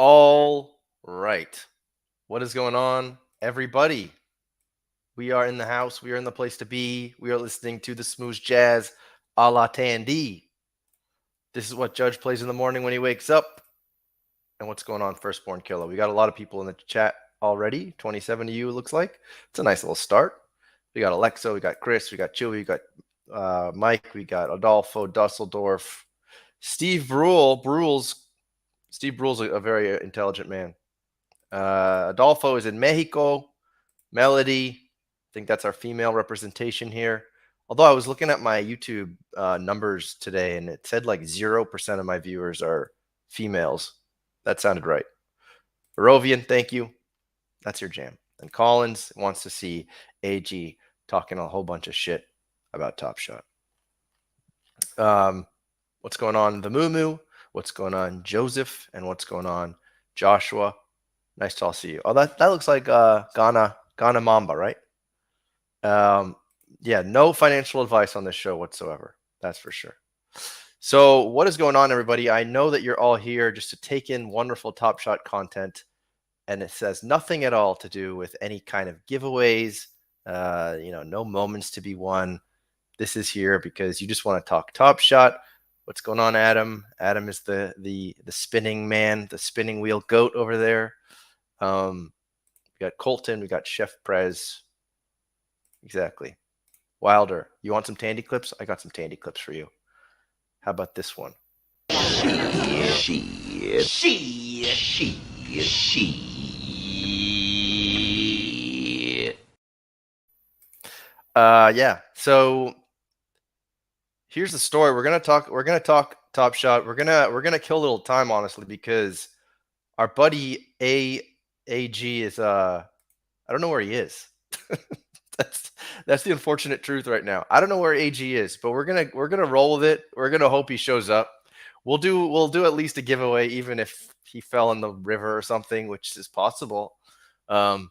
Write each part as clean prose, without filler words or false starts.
All right. What is going on, everybody? We are in the house. We are in the place to be. We are listening to the smooth jazz a la Tandy. This is what Judge plays in the morning when he wakes up. And what's going on, Firstborn Killer? We got a lot of people in the chat already. 27 of you, it looks like. It's a nice little start. We got Alexa, we got Chris, we got Chewy, we got Mike, we got Adolfo, Dusseldorf, Steve Steve Brule's a very intelligent man. Adolfo is in Mexico. Melody, I think that's our female representation here. Although I was looking at my YouTube numbers today, and it said like 0% of my viewers are females. That sounded right. Barovian, thank you. That's your jam. And Collins wants to see AG talking a whole bunch of shit about Top Shot. What's going on, the Moo? What's going on, Joseph? And what's going on, Joshua? Nice to all see you. Oh, that looks like Ghana Mamba, right? Yeah, no financial advice on this show whatsoever. That's for sure. So what is going on, everybody? I know that you're all here just to take in wonderful Top Shot content, and it says nothing at all to do with any kind of giveaways, no moments to be won. This is here because you just want to talk Top Shot. What's going on, Adam? Adam is the spinning man, the spinning wheel goat over there. We got Colton, we got Chef Prez. Exactly. Wilder, you want some Tandy clips? I got some Tandy clips for you. How about this one? Yeah. So here's the story. We're gonna talk Top Shot. We're gonna kill a little time, honestly, because our buddy AG is I don't know where he is. That's the unfortunate truth right now. I don't know where AG is, but we're gonna roll with it. We're gonna hope he shows up. We'll do at least a giveaway, even if he fell in the river or something, which is possible. So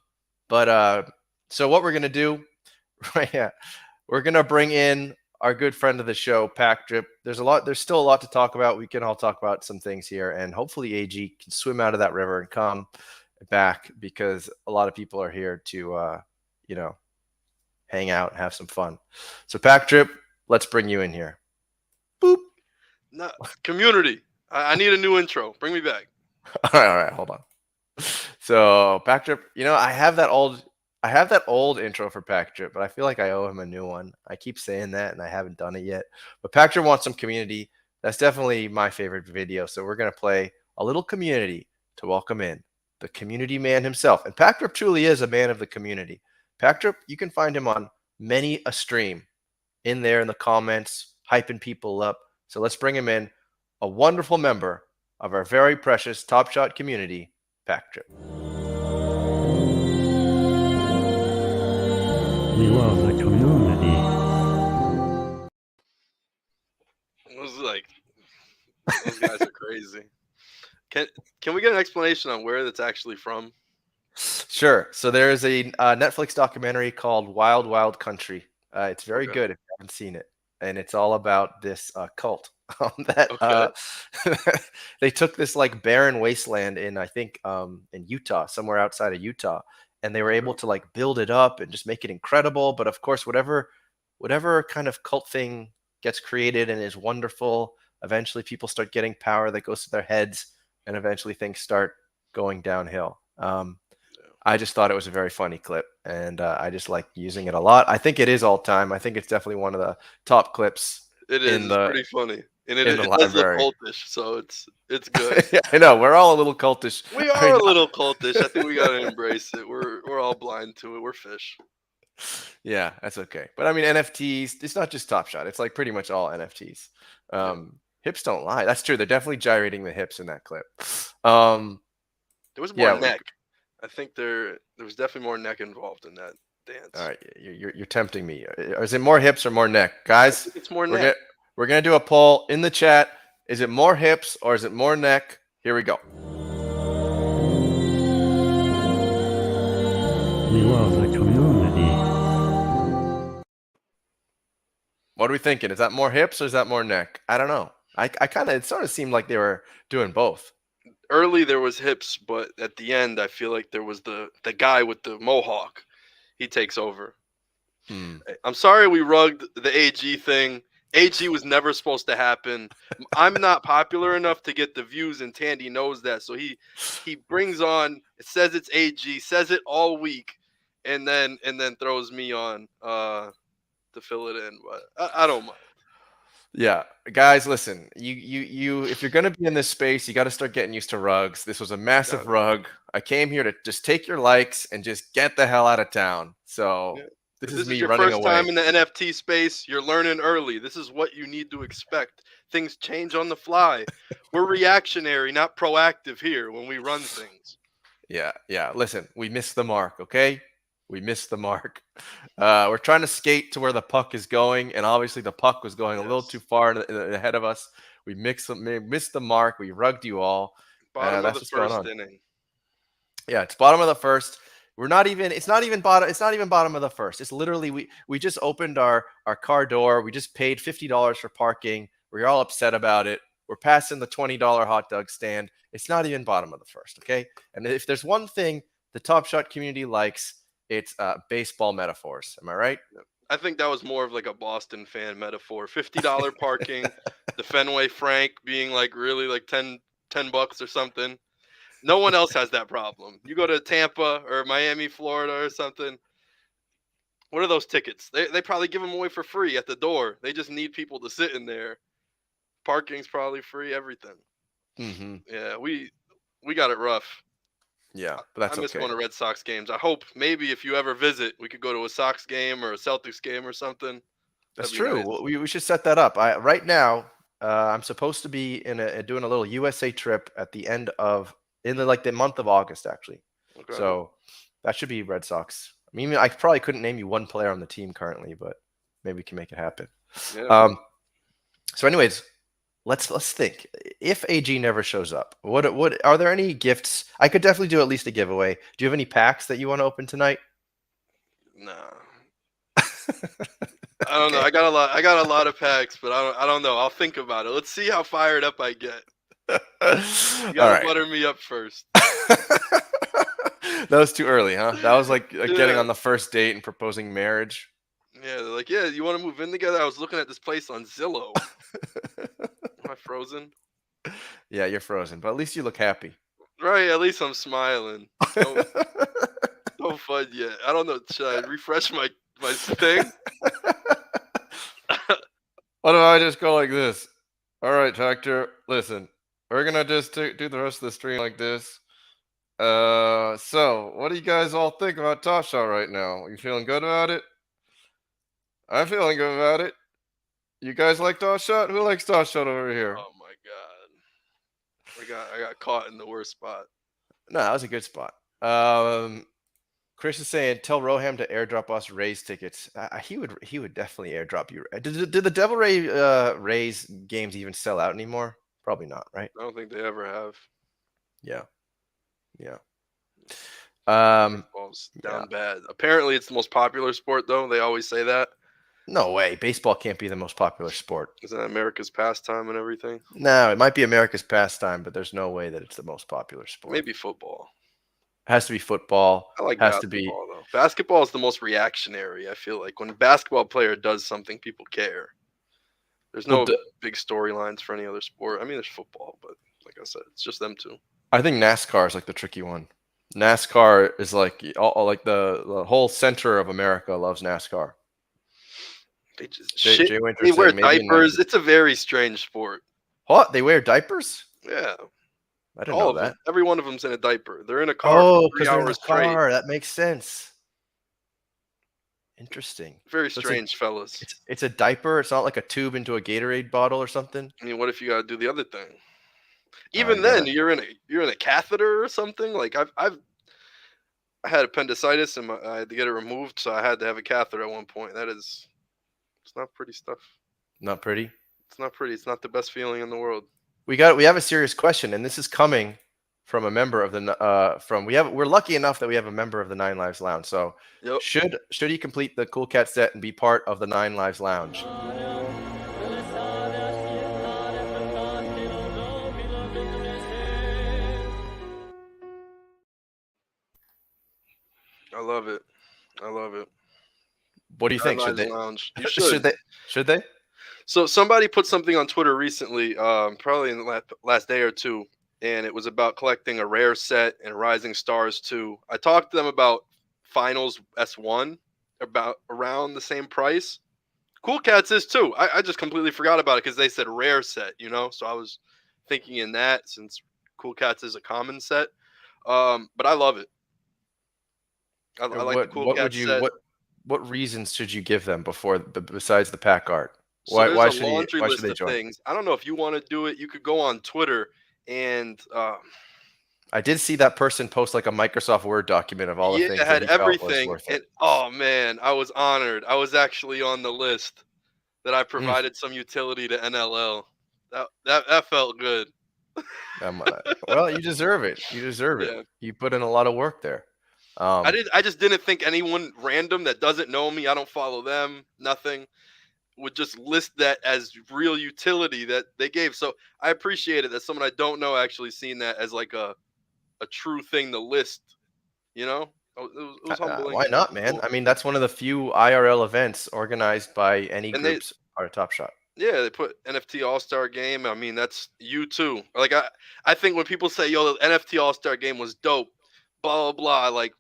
what we're gonna do, right? Yeah, we're gonna bring in our good friend of the show, PackDrip. There's still a lot to talk about. We can all talk about some things here, and hopefully AG can swim out of that river and come back, because a lot of people are here to hang out and have some fun. So PackDrip, let's bring you in here. Boop. No, community. I need a new intro. Bring me back. All right, hold on. So PackDrip, I have that old intro for PackDrip, but I feel like I owe him a new one. I keep saying that, and I haven't done it yet. But PackDrip wants some community. That's definitely my favorite video. So we're gonna play a little community to welcome in the community man himself. And PackDrip truly is a man of the community. PackDrip, you can find him on many a stream in there in the comments, hyping people up. So let's bring him in, a wonderful member of our very precious Top Shot community, PackDrip. We love the community. It was like, those guys are crazy. Can we get an explanation on where that's actually from? Sure. So there is a Netflix documentary called Wild Wild Country. It's very Okay. good if you haven't seen it, and it's all about this cult that they took this like barren wasteland in, I think, in Utah, somewhere outside of Utah, and they were able to like build it up and just make it incredible. But of course, whatever kind of cult thing gets created and is wonderful, eventually people start getting power that goes to their heads, and eventually things start going downhill. I just thought it was a very funny clip, and I just like using it a lot. I think it is all time. I think it's definitely one of the top clips It is. in It's the pretty funny, and it in the does look library. cultish, so it's good. Yeah, I know we're all a little cultish. We I are mean, a little cultish. I think we gotta embrace it. We're all blind to it. We're fish. yeah, that's okay. But I mean, NFTs. It's not just Top Shot. It's like pretty much all NFTs. Yeah. Hips don't lie. That's true. They're definitely gyrating the hips in that clip. There was more Yeah. neck. I think there was definitely more neck involved in that dance. All right, you're tempting me. Is it more hips or more neck, I guys? think it's more We're neck. gonna do a poll in the chat. Is it more hips or is it more neck? Here we go. We love the community. What are we thinking? Is that more hips or is that more neck? I don't know. I kind of, it sort of seemed like they were doing both. Early there was hips, but at the end I feel like there was the guy with the mohawk. He takes over. I'm sorry we rugged the AG thing. AG was never supposed to happen. I'm not popular enough to get the views, and Tandy knows that. So he brings on, it says it's AG, says it all week, and then throws me on to fill it in. But I don't mind. Yeah, guys, listen. You. If you're gonna be in this space, you got to start getting used to rugs. This was a massive rug. I came here to just take your likes and just get the hell out of town. So Yeah. this This is me is your running first away. time in the NFT space. You're learning early. This is what you need to expect. Things change on the fly. We're reactionary, not proactive here when we run things. Yeah. Listen, we missed the mark. Okay, we missed the mark. We're trying to skate to where the puck is going, and obviously the puck was going a little too far ahead of us. We missed the mark. We rugged you all. Bottom of That's the what's going first on. inning. Yeah, it's bottom of the first. We're not even. It's not even bottom. It's not even bottom of the first. It's literally we just opened our car door. We just paid $50 for parking. We're all upset about it. We're passing the $20 hot dog stand. It's not even bottom of the first. Okay. And if there's one thing the Top Shot community likes, it's baseball metaphors. Am I right? I think that was more of like a Boston fan metaphor. $50 parking, the Fenway Frank being like really like 10 bucks or something. No one else has that problem. You go to Tampa or Miami, Florida or something. What are those tickets? They probably give them away for free at the door. They just need people to sit in there. Parking's probably free, everything. Mm-hmm. Yeah, we got it rough. Yeah, but that's I miss okay. going to Red Sox games. I hope maybe if you ever visit, we could go to a Sox game or a Celtics game or something. That's That'd be true. nice. We should set that up. Right now, I'm supposed to be doing a little USA trip at the end of the month of August actually. Okay. So that should be Red Sox. I mean, I probably couldn't name you one player on the team currently, but maybe we can make it happen. Yeah. So, anyways, let's think. If AG never shows up, what are there any gifts? I could definitely do at least a giveaway. Do you have any packs that you want to open tonight? Nah. I don't know. I got a lot of packs, but I don't know. I'll think about it. Let's see how fired up I get. You gotta butter me up first. That was too early, huh? That was like getting Yeah. on the first date and proposing marriage. Yeah, they're like, yeah, you want to move in together? I was looking at this place on Zillow. Am I frozen? Yeah, you're frozen, but at least you look happy. Right, at least I'm smiling. No fun yet. I don't know. Should I refresh my thing? What if I just go like this? All right, Hector. Listen, we're gonna just do the rest of the stream like this. So what do you guys all think about Top Shot right now? You feeling good about it? I'm feeling good about it. You guys like Top Shot? Who likes Top Shot over here? Oh my god, I got caught in the worst spot. No, that was a good spot. Chris is saying, tell Roham to airdrop us Rays tickets. He would definitely airdrop you. Did the Devil Ray Rays games even sell out anymore? Probably not, right? I don't think they ever have. Yeah. Baseball's down yeah. bad. Apparently, it's the most popular sport, though. They always say that. No way. Baseball can't be the most popular sport. Isn't that America's pastime and everything? No, it might be America's pastime, but there's no way that it's the most popular sport. Maybe football. It has to be football. I like has basketball, to be. though. Basketball is the most reactionary, I feel like. When a basketball player does something, people care. There's no big storylines for any other sport. I mean, there's football, but like I said, it's just them two. I think NASCAR is like the tricky one. NASCAR is like all like the whole center of America loves NASCAR. They just they wear diapers. It's a very strange sport. What? They wear diapers? Yeah. I didn't know that. Them. Every one of them's in a diaper. They're in a car for 3 hours straight. That makes sense. Interesting. Very strange, fellas. It's a diaper. It's not like a tube into a Gatorade bottle or something. I mean, what if you got to do the other thing? Even then, you're in a catheter or something. Like I had appendicitis and I had to get it removed, so I had to have a catheter at one point. It's not pretty stuff. Not pretty. It's not pretty. It's not the best feeling in the world. We have a serious question, and this is coming from a member of the we're lucky enough that we have a member of the 9 Lives Lounge. So should he complete the Cool Cat set and be part of the 9 Lives Lounge? I love it. What do you think? Should they? Lounge. You should they? So somebody put something on Twitter recently, probably in the last day or two, and it was about collecting a rare set and Rising Stars 2. I talked to them about Finals S1, about around the same price. Cool Cats is too. I just completely forgot about it because they said rare set, So I was thinking in that since Cool Cats is a common set. But I love it. I like the Cool Cats set. What reasons should you give them besides the pack art? So why should they join? Things. I don't know if you want to do it. You could go on Twitter and I did see that person post like a Microsoft Word document of all the things. It had everything. And, oh man, I was honored. I was actually on the list that I provided some utility to NLL. That felt good. Well, you deserve it. You deserve it. You put in a lot of work there. I just didn't think anyone random that doesn't know me, I don't follow them, nothing, would just list that as real utility that they gave. So I appreciate it that someone I don't know actually seen that as like a true thing to list. It was humbling. Why not, man? Cool. I mean, that's one of the few IRL events organized by any groups are Top Shot. Yeah, they put NFT All-Star Game. I mean, that's you too. Like I think when people say, yo, the NFT All-Star Game was dope, blah, blah, blah, like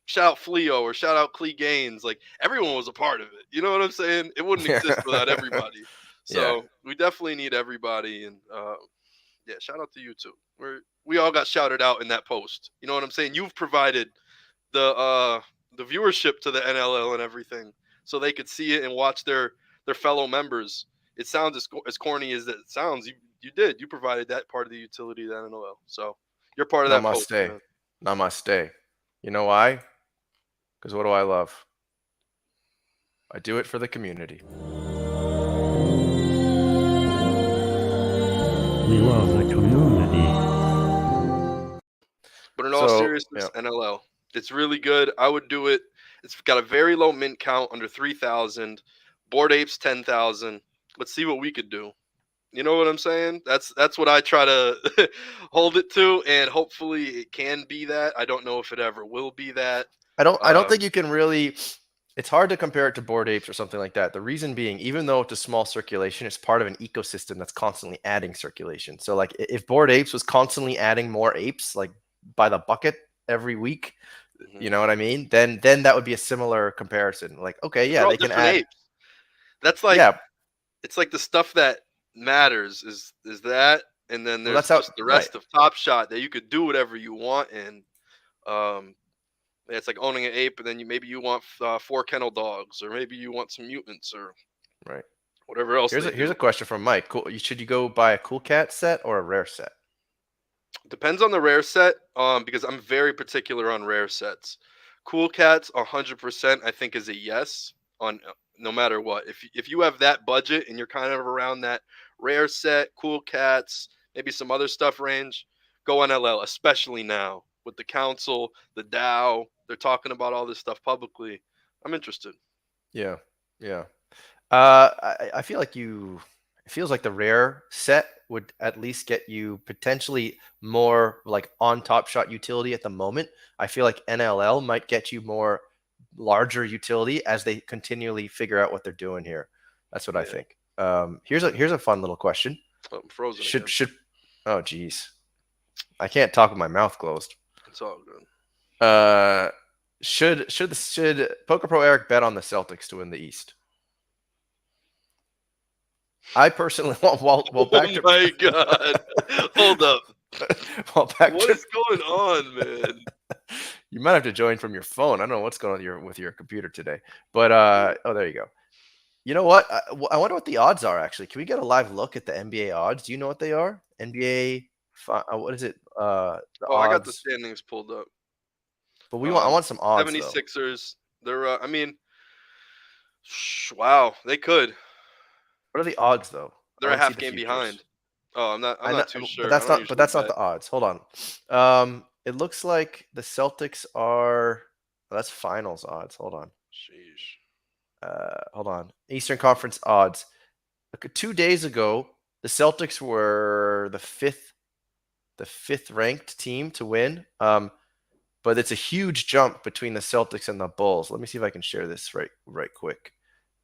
shout out Fleo or shout out Clee Gaines. Like everyone was a part of it. You know what I'm saying? It wouldn't exist without everybody. So we definitely need everybody. And shout out to you too. We all got shouted out in that post. You know what I'm saying? You've provided the viewership to the NLL and everything, so they could see it and watch their fellow members. It sounds as corny as it sounds. You provided that part of the utility to the NLL. So you're part of that post. Namaste. You know why? Because what do I love? I do it for the community. We love the community. But in all seriousness, NLL, it's really good. I would do it. It's got a very low mint count, under 3,000. Bored Apes, 10,000. Let's see what we could do. You know what I'm saying? That's what I try to hold it to, and hopefully it can be that. I don't know if it ever will be that. I don't think you can really. It's hard to compare it to Bored Apes or something like that. The reason being, even though it's a small circulation, it's part of an ecosystem that's constantly adding circulation. So, like, if Bored Apes was constantly adding more apes, like by the bucket every week, you know what I mean? Then that would be a similar comparison. Like, okay, yeah, they can add. Apes. That's like, it's like the stuff that matters is that, and then Well, there's that's how just the right. rest of Top Shot that you could do whatever you want in. It's like owning an ape, and then maybe you want 4 kennel dogs, or maybe you want some mutants, or Right. whatever else Here's they a do. question from Mike. Cool. Should you go buy a cool cat set or a rare set? Depends on the rare set, because I'm very particular on rare sets. Cool Cats, 100%, I think is a yes on no matter what. If you have that budget and you're kind of around that rare set, Cool Cats, maybe some other stuff range, go on LL, especially now with the council, the DAO. They're talking about all this stuff publicly. I'm interested. Yeah. Yeah. I feel like it feels like the rare set would at least get you potentially more like on Top Shot utility at the moment. I feel like NLL might get you more larger utility as they continually figure out what they're doing here. That's what I Yeah. think. Here's a fun little question. Oh, I'm frozen Should again. should oh geez, I can't talk with my mouth closed. It's all good. Should Poker Pro Eric bet on the Celtics to win the East? I personally want Oh my god! Hold up. What is going on, man? You might have to join from your phone. I don't know what's going on with your computer today, but oh, there you go. You know what? I wonder what the odds are. Actually, can we get a live look at the NBA odds? Do you know what they are? NBA, what is it? The I got the odds. standings pulled up. But I want some odds. 76ers. They're. Wow, they could. What are the odds though? They're a half game behind. Oh, I'm not too sure. But that's not the odds. Hold on. It looks like the Celtics are. Well, that's finals odds. Hold on. Sheesh. Hold on. Eastern Conference odds. 2 days ago, the Celtics were the fifth ranked team to win. But it's a huge jump between the Celtics and the Bulls. Let me see if I can share this right quick.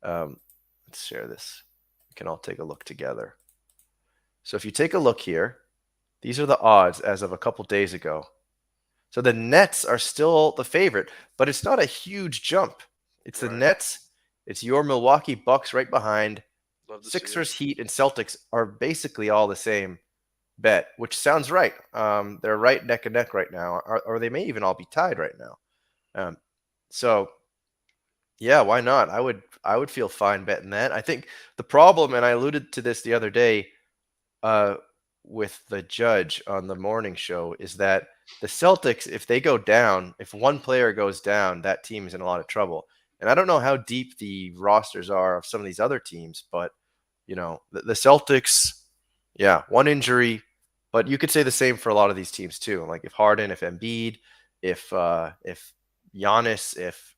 Let's share this. We can all take a look together. So if you take a look here, these are the odds as of a couple days ago. So the Nets are still the favorite, but it's not a huge jump. It's the Nets. It's your Milwaukee Bucks right behind. Sixers, Heat, and Celtics are basically all the same bet, which sounds right. They're right neck and neck right now, or they may even all be tied right now. So yeah, why not? I would feel fine betting that. I think the problem, and I alluded to this the other day with the judge on the morning show, is that the Celtics, if they go down, if one player goes down, that team is in a lot of trouble. And I don't know how deep the rosters are of some of these other teams, but the Celtics, yeah, one injury, but you could say the same for a lot of these teams too. Like if Harden, if Embiid, if Giannis, if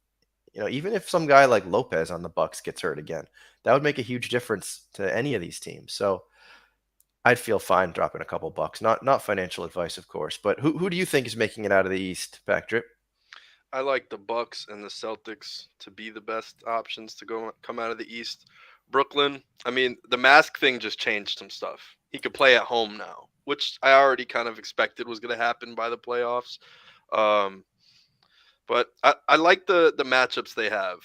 even if some guy like Lopez on the Bucks gets hurt again, that would make a huge difference to any of these teams. So I'd feel fine dropping a couple bucks. Not financial advice, of course, but who do you think is making it out of the East, PackDrip? I like the Bucks and the Celtics to be the best options to come out of the East. Brooklyn, I mean, the mask thing just changed some stuff. He could play at home now, which I already kind of expected was going to happen by the playoffs. But I like the matchups they have.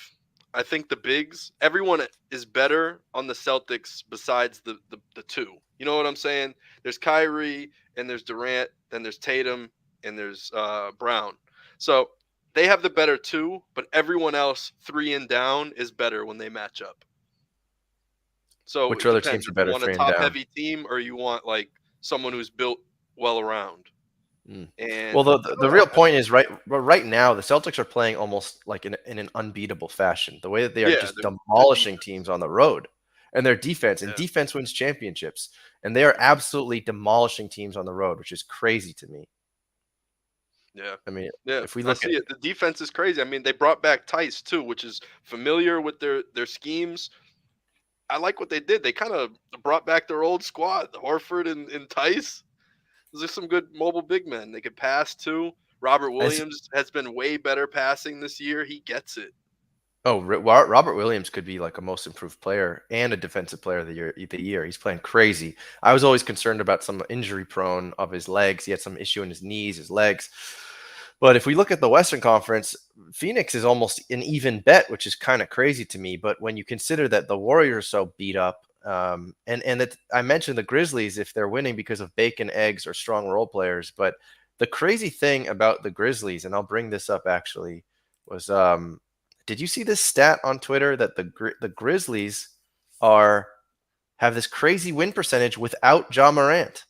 I think the bigs, everyone is better on the Celtics besides the two. You know what I'm saying? There's Kyrie and there's Durant, then there's Tatum and there's Brown. So they have the better two, but everyone else 3 and down is better when they match up. So which other teams are better? You want a top-heavy team, or you want like someone who's built well around? And well, the real point is right now the Celtics are playing almost like in an unbeatable fashion. The way that they are just demolishing teams on the road, and their defense defense wins championships, and they are absolutely demolishing teams on the road, which is crazy to me. Yeah, I mean, if we look at it, the defense is crazy. I mean, they brought back Tice too, which is familiar with their schemes. I like what they did. They kind of brought back their old squad, Horford and Tice. Those are some good mobile big men. They could pass too. Robert Williams has been way better passing this year. He gets it. Oh, Robert Williams could be like a most improved player and a defensive player of the year. He's playing crazy. I was always concerned about some injury prone of his legs. He had some issue in his knees, his legs. But if we look at the Western Conference, Phoenix is almost an even bet, which is kind of crazy to me. But when you consider that the Warriors are so beat up, And I mentioned the Grizzlies if they're winning because of bacon, eggs, or strong role players. But the crazy thing about the Grizzlies, and I'll bring this up actually, was did you see this stat on Twitter that the Grizzlies have this crazy win percentage without Ja Morant?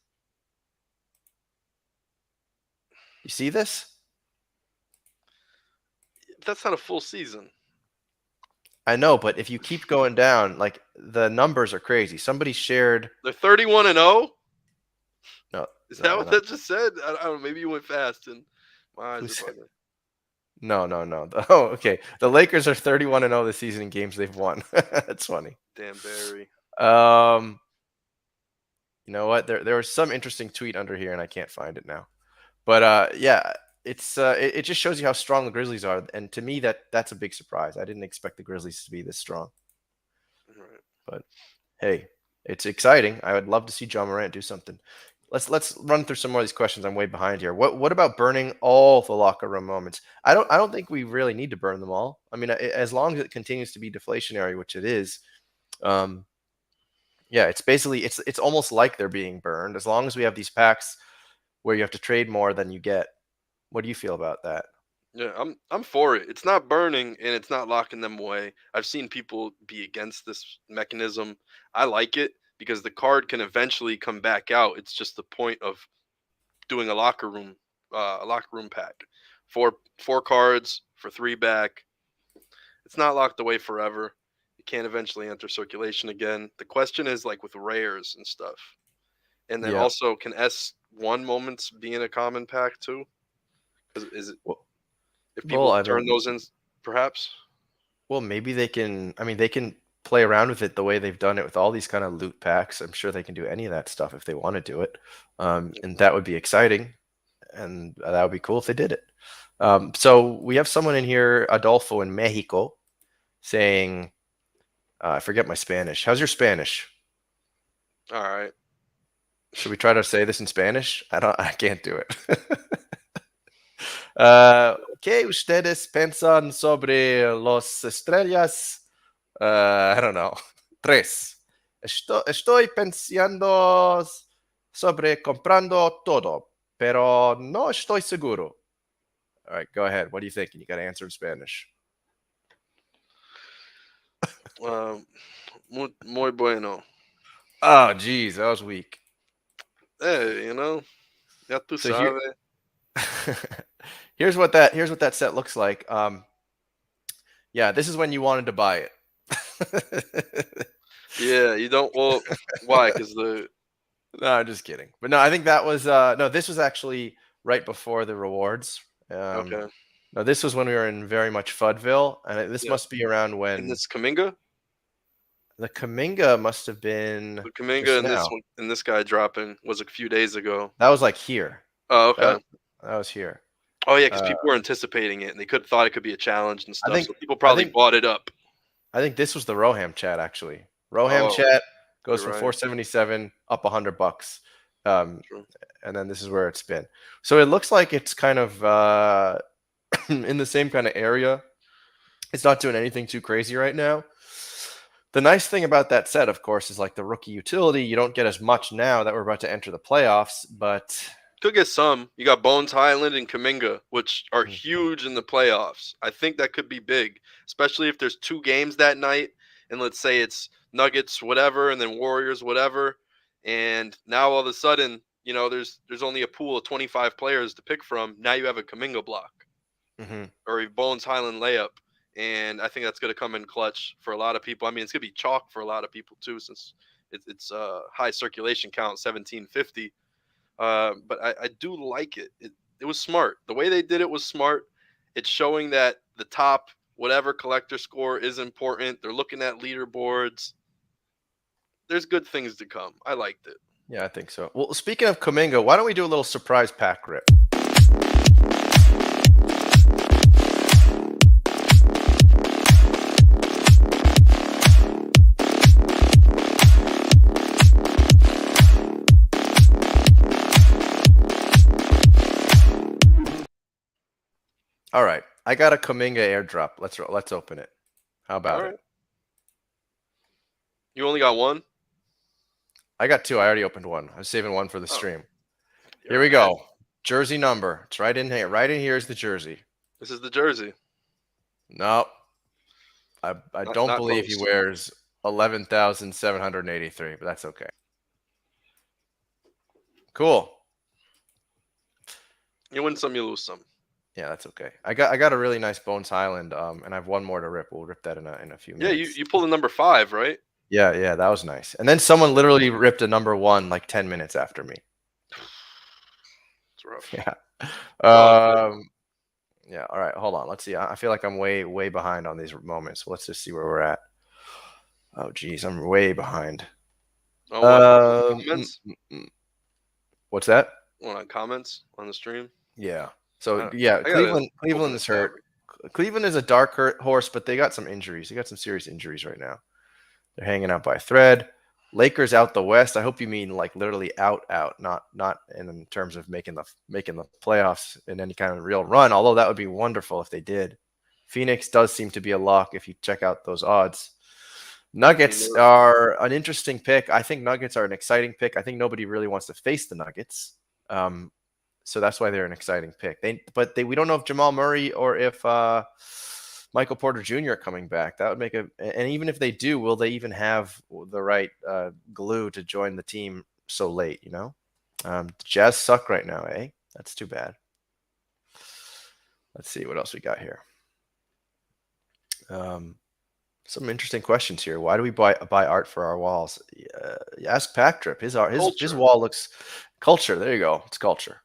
You see this? That's not a full season. I know, but if you keep going down, like the numbers are crazy. Somebody shared. They're 31-0. No, Is no, that what no. that just said? I don't know. Maybe you went fast and my eyes are bugging. No. Oh, okay. The Lakers are 31-0 this season in games they've won. That's funny. Damn Barry. You know what? There was some interesting tweet under here, and I can't find it now. But yeah, it just shows you how strong the Grizzlies are, and to me that's a big surprise. I didn't expect the Grizzlies to be this strong. Right. But hey, it's exciting. I would love to see Ja Morant do something. Let's run through some more of these questions. I'm way behind here. What about burning all the locker room moments? I don't think we really need to burn them all. I mean, as long as it continues to be deflationary, which it is, yeah, it's basically it's almost like they're being burned. As long as we have these packs where you have to trade more than you get. What do you feel about that? Yeah, I'm for it. It's not burning and it's not locking them away. I've seen people be against this mechanism. I like it because the card can eventually come back out. It's just the point of doing a locker room pack. Four cards for 3 back. It's not locked away forever. It can eventually enter circulation again. The question is like with rares and stuff. And then Yeah. also, can S1 moments be in a common pack too? Is it if people turn those in, perhaps? Well, maybe they can. I mean, they can play around with it the way they've done it with all these kind of loot packs. I'm sure they can do any of that stuff if they want to do it, and that would be exciting, and that would be cool if they did it. So we have someone in here, Adolfo in Mexico, saying, "I forget my Spanish. How's your Spanish? All right. Should we try to say this in Spanish? I can't do it." ¿Qué ustedes piensan sobre los estrellas? I don't know. 3. Estoy pensando sobre comprando todo, pero no estoy seguro. All right, go ahead. What do you think? You got to answer in Spanish. Muy bueno. Oh, geez, that was weak. Hey, ya tú So sabes. here's what that set looks like. Yeah, this is when you wanted to buy it. Yeah, you don't. Well, why? Because the. No, I'm just kidding. But no, I think that was no. This was actually right before the rewards. Okay. No, this was when we were in very much Fudville, and this must be around when. And this Kaminga. The Kaminga must have been. The Kaminga and this one and this guy dropping was a few days ago. That was like here. Oh, okay. That was here. Oh yeah, because people were anticipating it and they thought it could be a challenge and stuff. So people probably bought it up. I think this was the Roham chat actually. Roham chat goes from 477 up $100. And then this is where it's been. So it looks like it's kind of in the same kind of area. It's not doing anything too crazy right now. The nice thing about that set, of course, is like the rookie utility. You don't get as much now that we're about to enter the playoffs, but could get some. You got Bones Highland and Kaminga, which are huge in the playoffs. I think that could be big, especially if there's 2 games that night, and let's say it's Nuggets, whatever, and then Warriors, whatever, and now all of a sudden, there's only a pool of 25 players to pick from. Now you have a Kaminga block or a Bones Highland layup. And I think that's going to come in clutch for a lot of people. I mean, it's going to be chalk for a lot of people too, since it's high circulation count, 1750. But I do like it. It was smart. The way they did it was smart. It's showing that the top whatever collector score is important. They're looking at leaderboards. There's good things to come. I liked it. Yeah, I think so. Well, speaking of Kaminga, why don't we do a little surprise Pac-drip? All right, I got a Kaminga airdrop. Let's open it. How about it? You only got one? I got 2. I already opened one. I'm saving one for the Oh, stream. you're Here we ahead. go. Jersey number. It's right in here. Right in here is the jersey. This is the jersey. No, I don't Not believe he close. wears 11,783, but that's okay. Cool. You win some, you lose some. Yeah, that's okay. I got a really nice Bones Highland, and I have one more to rip. We'll rip that in a few Yeah, minutes. you pulled a number 5, right? Yeah, that was nice. And then someone literally ripped a number 1 like 10 minutes after me. It's rough. Yeah. Oh, Yeah. All right. Hold on. Let's see. I feel like I'm way behind on these moments. Let's just see where we're at. Oh, geez, I'm way behind. Oh, comments? What's that? On comments on the stream? Yeah. So I yeah, gotta Cleveland open is the tab. hurt. Cleveland is a dark horse, but they got some injuries. They got some serious injuries right now. They're hanging out by a thread. Lakers out the West. I hope you mean like literally out, not in terms of making the playoffs in any kind of real run. Although that would be wonderful if they did. Phoenix does seem to be a lock if you check out those odds. Nuggets are an interesting pick. I think Nuggets are an exciting pick. I think nobody really wants to face the Nuggets. So that's why they're an exciting pick. We don't know if Jamal Murray or if Michael Porter Jr. are coming back. That would make and even if they do, will they even have the right glue to join the team so late? You know, Jazz suck right now, eh? That's too bad. Let's see what else we got here. Some interesting questions here. Why do we buy art for our walls? Ask PackDrip. His wall looks culture. There you go. It's culture.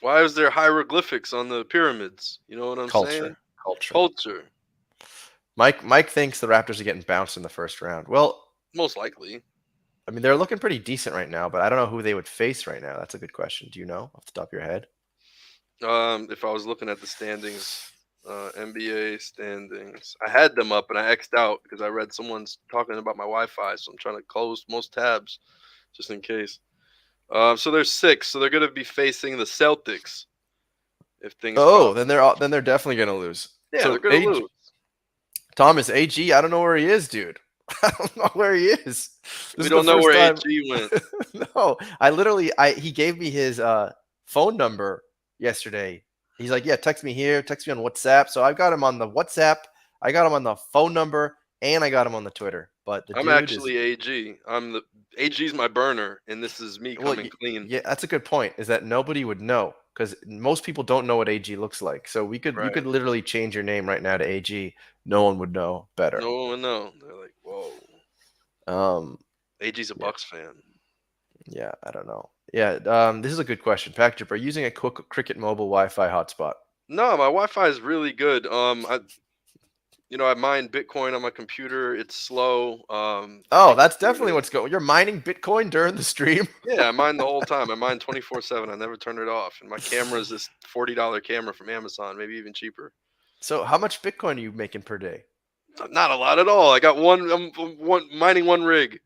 Why is there hieroglyphics on the pyramids? You know what I'm saying? Culture. Mike thinks the Raptors are getting bounced in the first round. Well, most likely. I mean, they're looking pretty decent right now, but I don't know who they would face right now. That's a good question. Do you know off the top of your head? If I was looking at the standings, NBA standings, I had them up and I X'd out because I read someone's talking about my Wi-Fi, so I'm trying to close most tabs just in case. So there's 6, so they're going to be facing the Celtics. If things then they're definitely going to lose. Yeah, so they're going to lose. Thomas, AG, I don't know where he is, dude. I don't know where he is. We don't know where AG went. No, he gave me his phone number yesterday. He's like, yeah, text me here, text me on WhatsApp. So I've got him on the WhatsApp, I got him on the phone number, and I got him on the Twitter. But I'm actually AG. AG's my burner, and this is me coming clean. Yeah, that's a good point. Is that nobody would know because most people don't know what AG looks like. So you could literally change your name right now to AG. No one would know better. No one would know. They're like, whoa. AG's a Bucks fan. Yeah, I don't know. Yeah, this is a good question. PackDrip, are you using a Cricket Mobile Wi-Fi hotspot? No, my Wi-Fi is really good. I mine Bitcoin on my computer. It's slow. That's definitely what's going. You're mining Bitcoin during the stream? Yeah, I mine the whole time. I mine 24/7. I never turn it off. And my camera is this $40 camera from Amazon, maybe even cheaper. So how much Bitcoin are you making per day? Not a lot at all. I got one mining one rig.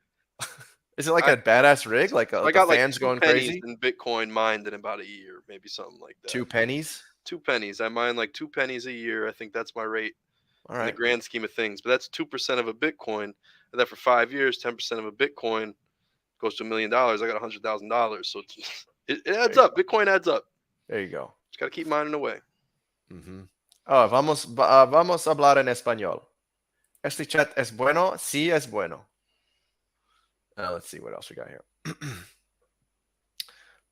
Is it like a badass rig? Like I got fans like going crazy? In Bitcoin mined in about a year, maybe something like that. 2 pennies? 2 pennies. I mine like 2 pennies a year. I think that's my rate. All right. In the grand scheme of things, but that's 2% of a Bitcoin, and that for 5 years, 10% of a Bitcoin goes to $1 million. I got $100,000, so it adds up. Bitcoin adds up. There you go. Just gotta keep mining away. Mm-hmm. Oh, vamos a hablar en español. Este chat es bueno, sí es bueno. Let's see what else we got here.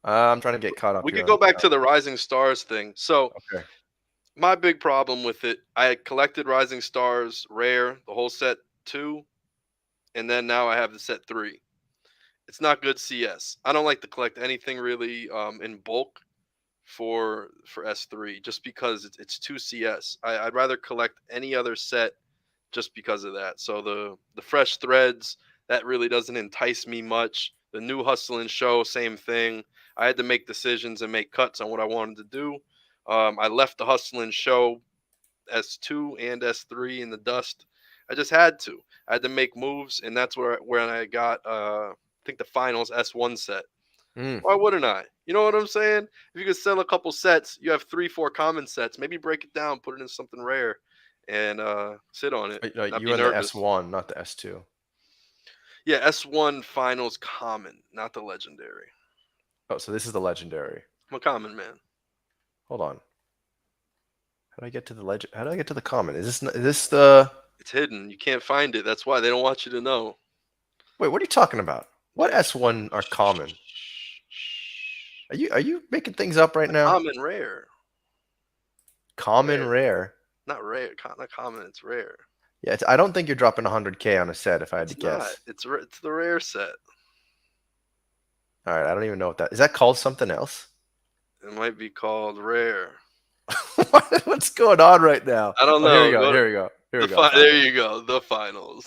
I'm trying to get caught up. We could go back to the Rising Stars thing. So. Okay. My big problem with it, I had collected Rising Stars Rare, the whole set 2, and then now I have the set 3. It's not good CS. I don't like to collect anything really in bulk for S3 just because it's too CS. I'd rather collect any other set just because of that. So the fresh threads, that really doesn't entice me much. The new Hustle and Show, same thing. I had to make decisions and make cuts on what I wanted to do. I left the Hustle and Show S2 and S3 in the dust. I just had to. I had to make moves, and that's where I got, I think, the finals S1 set. Why wouldn't I? You know what I'm saying? If you could sell a couple sets, you have 3-4 common sets. Maybe break it down, put it in something rare, and sit on it. You in the S1, not the S2. Yeah, S1 finals common, not the legendary. Oh, so this is the legendary. I'm a common man. Hold on. How do I get to the legend? How do I get to the common? Is this the? It's hidden. You can't find it. That's why they don't want you to know. Wait, what are you talking about? What S1 are common? Are you making things up right now? Common rare. Common rare. Not rare. Not common. It's rare. Yeah, I don't think you're dropping 100K on a set. If I had to It's not. guess. It's the rare set. All right, I don't even know what that is. That called something else? It might be called rare. What's going on right now? I don't Oh, know. here we go. Here we go. Here we go. There you go. The finals.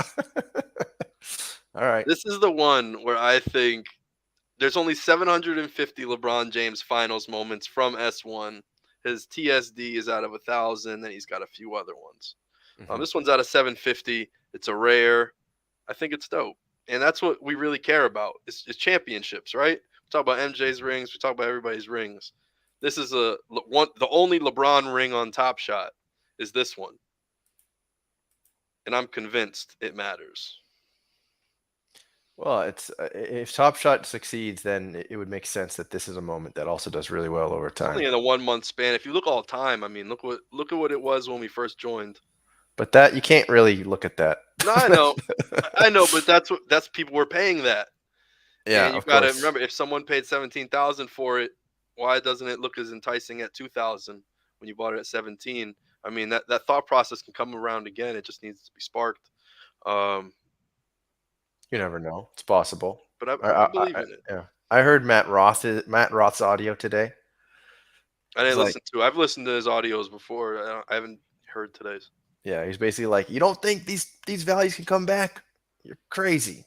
All right. This is the one where I think there's only 750 LeBron James finals moments from S1. His TSD is out of 1,000, and he's got a few other ones. This one's out of 750. It's a rare. I think it's dope. And that's what we really care about. It's championships, right? We talk about MJ's rings. We talk about everybody's rings. This is the only LeBron ring on Top Shot is this one. And I'm convinced it matters. Well, it's if Top Shot succeeds, then it would make sense that this is a moment that also does really well over time. Only in a 1 month span. If you look all time, I mean, look at what it was when we first joined. But that you can't really look at that. No, I know, but that's people were paying that. Yeah, and you got to remember, if someone paid 17,000 for it, why doesn't it look as enticing at 2,000 when you bought it at 17? I mean, that thought process can come around again. It just needs to be sparked. You never know. It's possible. But I believe in it. Yeah, I heard Matt Roth's audio today. I didn't listen to. I've listened to his audios before. I haven't heard today's. Yeah, he's basically like, you don't think these values can come back? You're crazy.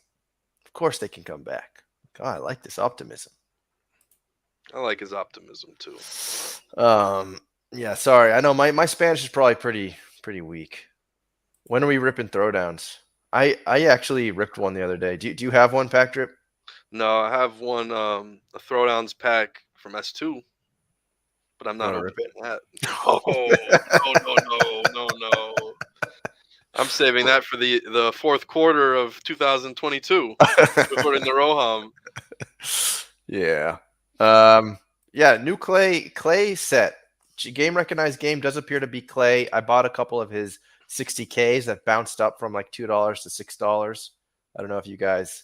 Of course they can come back. God, I like this optimism. I like his optimism too. Yeah, sorry. I know my Spanish is probably pretty weak. When are we ripping throwdowns? I actually ripped one the other day. Do you have one, PackDrip? No, I have one a throwdowns pack from S2, but I'm not opening that. No. I'm saving that for the fourth quarter of 2022, according to Roham. Yeah. Yeah, new clay set. Game recognized game does appear to be clay. I bought a couple of his 60Ks that bounced up from like $2 to $6. I don't know if you guys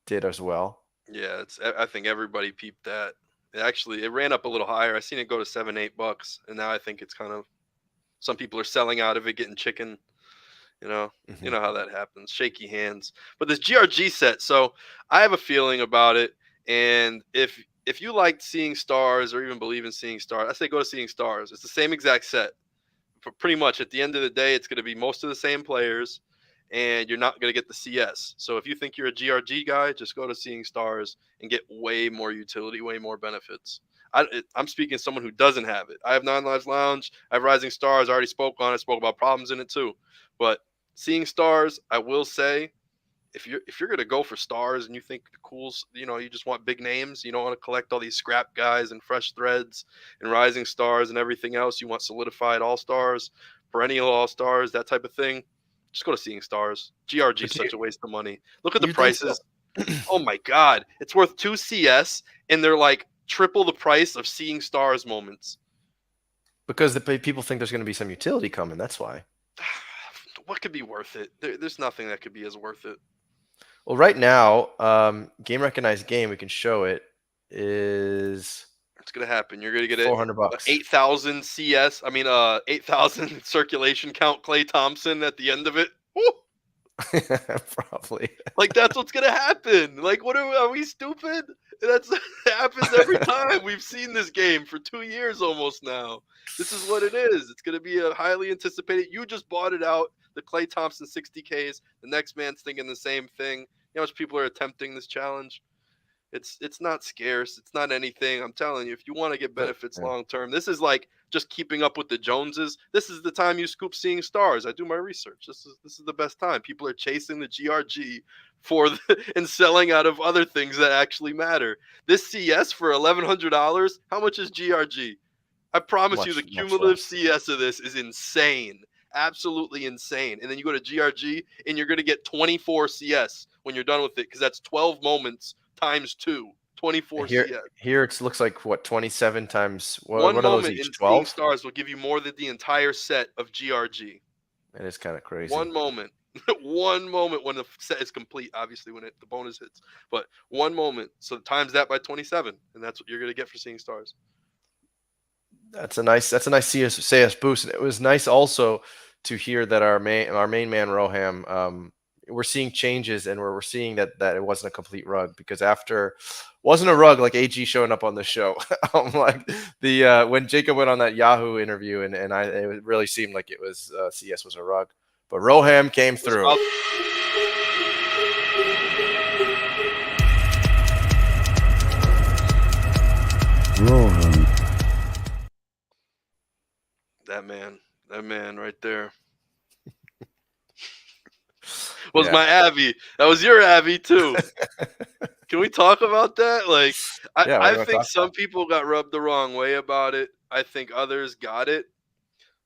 did as well. Yeah, I think everybody peeped that. It ran up a little higher. I seen it go to $7-8, and now I think it's kind of some people are selling out of it, getting chicken. You know how that happens. Shaky hands. But this GRG set, so I have a feeling about it. And if you liked Seeing Stars or even believe in Seeing Stars, I say go to Seeing Stars. It's the same exact set. Pretty much at the end of the day, it's going to be most of the same players, and you're not going to get the CS. So if you think you're a GRG guy, just go to Seeing Stars and get way more utility, way more benefits. I'm speaking as someone who doesn't have it. I have Nine Lives Lounge. I have Rising Stars. I already spoke on it. Spoke about problems in it too. But Seeing Stars, I will say, if you're gonna go for stars and you think the cools, you just want big names, you don't want to collect all these scrap guys and fresh threads and rising stars and everything else. You want solidified all stars, perennial all stars, that type of thing. Just go to Seeing Stars. GRG is such a waste of money. Look at the prices. Oh my God, it's worth 2 CS and they're like triple the price of Seeing Stars moments. Because the people think there's going to be some utility coming. That's why. What could be worth it? There's nothing that could be as worth it. Well, right now, game recognized game, we can show it, is it's gonna happen. You're gonna get it $400. 8,000 CS. I mean, 8,000 circulation count. Klay Thompson at the end of it. Probably. Like that's what's gonna happen. Like, what are we stupid? That happens every time. We've seen this game for 2 years almost now. This is what it is. It's gonna be a highly anticipated. You just bought it out. The Klay Thompson 60Ks. The next man's thinking the same thing. You know how much people are attempting this challenge? It's not scarce. It's not anything. I'm telling you, if you want to get benefits long term, this is like just keeping up with the Joneses. This is the time you scoop Seeing Stars. I do my research. This is the best time. People are chasing the GRG and selling out of other things that actually matter. This CS for $1,100. How much is GRG? I promise you, the cumulative CS of this is insane. absolutely insane. And then you go to GRG and you're going to get 24 CS when you're done with it because that's 12 moments times 2, 24 Here, CS. here it looks like what 27 times. One What are those moment each? in Seeing 12. Stars will give you more than the entire set of GRG. It is kind of crazy. One moment. One moment when the set is complete, obviously when the bonus hits. But one moment. So times that by 27, and that's what you're going to get for Seeing Stars. That's a nice CS boost. And it was nice also to hear that our main man Roham, we're seeing changes and we're seeing that it wasn't a complete rug, because after wasn't a rug like AG showing up on the show. Like the when Jacob went on that Yahoo interview and it really seemed like it was CS was a rug, but Roham came through. Roham. That man right there. Was Yeah. my Abby. That was your Abby too. Can we talk about that? Like, Yeah, what do you I wanna think talk some about? people got rubbed the wrong way about it. I think others got it.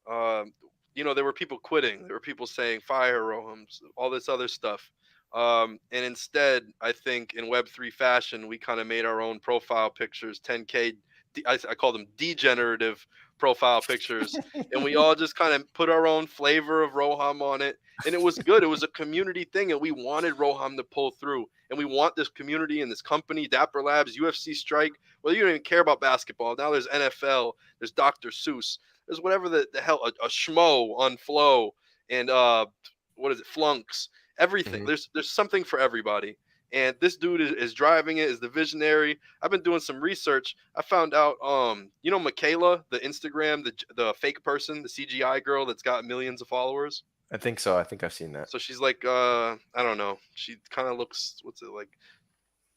There were people quitting. There were people saying fire Rohams, all this other stuff. And instead, I think in Web3 fashion, we kind of made our own profile pictures, 10K. I call them degenerative profile pictures, and we all just kind of put our own flavor of Roham on it. And it was good. It was a community thing, and we wanted Roham to pull through. And we want this community and this company, Dapper Labs, UFC Strike. Well, you don't even care about basketball. Now there's NFL, there's Dr. Seuss, there's whatever the hell, a schmo on Flow, and what is it, Flunks, everything. Mhm. There's something for everybody. And this dude is driving it, is the visionary. I've been doing some research. I found out, Michaela, the Instagram, the fake person, the CGI girl that's got millions of followers. I think so. I think I've seen that. So she's like, I don't know. She kind of looks, what's it like?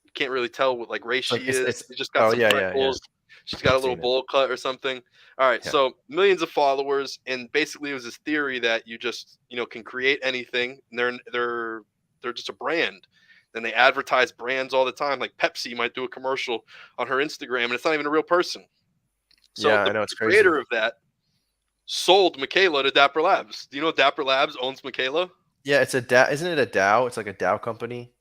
You can't really tell what like race Like she is. it's She just got oh some yeah, freckles. She's got a I've little seen it. bowl cut or something. All right, Yeah. so millions of followers, and basically it was this theory that you just can create anything. And they're just a brand, and they advertise brands all the time. Like Pepsi might do a commercial on her Instagram, and it's not even a real person. So Yeah, the I know, it's crazy. creator of that sold Michaela to Dapper Labs. Do you know Dapper Labs owns Michaela? Yeah, it's a DAO. Isn't it a DAO? It's like a DAO company.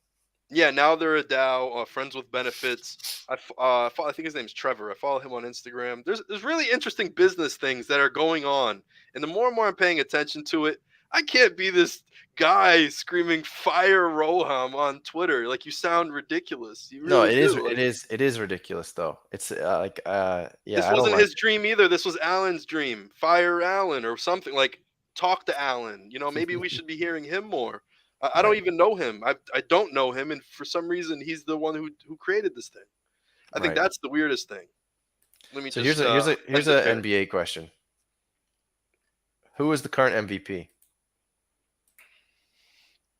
Yeah, now they're a DAO, friends with benefits. I think his name's Trevor. I follow him on Instagram. There's really interesting business things that are going on, and the more and more I'm paying attention to it, I can't be this guy screaming "Fire Roham" on Twitter. Like, you sound ridiculous. You No, really it is do. Like, it is ridiculous though. It's yeah, this I don't wasn't like his dream either. This was Alan's dream. Fire Alan or something. Like, talk to Alan. Maybe we should be hearing him more. I don't Right. even know him. I don't know him, and for some reason, he's the one who created this thing. I think Right. that's the weirdest thing. Let me So just here's end it a there. NBA question. Who is the current MVP?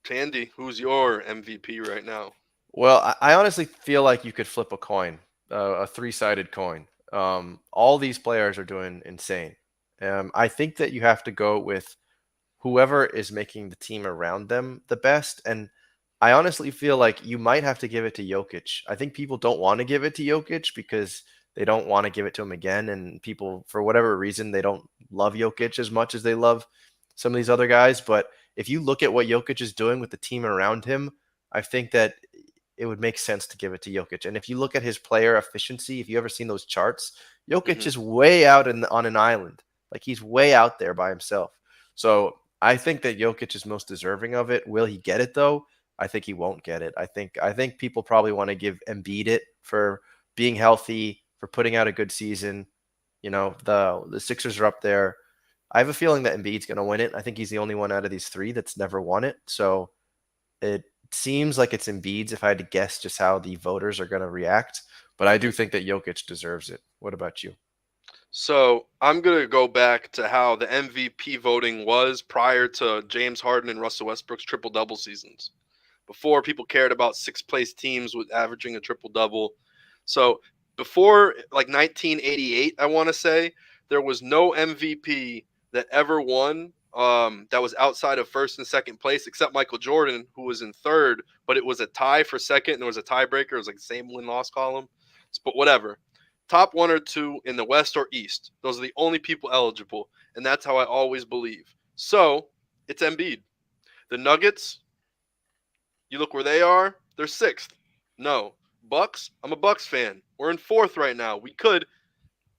Tandy, who's your MVP right now? Well, I honestly feel like you could flip a coin, a three-sided coin. All these players are doing insane. I think that you have to go with whoever is making the team around them the best. And I honestly feel like you might have to give it to Jokic. I think people don't want to give it to Jokic because they don't want to give it to him again. And people, for whatever reason, they don't love Jokic as much as they love some of these other guys. But if you look at what Jokic is doing with the team around him, I think that it would make sense to give it to Jokic. And if you look at his player efficiency, if you ever seen those charts, Jokic is way out on an island. Like, he's way out there by himself. So I think that Jokic is most deserving of it. Will he get it though? I think he won't get it. I think people probably want to give Embiid it for being healthy, for putting out a good season. The Sixers are up there. I have a feeling that Embiid's going to win it. I think he's the only one out of these three that's never won it. So it seems like it's Embiid's if I had to guess just how the voters are going to react. But I do think that Jokic deserves it. What about you? So I'm going to go back to how the MVP voting was prior to James Harden and Russell Westbrook's triple-double seasons. Before, people cared about sixth-place teams with averaging a triple-double. So before, like 1988, I want to say, there was no MVP that ever won that was outside of first and second place, except Michael Jordan, who was in third, but it was a tie for second, and there was a tiebreaker. It was like the same win-loss column. But whatever. Top one or two in the West or East. Those are the only people eligible, and that's how I always believe. So it's Embiid. The Nuggets, you look where they are, they're 6th. No. Bucks, I'm a Bucks fan. We're in 4th right now. We could,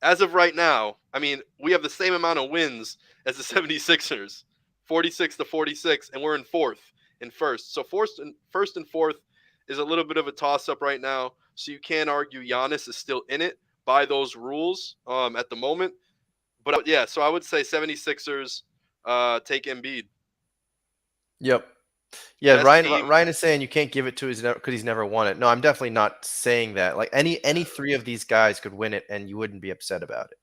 as of right now, I mean, we have the same amount of wins as the 76ers, 46 to 46, and we're in 4th and 1st. So first and 4th is a little bit of a toss-up right now. So you can't argue Giannis is still in it by those rules at the moment. But yeah, so I would say 76ers take Embiid. Yep. Yeah, Best Ryan. team. Ryan is saying you can't give it to his because he's never won it. No, I'm definitely not saying that. Like any three of these guys could win it, and you wouldn't be upset about it.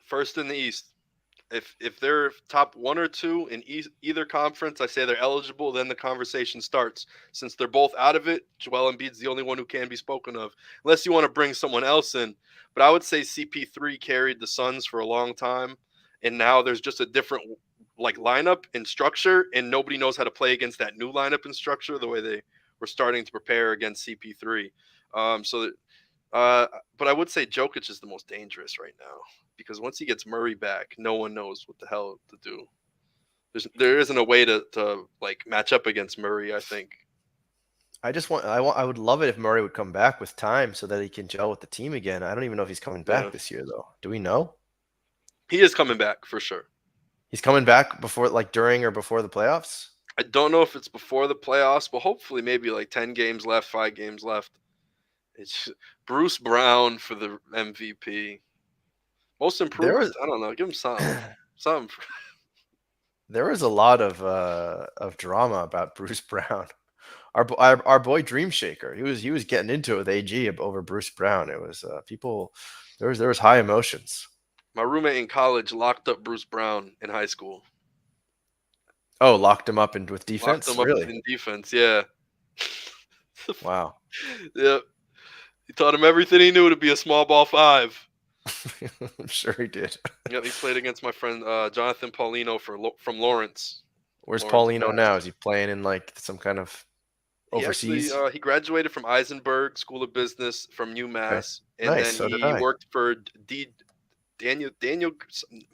First in the East. If they're top 1 or 2 in either conference, I say they're eligible. Then the conversation starts. Since they're both out of it, Joel Embiid's the only one who can be spoken of, unless you want to bring someone else in. But I would say CP3 carried the Suns for a long time, and now there's just a different like lineup and structure, and nobody knows how to play against that new lineup and structure the way they were starting to prepare against CP3. But I would say Jokic is the most dangerous right now because once he gets Murray back, no one knows what the hell to do. There isn't a way to like match up against Murray, I think. I would love it if Murray would come back with time so that he can gel with the team again. I don't even know if he's coming back this year though. Do we know? He is coming back for sure. He's coming back before, like during or before the playoffs? I don't know if it's before the playoffs, but hopefully maybe like 10 games left, 5 games left. It's Bruce Brown for the MVP. Most improved? I don't know. Give him something. Something. There was a lot of drama about Bruce Brown. Our boy Dream Shaker. He was getting into it with AG over Bruce Brown. It was people. There was high emotions. My roommate in college locked up Bruce Brown in high school. Oh, locked him up with defense? Locked him up in defense, yeah. Wow. Yeah. He taught him everything he knew to be a small ball 5. I'm sure he did. Yeah, he played against my friend Jonathan Paulino from Lawrence. Where's Paulino now? Is he playing in like some kind of overseas? He graduated from Eisenberg School of Business from UMass, and nice. then he worked for Daniel,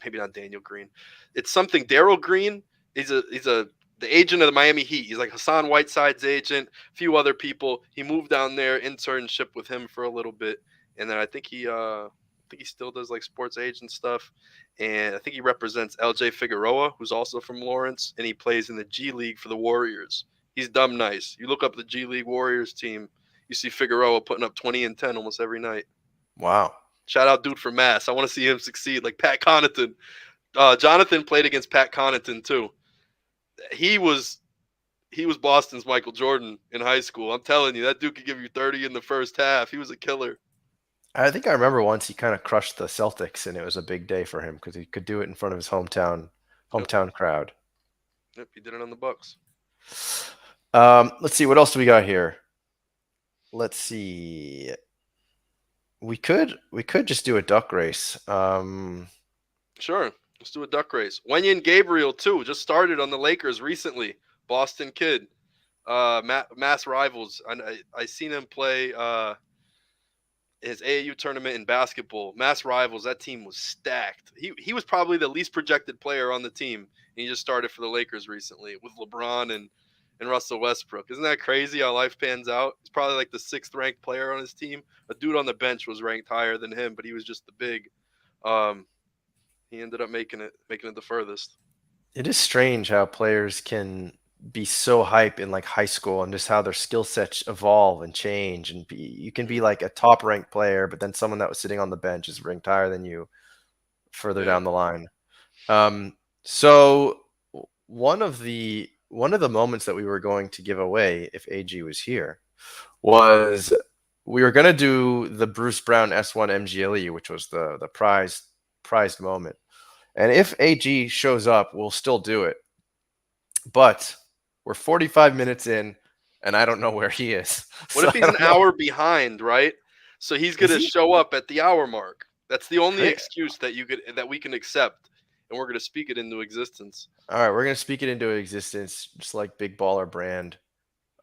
maybe not Daniel Green. It's something Daryl Green. He's the agent of the Miami Heat. He's like Hassan Whiteside's agent. A few other people. He moved down there, internship with him for a little bit, and then I think he still does like sports agent stuff. And I think he represents LJ Figueroa, who's also from Lawrence, and he plays in the G League for the Warriors. He's dumb nice. You look up the G League Warriors team, you see Figueroa putting up 20 and 10 almost every night. Wow. Shout out dude from Mass. I want to see him succeed like Pat Connaughton. Jonathan played against Pat Connaughton too. He was Boston's Michael Jordan in high school. I'm telling you, that dude could give you 30 in the first half. He was a killer. I think I remember once he kind of crushed the Celtics, and it was a big day for him because he could do it in front of his hometown crowd. Yep, he did it on the Bucks. Let's see, what else do we got here? Let's see. We could just do a duck race. Sure, let's do a duck race. Wenyen Gabriel too just started on the Lakers recently. Boston kid, Mass rivals. I seen him play his AAU tournament in basketball. Mass rivals. That team was stacked. He was probably the least projected player on the team, and he just started for the Lakers recently with LeBron and Russell Westbrook. Isn't that crazy how life pans out? He's probably like the 6th ranked player on his team. A dude on the bench was ranked higher than him, but he was just the big. He ended up making it the furthest. It is strange how players can be so hype in like high school and just how their skill sets evolve and change. And you can be like a top ranked player, but then someone that was sitting on the bench is ranked higher than you further down the line. So one of the moments that we were going to give away if AG was here was we were going to do the Bruce Brown S1 MGLE, which was the prized moment. And if AG shows up, we'll still do it. But we're 45 minutes in, and I don't know where he is. What if he's an hour behind, right? So he's going to show up at the hour mark. That's the only excuse that we can accept, and we're going to speak it into existence. All right, we're going to speak it into existence, just like Big Baller Brand.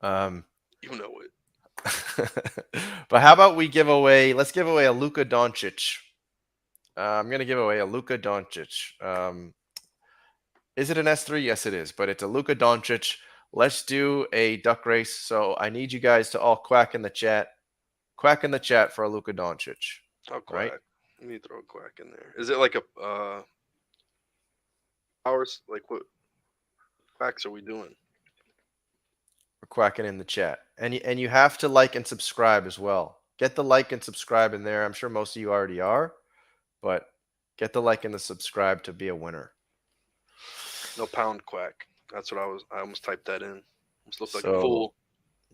You know it. But how about let's give away a Luka Doncic. I'm going to give away a Luka Doncic. Is it an S3? Yes, it is. But it's a Luka Doncic. Let's do a duck race. So I need you guys to all quack in the chat. Quack in the chat for a Luka Doncic. I'll Right? quack. Let me throw a quack in there. Is it like a hours? Like what quacks are we doing? We're quacking in the chat. And you have to like and subscribe as well. Get the like and subscribe in there. I'm sure most of you already are, but get the like and the subscribe to be a winner. No pound quack. That's what I almost typed that in. Almost looked like a So fool.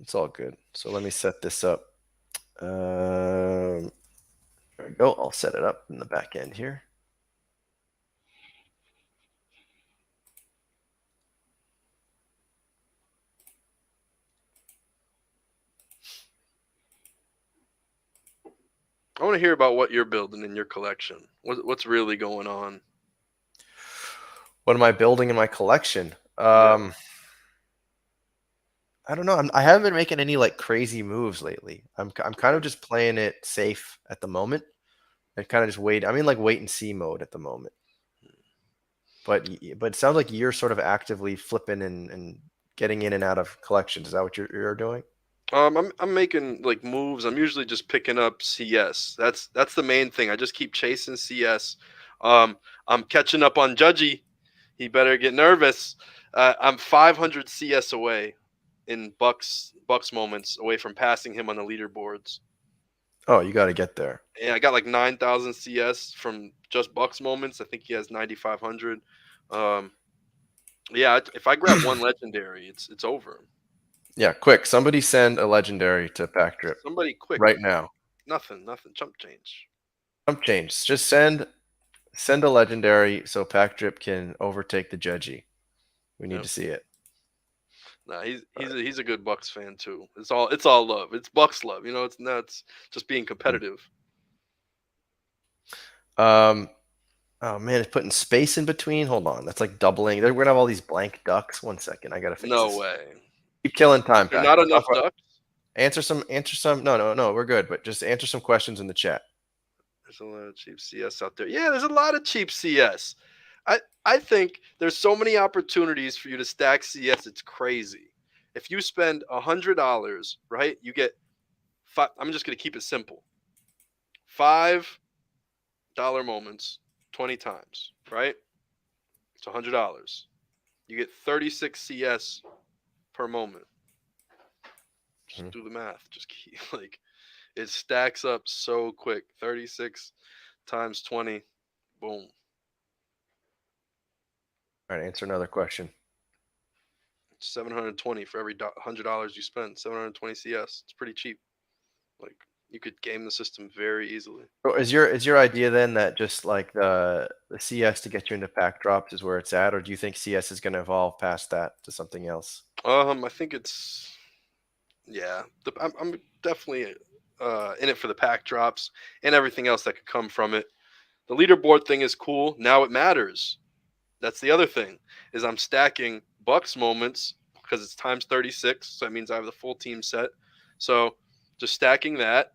it's all good. So let me set this up. There we go. I'll set it up in the back end here. I want to hear about what you're building in your collection. What's really going on? What am I building in my collection? Yeah. I don't know. I haven't been making any like crazy moves lately. I'm kind of just playing it safe at the moment and kind of just wait. I'm in like wait and see mode at the moment. But it sounds like you're sort of actively flipping and getting in and out of collections. Is that what you're doing? I'm making like moves. I'm usually just picking up CS. That's the main thing. I just keep chasing CS. I'm catching up on Judgy. He better get nervous. I'm 500 CS away in Bucks moments away from passing him on the leaderboards. Oh, you got to get there. Yeah, I got like 9,000 CS from just Bucks moments. I think he has 9,500. Yeah, if I grab one legendary, it's over. Yeah, quick. Somebody send a legendary to PackDrip Somebody quick. right now. Nothing. Chump change. Jump change. Just send a legendary so PackDrip can overtake the Judgy. We need to see it. Nah, he's a good Bucks fan too. It's all love. It's Bucks love. You know, it's nuts. Just being competitive. Oh man, it's putting space in between. Hold on, that's like doubling. We're gonna have all these blank ducks. 1 second, I gotta fix No this. way. Keep killing time, There Pack. not enough ducks. Answer some. No, we're good. But just answer some questions in the chat. There's a lot of cheap CS out there. Yeah, there's a lot of cheap CS. I think there's so many opportunities for you to stack CS. It's crazy. If you spend $100, right, you get five. I'm just gonna keep it simple. $5 moments 20 times, right? It's $100. You get 36 CS per moment. Just do the math. Just keep like it stacks up so quick. 36 times 20. Boom. All right, answer another question. 720 for every $100 you spend. 720 CS. It's pretty cheap. Like you could game the system very easily. So is your idea then that just like the CS to get you into pack drops is where it's at, or do you think CS is going to evolve past that to something else? I think it's yeah. I'm definitely in it for the pack drops and everything else that could come from it. The leaderboard thing is cool. Now it matters. That's the other thing is I'm stacking Bucks moments because it's times 36. So that means I have the full team set. So just stacking that.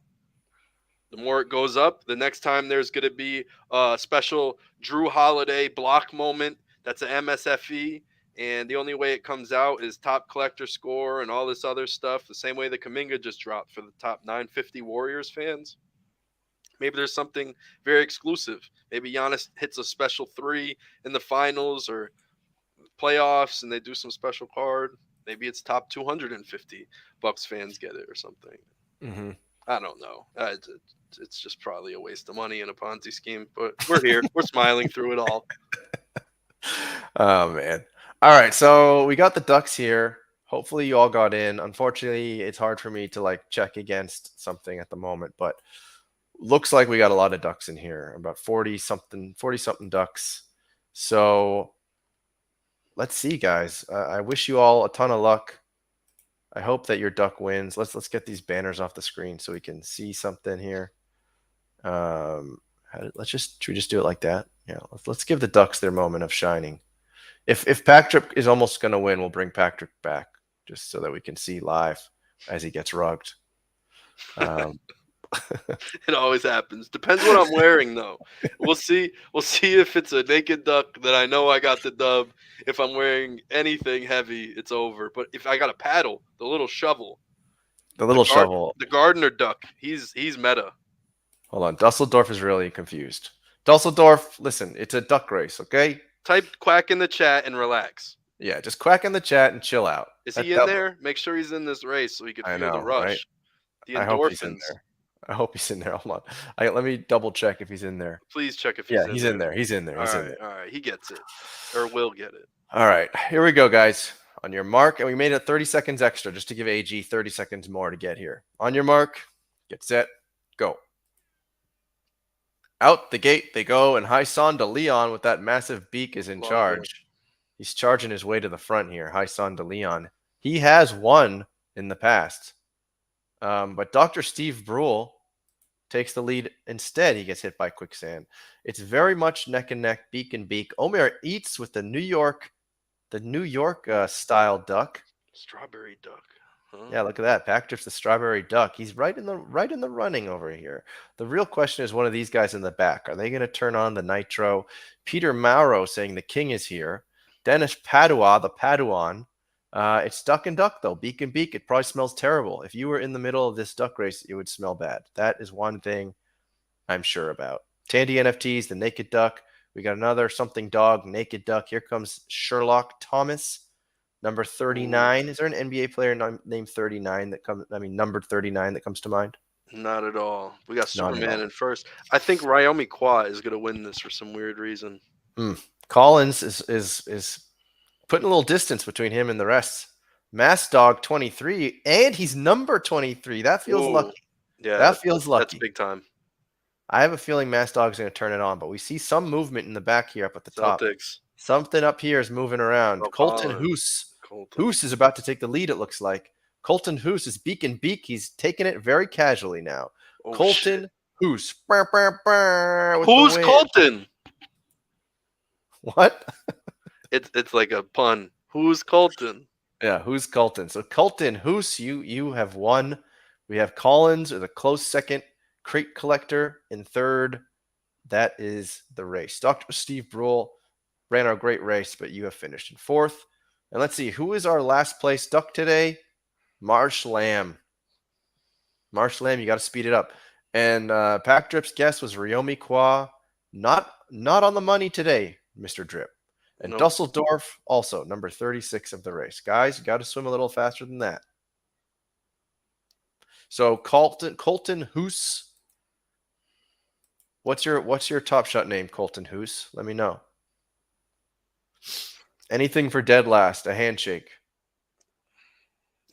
The more it goes up, the next time there's going to be a special Drew Holiday block moment. That's an MSFE. And the only way it comes out is top collector score and all this other stuff. The same way the Kaminga just dropped for the top 950 Warriors fans. Maybe there's something very exclusive. Maybe Giannis hits a special 3 in the finals or playoffs and they do some special card. Maybe it's top 250 Bucks fans get it or something. Mm-hmm. I don't know. It's just probably a waste of money and a Ponzi scheme, but we're here. We're smiling through it all. Oh, man. All right, so we got the ducks here. Hopefully you all got in. Unfortunately, it's hard for me to like check against something at the moment, but looks like we got a lot of ducks in here, about 40 something ducks. So let's see, guys. I wish you all a ton of luck. I hope that your duck wins. Let's get these banners off the screen so we can see something here. Should we just do it like that? Yeah, let's give the ducks their moment of shining. If PackDrip is almost going to win, we'll bring PackDrip back just so that we can see live as he gets rugged. It always happens. Depends what I'm wearing, though. We'll see. We'll see if it's a naked duck that I know I got the dub. If I'm wearing anything heavy, it's over. But if I got a paddle, the little shovel, The little shovel. the gardener duck, he's meta. Hold on. Dusseldorf is really confused. Dusseldorf, listen, it's a duck race, okay? Type quack in the chat and relax. Yeah, just quack in the chat and chill out. Is he in there? Make sure he's in this race so he can I feel the know, rush. right? The I hope he's in endorphins. there. I hope he's in there. Hold on. Let me double check if he's in there. Please check if he's in there. Yeah, he's in there. He's in there. He's in there. All right. He gets it. Or will get it. All right. Here we go, guys. On your mark, and we made it 30 seconds extra just to give AG 30 seconds more to get here. On your mark, get set, go. Out the gate they go, and Hyson de Leon with that massive beak is in Love charge. He's charging his way to the front here. Hyson de Leon. He has won in the past. But Dr. Steve Brule takes the lead instead. He gets hit by quicksand. It's very much neck and neck, beak and beak. Omer eats with the New York style duck. Strawberry duck. Huh? Yeah, look at that. Pac-drip's the strawberry duck. He's right in the running over here. The real question is one of these guys in the back. Are they going to turn on the nitro? Peter Mauro saying the king is here. Dennis Padua, the Paduan. It's duck and duck, though. Beak and beak. It probably smells terrible. If you were in the middle of this duck race, it would smell bad. That is one thing I'm sure about. Tandy NFTs, the naked duck. We got another something dog, naked duck. Here comes Sherlock Thomas, number 39. Ooh. Is there an NBA player named 39 that comes? I mean, numbered 39 that comes to mind? Not at all. We got Superman in first. I think Ryomi Kwa is going to win this for some weird reason. Collins is putting a little distance between him and the rest. Mass Dog 23, and he's number 23. That feels lucky. Yeah, that feels lucky. That's big time. I have a feeling Mass Dog's going to turn it on, but we see some movement in the back here up at the top. Something up here is moving around. Colton Hoos. Hoos is about to take the lead, it looks like. Colton Hoos is beak and beak. He's taking it very casually now. Colton Hoos. Who's Colton? What? It's like a pun. Who's Colton? Yeah, who's Colton? So Colton Hoos, you have won. We have Collins with a close second. Crate Collector in third. That is the race. Dr. Steve Brule ran our great race, but you have finished in fourth. And let's see, who is our last place duck today? Marsh Lamb. Marsh Lamb, you got to speed it up. And Pac-drip's guess was Ryomi Kwa. Not on the money today, Mr. Drip. And nope. Dusseldorf also, number 36 of the race. Guys, you got to swim a little faster than that. So Colton Hoos. What's your Top Shot name, Colton Hoos? Let me know. Anything for dead last, a handshake.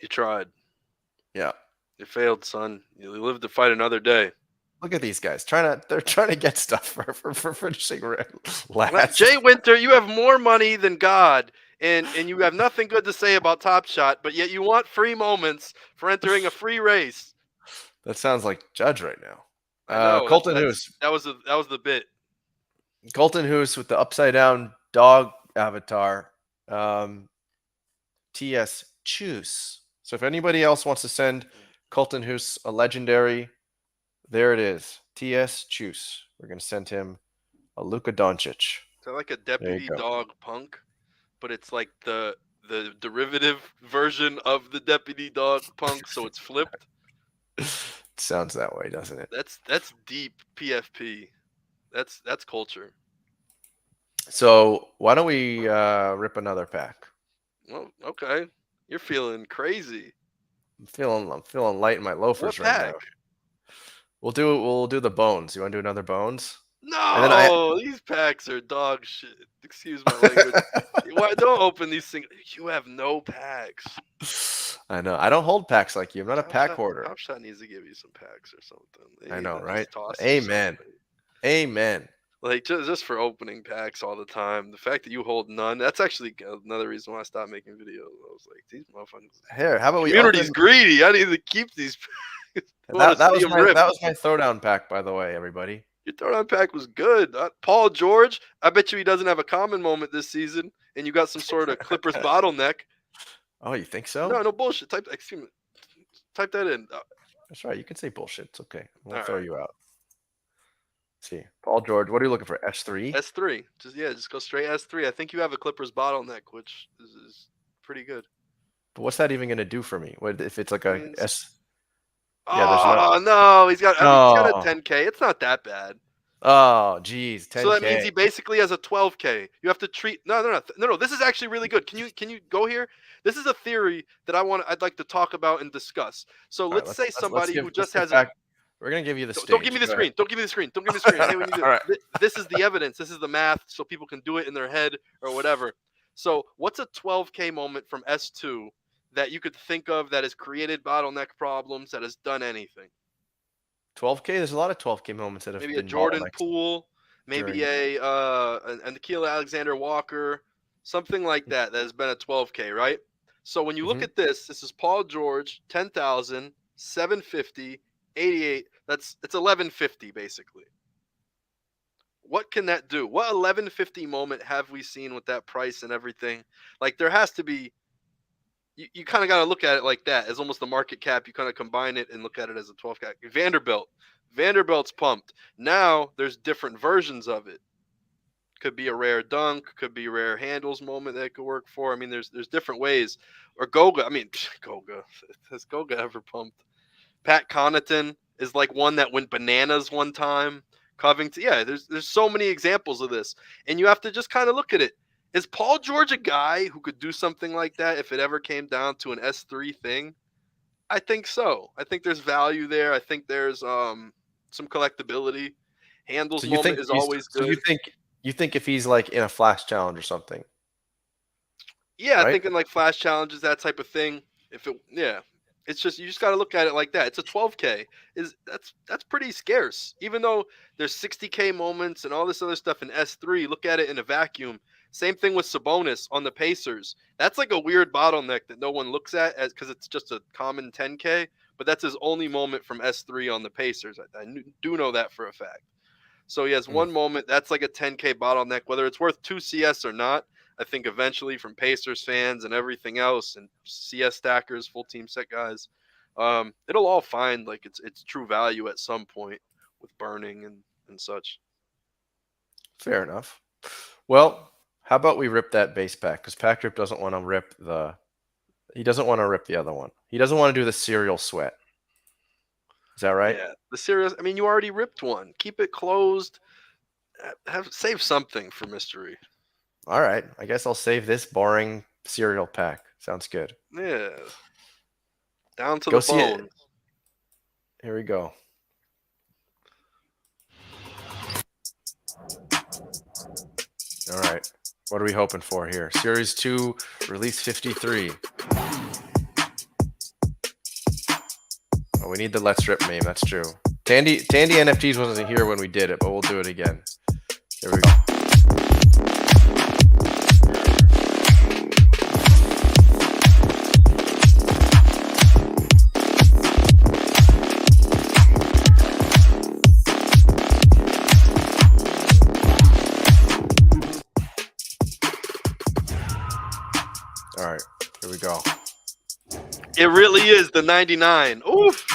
You tried. Yeah. You failed, son. You lived to fight another day. Look at these guys. They're trying to get stuff for finishing last. Jay Winter, you have more money than God, and you have nothing good to say about Top Shot, but yet you want free moments for entering a free race. That sounds like Judge right now. Colton Hoos. That was the bit. Colton Hoos with the upside down dog avatar. TS Choose. So if anybody else wants to send Colton Hoos a legendary, there it is. TS Choose. We're gonna send him a Luka Doncic. Is that like a deputy dog punk? But it's like the derivative version of the deputy dog punk, so it's flipped. Sounds that way, doesn't it? That's deep PFP. That's culture. So why don't we rip another pack? Well, okay. You're feeling crazy. I'm feeling light in my loafers right now. We'll do the bones. You want to do another bones? No, these packs are dog shit. Excuse my language. Why don't open these things? You have no packs. I know. I don't hold packs like you. I'm not a pack hoarder. Top Shot needs to give you some packs or something. I know, right? Amen. Amen. Like just for opening packs all the time. The fact that you hold none, that's actually another reason why I stopped making videos. I was like, these motherfuckers. Here, how about community's greedy. I need to keep these. that was my throwdown pack, by the way, everybody. Your throwdown pack was good. Paul George, I bet you he doesn't have a common moment this season, and you got some sort of Clippers bottleneck. Oh, you think so? No bullshit. Type that in. That's right. You can say bullshit. It's okay. We'll All throw right. you out. Let's see, Paul George, what are you looking for? S3? S3. Just go straight S3. I think you have a Clippers bottleneck, which is pretty good. But what's that even going to do for me? What if it's like I a mean, S? Yeah, there's no. oh no, he's got. I mean, he's got a No. 10K. It's not that bad. Oh, geez, So that means 10K. he basically has a 12K. You have to treat no. This is actually really good. Can you go here? This is a theory that I'd like to talk about and discuss. So All right, let's say somebody who let's just give has back. We're gonna give you the don't give me stage. the Go ahead. screen. Don't give me the screen. Don't give me the screen. Hey, when you do All right. this is the evidence. This is the math, so people can do it in their head or whatever. So what's a 12K moment from S2 that you could think of that has created bottleneck problems, that has done anything? 12K. There's a lot of 12K moments that have Maybe a been Jordan bottlenecks Poole, maybe during. a Nikhil Alexander Walker, something like that has been a 12K, right? So when you look Mhm. at this is Paul George, 10,000, 750, 88. It's 1150 basically. What can that do? What 1150 moment have we seen with that price and everything? Like there has to be. You kind of got to look at it like that as almost the market cap. You kind of combine it and look at it as a 12 cap. Vanderbilt's pumped. Now there's different versions of it. Could be a rare dunk, could be a rare handles moment that it could work for. I mean, there's different ways. Or Goga. I mean, Goga. Has Goga ever pumped? Pat Connaughton is like one that went bananas one time. Covington. Yeah, there's so many examples of this. And you have to just kind of look at it. Is Paul George a guy who could do something like that if it ever came down to an S3 thing? I think so. I think there's value there. I think there's some collectability. Handles So you moment think is he's? always So you good. think if he's like in a flash challenge or something, Yeah, I right? think in like flash challenges, that type of thing. It's just you just got to look at it like that. It's a 12K. That's pretty scarce. Even though there's 60K moments and all this other stuff in S3, look at it in a vacuum. Same thing with Sabonis on the Pacers. That's like a weird bottleneck that no one looks at as because it's just a common 10K, but that's his only moment from S3 on the Pacers. I do know that for a fact. So he has Mm. one moment that's like a 10K bottleneck, whether it's worth 2 CS or not. I think eventually from Pacers fans and everything else and CS stackers, full team set guys, it'll all find like its true value at some point with burning and such. Fair enough. Well, how about we rip that base pack? Because PackDrip doesn't want to rip the. He doesn't want to rip the other one. He doesn't want to do the serial sweat. Is that right? Yeah, the serious. I mean, you already ripped one. Keep it closed. Save something for mystery. All right. I guess I'll save this boring cereal pack. Sounds good. Yeah, down to Go the see it. bone. Here we go. All right. What are we hoping for here? Series 2, release 53. Oh, we need the Let's Rip meme. That's true. Tandy NFTs wasn't here when we did it, but we'll do it again. Here we go. All right, here we go. It really is the 99. Oof.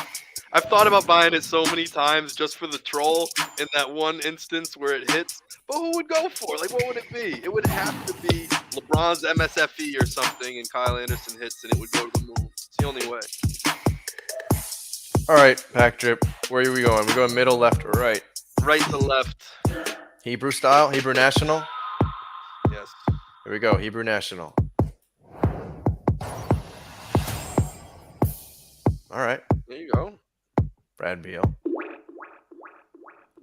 I've thought about buying it so many times just for the troll in that one instance where it hits. But who would go for it? Like, what would it be? It would have to be LeBron's MSFE or something, and Kyle Anderson hits, and it would go to the moon. It's the only way. All right, PackDrip. Where are we going? We going middle, left, or right? Right to left. Hebrew style, Hebrew national. Yes. Here we go, Hebrew national. All right, There you go. Brad Beal.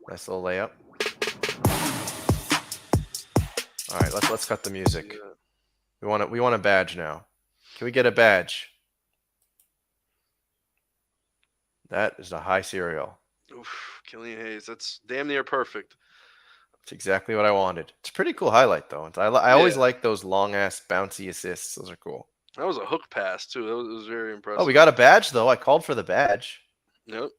Nice little layup. All right, let's cut the music. Yeah. We want a badge now. Can we get a badge? That is a high serial. Oof, Killian Hayes. That's damn near perfect. It's exactly what I wanted. It's a pretty cool highlight though. I always like those long ass bouncy assists. Those are cool. That was a hook pass too. That was very impressive. Oh, we got a badge though. I called for the badge. Yep.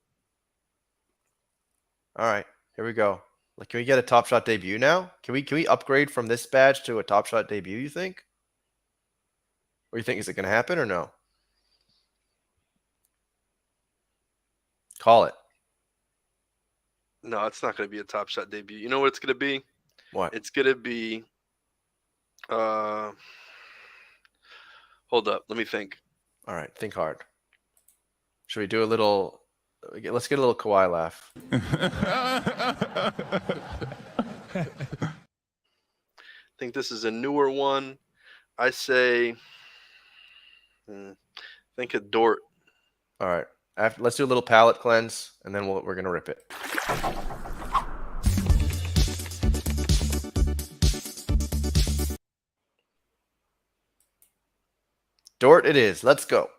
All right, here we go. Like, can we get a Top Shot debut now? Can we upgrade from this badge to a Top Shot debut? You think? What do you think? Is it going to happen or no? Call it. No, it's not going to be a Top Shot debut. You know what it's going to be? What? It's going to be. Hold up. Let me think. All right, think hard. Should we do a little? Let's get a little Kawhi laugh. I think this is a newer one. I say. Think of Dort. All right. Let's do a little palate cleanse, and then we're gonna rip it. Dort, it is. Let's go.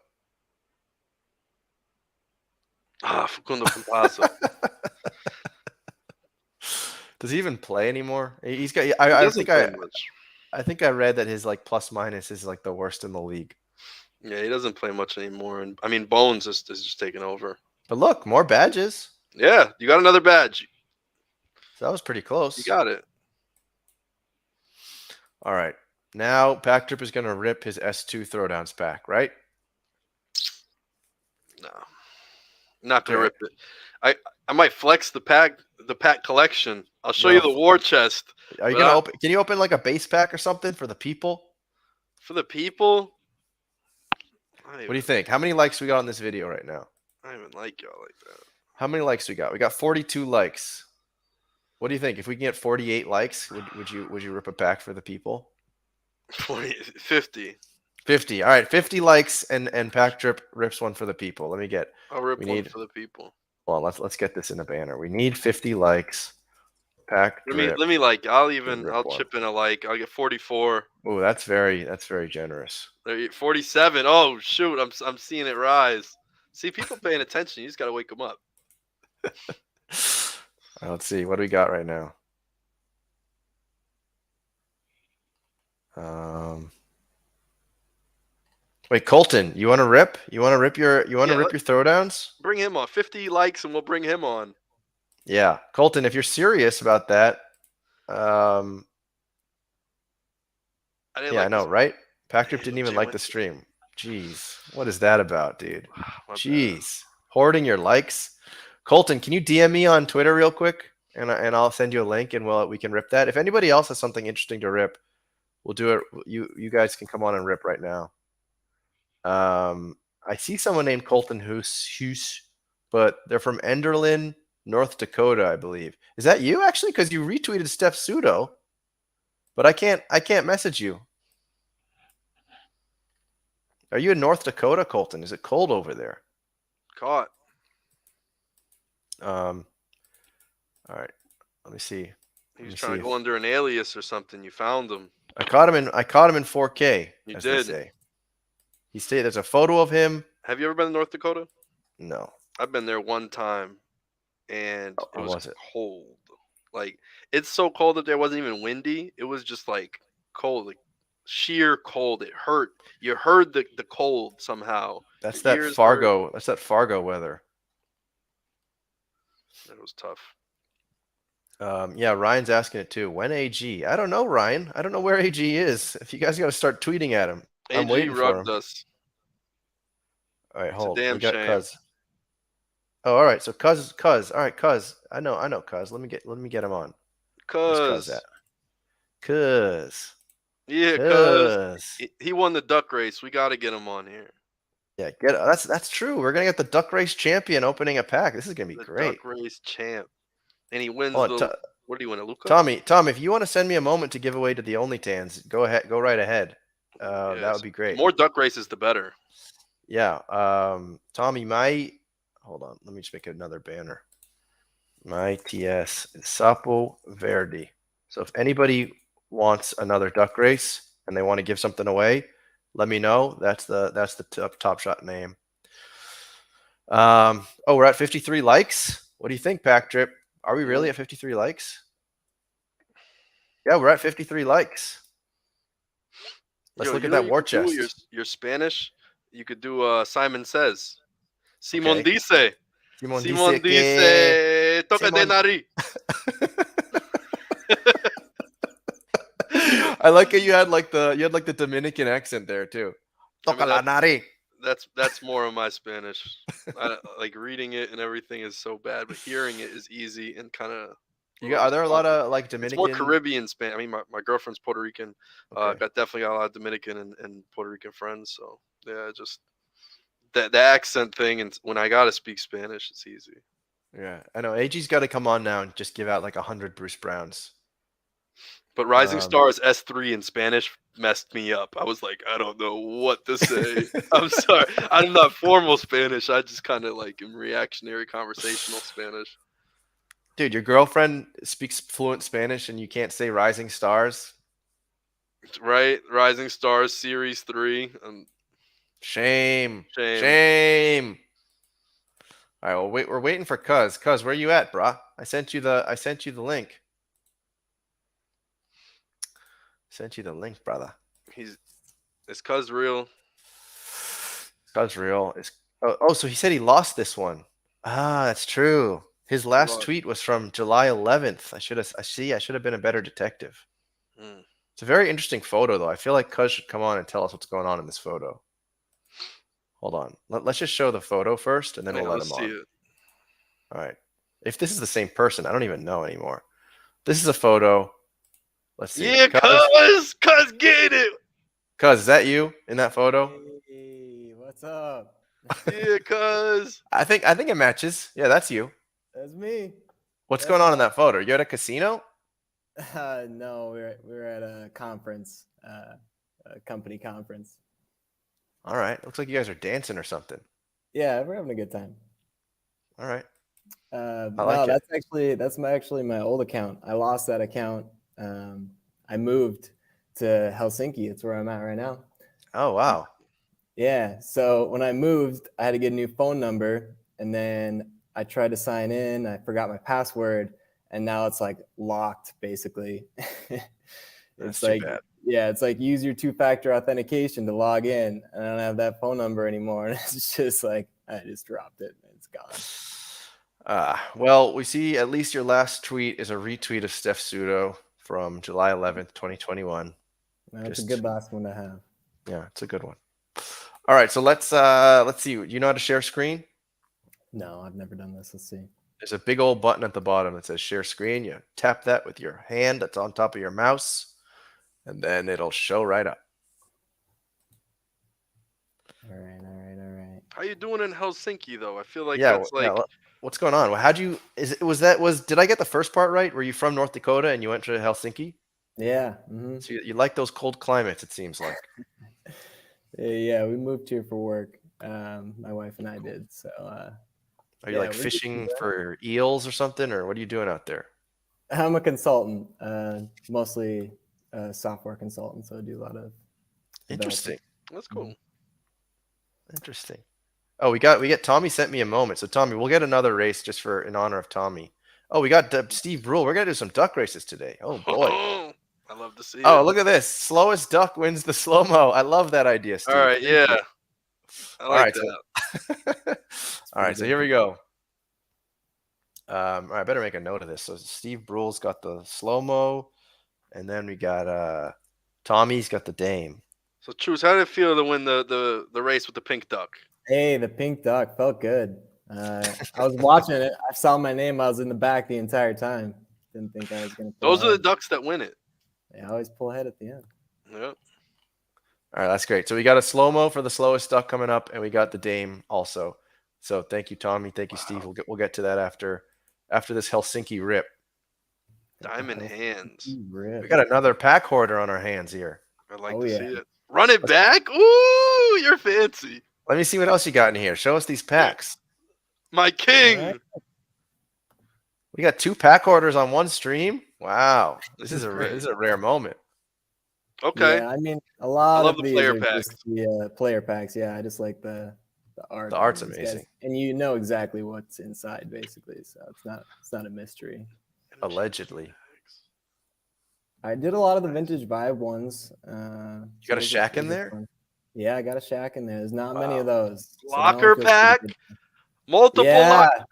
Facundo Campazzo. Does he even play anymore? He's got. He I doesn't think play much. I think I read that his like plus minus is like the worst in the league. Yeah, he doesn't play much anymore. And I mean, Bones is just taking over. But look, more badges. Yeah, you got another badge. So that was pretty close. You got it. All right. Now PackDrip is going to rip his S2 throwdowns pack, right? No, not gonna rip it. I might flex the pack collection. I'll show you the war chest. Are you gonna open? Can you open like a base pack or something for the people? For the people. What do you think? How many likes we got on this video right now? I don't even like y'all like that. How many likes we got? We got 42 likes. What do you think? If we can get 48 likes, would you rip a pack for the people? 50. 50. All right, 50 likes and PackDrip rips one for the people. Let me get. I'll rip one for the people. Well, let's get this in a banner. We need 50 likes. PackDrip. Let me like. I'll chip in a like. I'll get 44. Oh, that's very generous. 47. Oh shoot, I'm seeing it rise. See, people paying attention. You just gotta wake them up. Let's see. What do we got right now? Wait, Colton, you want to rip? You want to rip your throwdowns? Bring him on. 50 likes and we'll bring him on. Yeah, Colton, if you're serious about that, I know, right? PackDrip didn't even like the stream. Jeez, what is that about, dude? Jeez, hoarding your likes. Colton, can you DM me on Twitter real quick, and I'll send you a link, and we can rip that. If anybody else has something interesting to rip, we'll do it. You guys can come on and rip right now. I see someone named Colton Hus, but they're from Enderlin, North Dakota, I believe. Is that you actually? Because you retweeted Steph Pseudo, but I can't message you. Are you in North Dakota, Colton? Is it cold over there? Caught. All right. Let me see. He was trying to go under an alias or something. You found him. I caught him in 4K. You did. He stayed. There's a photo of him. Have you ever been to North Dakota? No. I've been there one time, and it was cold. Like, it's so cold that there wasn't even windy. It was just like cold, like sheer cold. It hurt. You heard the cold somehow. That's that Fargo. That's that Fargo weather. That was tough. Yeah, Ryan's asking it too. When AG? I don't know, Ryan. I don't know where AG is. If you guys got to start tweeting at him. I'm waiting for him. Us. All right, hold. It's a damn shame. Cuz. Oh, all right. So Cuz. All right, Cuz. I know Cuz. Let me get him on. Cuz. Cuz. Yeah, Cuz. He won the duck race. We got to get him on here. Yeah, that's true. We're gonna get the duck race champion opening a pack. This is gonna be great. Duck race champ, and he wins what do you win, a Luca? Tommy, if you want to send me a moment to give away to the OnlyTans, go ahead, go right ahead. That would be great. The more duck races, the better. Yeah. Tommy, hold on. Let me just make another banner. My TS is Sapo Verdi. So if anybody wants another duck race and they want to give something away, let me know. That's the top shot name. We're at 53 likes. What do you think, PackDrip? Are we really at 53 likes? Yeah, we're at 53 likes. Let's look at that war chest. Your Spanish, you could do Simon Says. Simon dice. Simon dice. Toca de nariz. I like how you had like the Dominican accent there too. Toca la nariz. That's more of my Spanish. Like reading it and everything is so bad, but hearing it is easy and kind of. Are there a lot of like It's more Dominican? Caribbean Spanish. I mean, my girlfriend's Puerto Rican. Okay. Got a lot of Dominican and Puerto Rican friends. So yeah, just the accent thing, and when I gotta speak Spanish, it's easy. Yeah, I know. AG's got to come on now and just give out like 100 Bruce Browns. But Rising Stars S3 in Spanish messed me up. I was like, I don't know what to say. I'm sorry. I'm not formal Spanish. I just kind of like am reactionary conversational Spanish. Dude, your girlfriend speaks fluent Spanish and you can't say Rising Stars? Right? Rising Stars Series 3. Shame. Shame. Shame. All right, well, we're waiting for Cuz. Cuz, where you at, brah? I sent you the link. Sent you the link, brother. Is Cuz real? Cuz real. So he said he lost this one. Ah, that's true. His last tweet was from July 11th. I should have been a better detective. It's a very interesting photo, though. I feel like Cuz should come on and tell us what's going on in this photo. Hold on. Let's just show the photo first, and then we'll let him on. It. All right. If this is the same person, I don't even know anymore. This is a photo. Let's see. Yeah, Cuz get it. Cuz, is that you in that photo? Hey, what's up? Yeah, Cuz. I think it matches. Yeah, that's you. That's me. What's going on in that photo? You at a casino? No, we're at a conference, a company conference. All right. Looks like you guys are dancing or something. Yeah, we're having a good time. All right. That's actually my old account. I lost that account. I moved to Helsinki. It's where I'm at right now. Oh, wow. Yeah. So when I moved, I had to get a new phone number, and then I tried to sign in. I forgot my password, and now it's like locked, basically. That's too bad. Yeah, it's like use your two-factor authentication to log in. And I don't have that phone number anymore. And it's just like I just dropped it and it's gone. Well, we see at least your last tweet is a retweet of Steph Pseudo from July 11th, 2021. That's a good last one to have. Yeah, it's a good one. All right, so let's see. You know how to share screen? No, I've never done this. Let's see. There's a big old button at the bottom that says share screen. You tap that with your hand that's on top of your mouse, and then it'll show right up. All right. How you doing in Helsinki though? I feel like that's like what's going on? How'd you did I get the first part right? Were you from North Dakota and you went to Helsinki? Yeah. So you like those cold climates, it seems like. Yeah, we moved here for work. My wife and I did. So are you like fishing for eels or something, or what are you doing out there? I'm a consultant, mostly a software consultant, so I do a lot of interesting. That's cool. Interesting. Oh, we get Tommy sent me a moment. So Tommy, we'll get another race just in honor of Tommy. Oh, we got Steve Brule. We're gonna do some duck races today. Oh boy. I love to see it. Oh, look at this. Slowest duck wins the slow-mo. I love that idea, Steve. All right, yeah. I like that. All right, so here we go. All right, I better make a note of this. So Steve Brule's got the slow-mo, and then we got Tommy's got the dame. So Truce, how did it feel to win the race with the pink duck? Hey, the pink duck felt good. I was watching it. I saw my name. I was in the back the entire time. Didn't think I was going to. Those are the ducks that win it. They always pull ahead at the end. Yep. All right, that's great. So we got a slow-mo for the slowest duck coming up, and we got the dame also. So thank you, Tommy. Thank you, Steve. We'll get to that after this Helsinki rip. Diamond hands. We got another pack hoarder on our hands here. I'd like to see it. Run it back. Ooh, you're fancy. Let me see what else you got in here. Show us these packs. My king. Right. We got 2 pack orders on one stream. Wow, this is a rare moment. Okay. Yeah, I mean, a lot of the these player are packs. just The player packs. Yeah, I just like the art. The art's of these amazing, guys. And you know exactly what's inside, basically. So it's not a mystery. Allegedly. I did a lot of the vintage vibe ones. You got a shack in there? Yeah, I got a shack in there. There's not many of those. Locker pack? Multiple locker.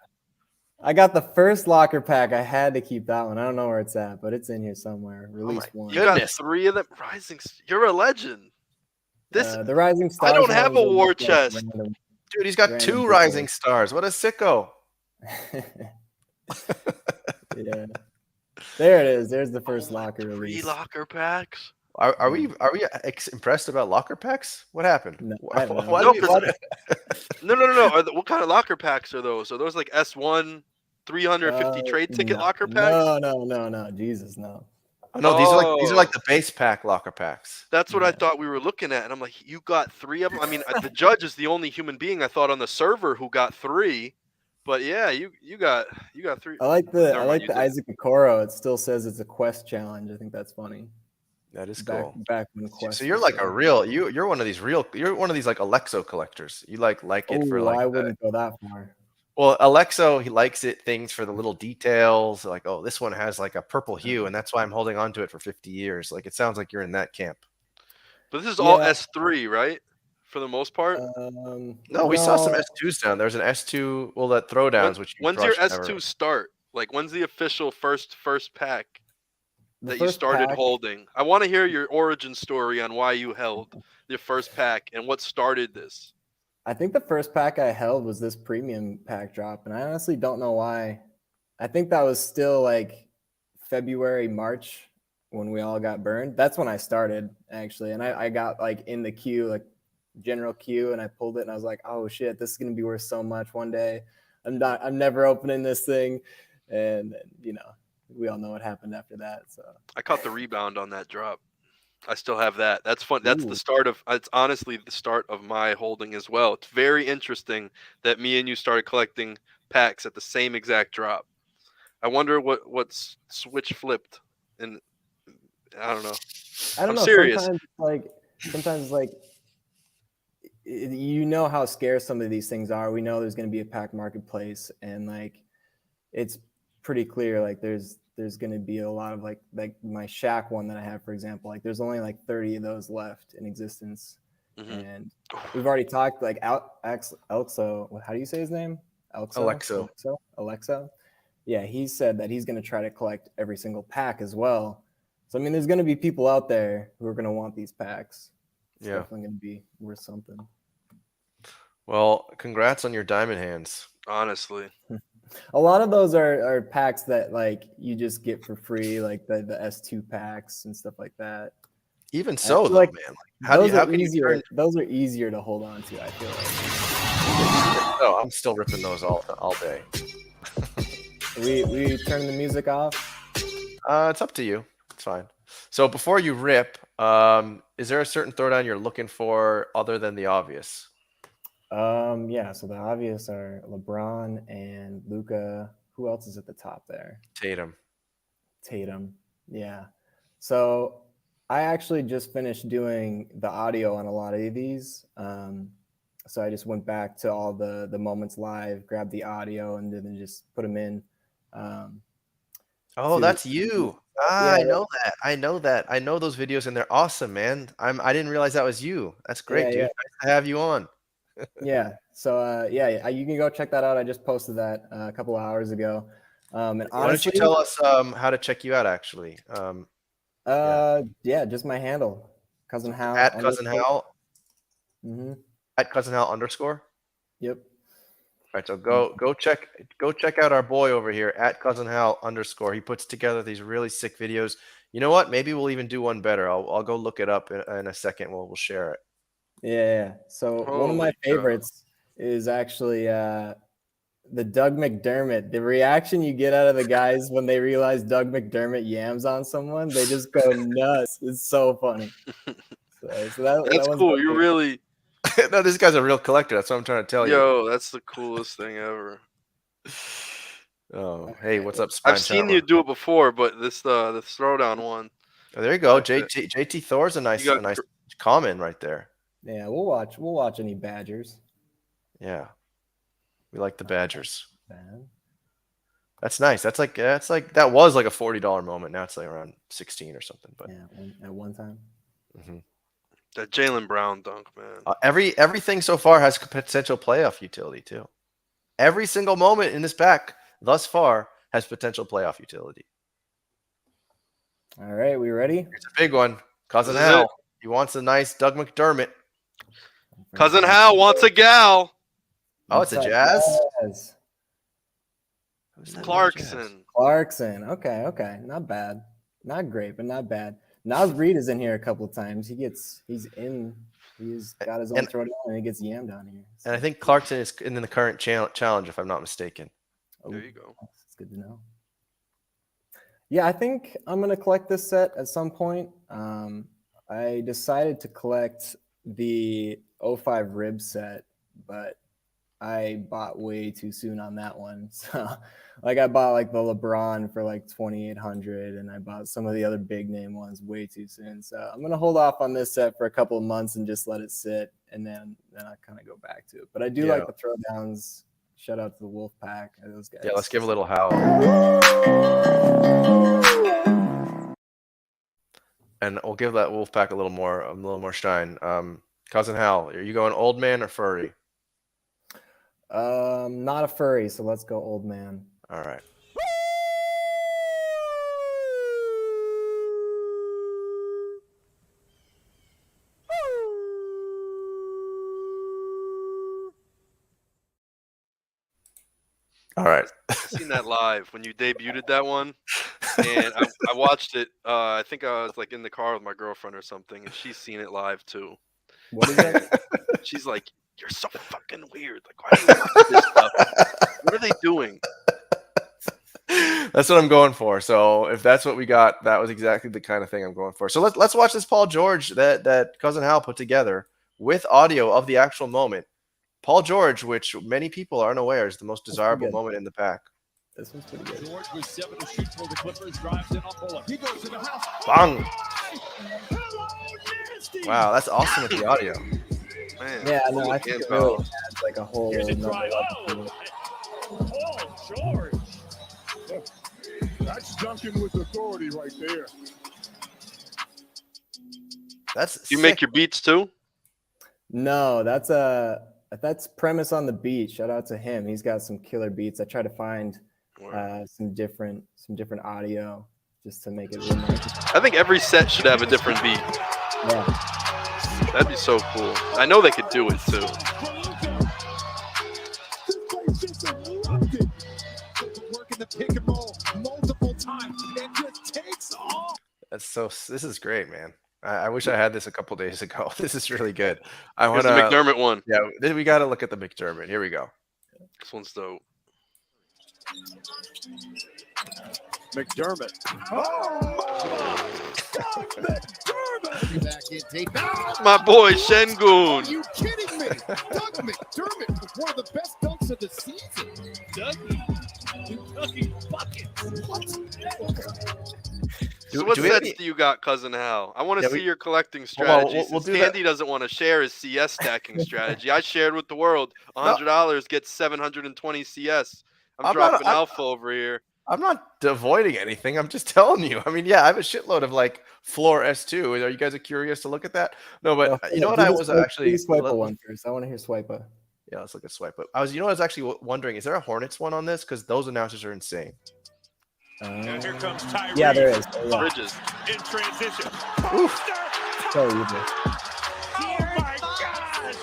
I got the first locker pack. I had to keep that one. I don't know where it's at, but it's in here somewhere. Release one. You got 3 of them. You're a legend. This The Rising Stars. I don't have a ones are war like chest. random- Dude, he's got Random 2 people. rising stars. What a sicko. Yeah. There it is. There's the first Oh, locker 3 release. locker packs. Are we impressed about locker packs? What happened? No, I don't know. Why No, do we- 'cause- No. What kind of locker packs are those? Are those like S1 350 trade ticket locker packs? No. Jesus, no. Oh, no, these are like the base pack locker packs. That's what I Yeah. thought we were looking at, and I'm like, you got 3 of them. I mean, the judge is the only human being I thought on the server who got 3, but yeah, you got 3. I like Never mind, you the did. Isaac Okoro. It still says it's a quest challenge. I think that's funny. That is Back cool. back when quest. So you're was like still- a real you're one of these like Alexo collectors. You like it for Oh, like I wouldn't go that far. well, Alexo, he likes things for the little details, like, oh, this one has like a purple hue, and that's why I'm holding on to it for 50 years. Like, it sounds like you're in that camp. But this is all Yeah. S3, right? For the most part. No, we saw some no. S2s down. There's an S2, well, that throwdowns, which you When's your crushed, never- S2 start? Like, when's the official first pack The that you first started pack- holding? I want to hear your origin story on why you held your first pack and what started this. I think the first pack I held was this premium pack drop, and I honestly don't know why. I think that was still like February, March when we all got burned. That's when I started actually, and I got like in the queue, like general queue, and I pulled it, and I was like, oh shit, this is gonna be worth so much one day. I'm never opening this thing, and you know, we all know what happened after that. So I caught the rebound on that drop. I still have that. That's fun. That's Ooh. the start of. It's honestly the start of my holding as well. It's very interesting that me and you started collecting packs at the same exact drop. I wonder what's switch flipped, and I don't know. I don't I'm know. serious. Sometimes like you know how scarce some of these things are. We know there's going to be a pack marketplace, and like it's pretty clear. Like there's going to be a lot of like my Shaq one that I have, for example. Like there's only like 30 of those left in existence, and we've already talked like Elxo. How do you say his name? Alexo. Yeah, he said that he's going to try to collect every single pack as well. So I mean, there's going to be people out there who are going to want these packs. It's definitely going to be worth something. Well, congrats on your diamond hands. Honestly, a lot of those are packs that like you just get for free, like the S2 packs and stuff like that. Even so, though, like, man, like, how can you turn? Those are easier to hold on to, I feel like. No, I'm still ripping those all day. we turn the music off. It's up to you. It's fine. So before you rip, is there a certain throwdown you're looking for other than the obvious? Yeah. So the obvious are LeBron and Luka. Who else is at the top there? Tatum. Yeah. So I actually just finished doing the audio on a lot of these. So I just went back to all the moments live, grabbed the audio, and then just put them in. Oh, that's you. I know that. I know those videos, and they're awesome, man. I didn't realize that was you. That's great, dude. Yeah. Nice to have you on. Yeah. So you can go check that out. I just posted that a couple of hours ago. And honestly, why don't you tell us how to check you out, actually? Just my handle, CousinHal. At CousinHal. At CousinHal_. Yep. All right, so go check out our boy over here at CousinHal_. He puts together these really sick videos. You know what? Maybe we'll even do one better. I'll go look it up in a second. We'll share it. Yeah. So one of my favorites is actually the Doug McDermott. The reaction you get out of the guys when they realize Doug McDermott yams on someone, they just go nuts. It's so funny. So that's cool. You really. No, this guy's a real collector. That's what I'm trying to tell you. Yo, that's the coolest thing ever. Oh, hey, what's up, I've seen you do it before, but the throwdown one. Oh, there you go. JT Thor's a nice comment right there. Yeah, we'll watch any Badgers. Yeah, we like the Badgers. That's nice. That's like that was like a $40 moment. Now it's like around 16 or something. But yeah, at one time. Mm-hmm. That Jaylen Brown dunk, man. Everything so far has potential playoff utility too. Every single moment in this pack thus far has potential playoff utility. All right, we ready? It's a big one. CousinHal. He wants a nice Doug McDermott. Cousin Hal wants a gal. Oh, it's a Jazz? Jazz. Who's that Jazz? Clarkson. Okay. Not bad. Not great, but not bad. Nas Reed is in here a couple of times. He's got his own throwdown and he gets yammed on here. So. And I think Clarkson is in the current challenge, if I'm not mistaken. There you go. That's good to know. Yeah, I think I'm going to collect this set at some point. I decided to collect the 05 rib set, but I bought way too soon on that one. So like I bought like the LeBron for like 2,800 and I bought some of the other big name ones way too soon. So I'm going to hold off on this set for a couple of months and just let it sit. And then I kind of go back to it. But I do like the throwdowns. Shout out to the Wolf Pack. Those guys. Yeah, let's give a little howl. And we'll give that Wolf Pack a little more shine. Cousin Hal, are you going old man or furry? Not a furry, so let's go old man. All right. All right. I've seen that live when you debuted that one, and I watched it. I think I was like in the car with my girlfriend or something, and she's seen it live too. What is that? She's like, "You're so fucking weird. Like, why do you watch this stuff? What are they doing?" That's what I'm going for. So if that's what we got, that was exactly the kind of thing I'm going for. So let's watch this Paul George that Cousin Hal put together with audio of the actual moment. Paul George, which many people are unaware is the most desirable moment in the pack. This one's pretty good. George with 7 to shoot for the Clippers, drives in on Bullock. He goes to the house. Bang! Wow, that's awesome with the audio. Man, Yeah, no, I think it really adds like a whole. Here's a try. Paul George. That's dunking with authority right there. That's you make your beats too? No, that's Premise on the Beat. Shout out to him. He's got some killer beats. I try to find some different audio just to make it really nice. I think every set should have a different beat. Yeah. That'd be so cool. I know they could do it too. Working the pick and roll multiple times and just takes off. This is great, man. I wish I had this a couple days ago. This is really good. I Here's want the McDermott one. Yeah, then we got to look at the McDermott. Here we go. This one's dope. McDermott. My boy Are Shengun. you kidding me? Doug McDermott was one of the best dunks of the season. Kentucky buckets. What? So what do we have sets any- do you got, Cousin Hal? I want to see we- your collecting on, strategy. we'll Since do Tandy doesn't want to share his CS stacking strategy, I shared with the world. $100 gets 720 CS. I'm dropping alpha over here. I'm not avoiding anything. I'm just telling you. I mean, yeah, I have a shitload of like floor S2. Are you guys curious to look at that? No, but you know what I was actually Swipe one first. I want to hear Swiper. Yeah, let's look at Swipe Up. I was actually wondering, is there a Hornets one on this? Because those announcers are insane. And here comes Tyrese. Yeah, there is. Yeah. Bridges. In transition. So evil. Oh my gosh!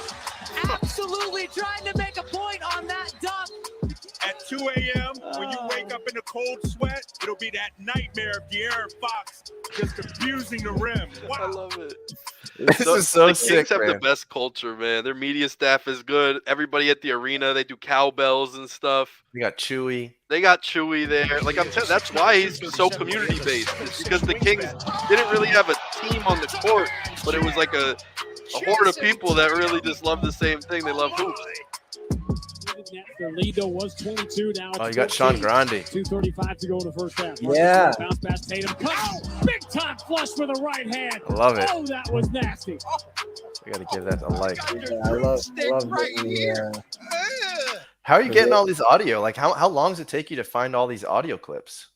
Absolutely trying to make a point on that dunk. At 2 a.m., when you wake up in a cold sweat, it'll be that nightmare of De'Aaron Fox just abusing the rim. I Wow. love it. This is so the sick, Kings have the man. best culture, man. Their media staff is good. Everybody at the arena, they do cowbells and stuff. We got Chewy. They got Chewy there. Like I'm telling, that's why he's so community based. It's because the Kings didn't really have a team on the court, but it was like a horde of people that really just love the same thing. They love hoops. Their lead though was 22. Now Oh, you got Sean Grande. 2:35 to go in the first half. Yeah. Bounce pass Tatum. Big time flush with the right hand. I love it. Oh, that was nasty. We got to give that a like. Yeah, I love the, How are you getting all these audio? Like, how long does it take you to find all these audio clips?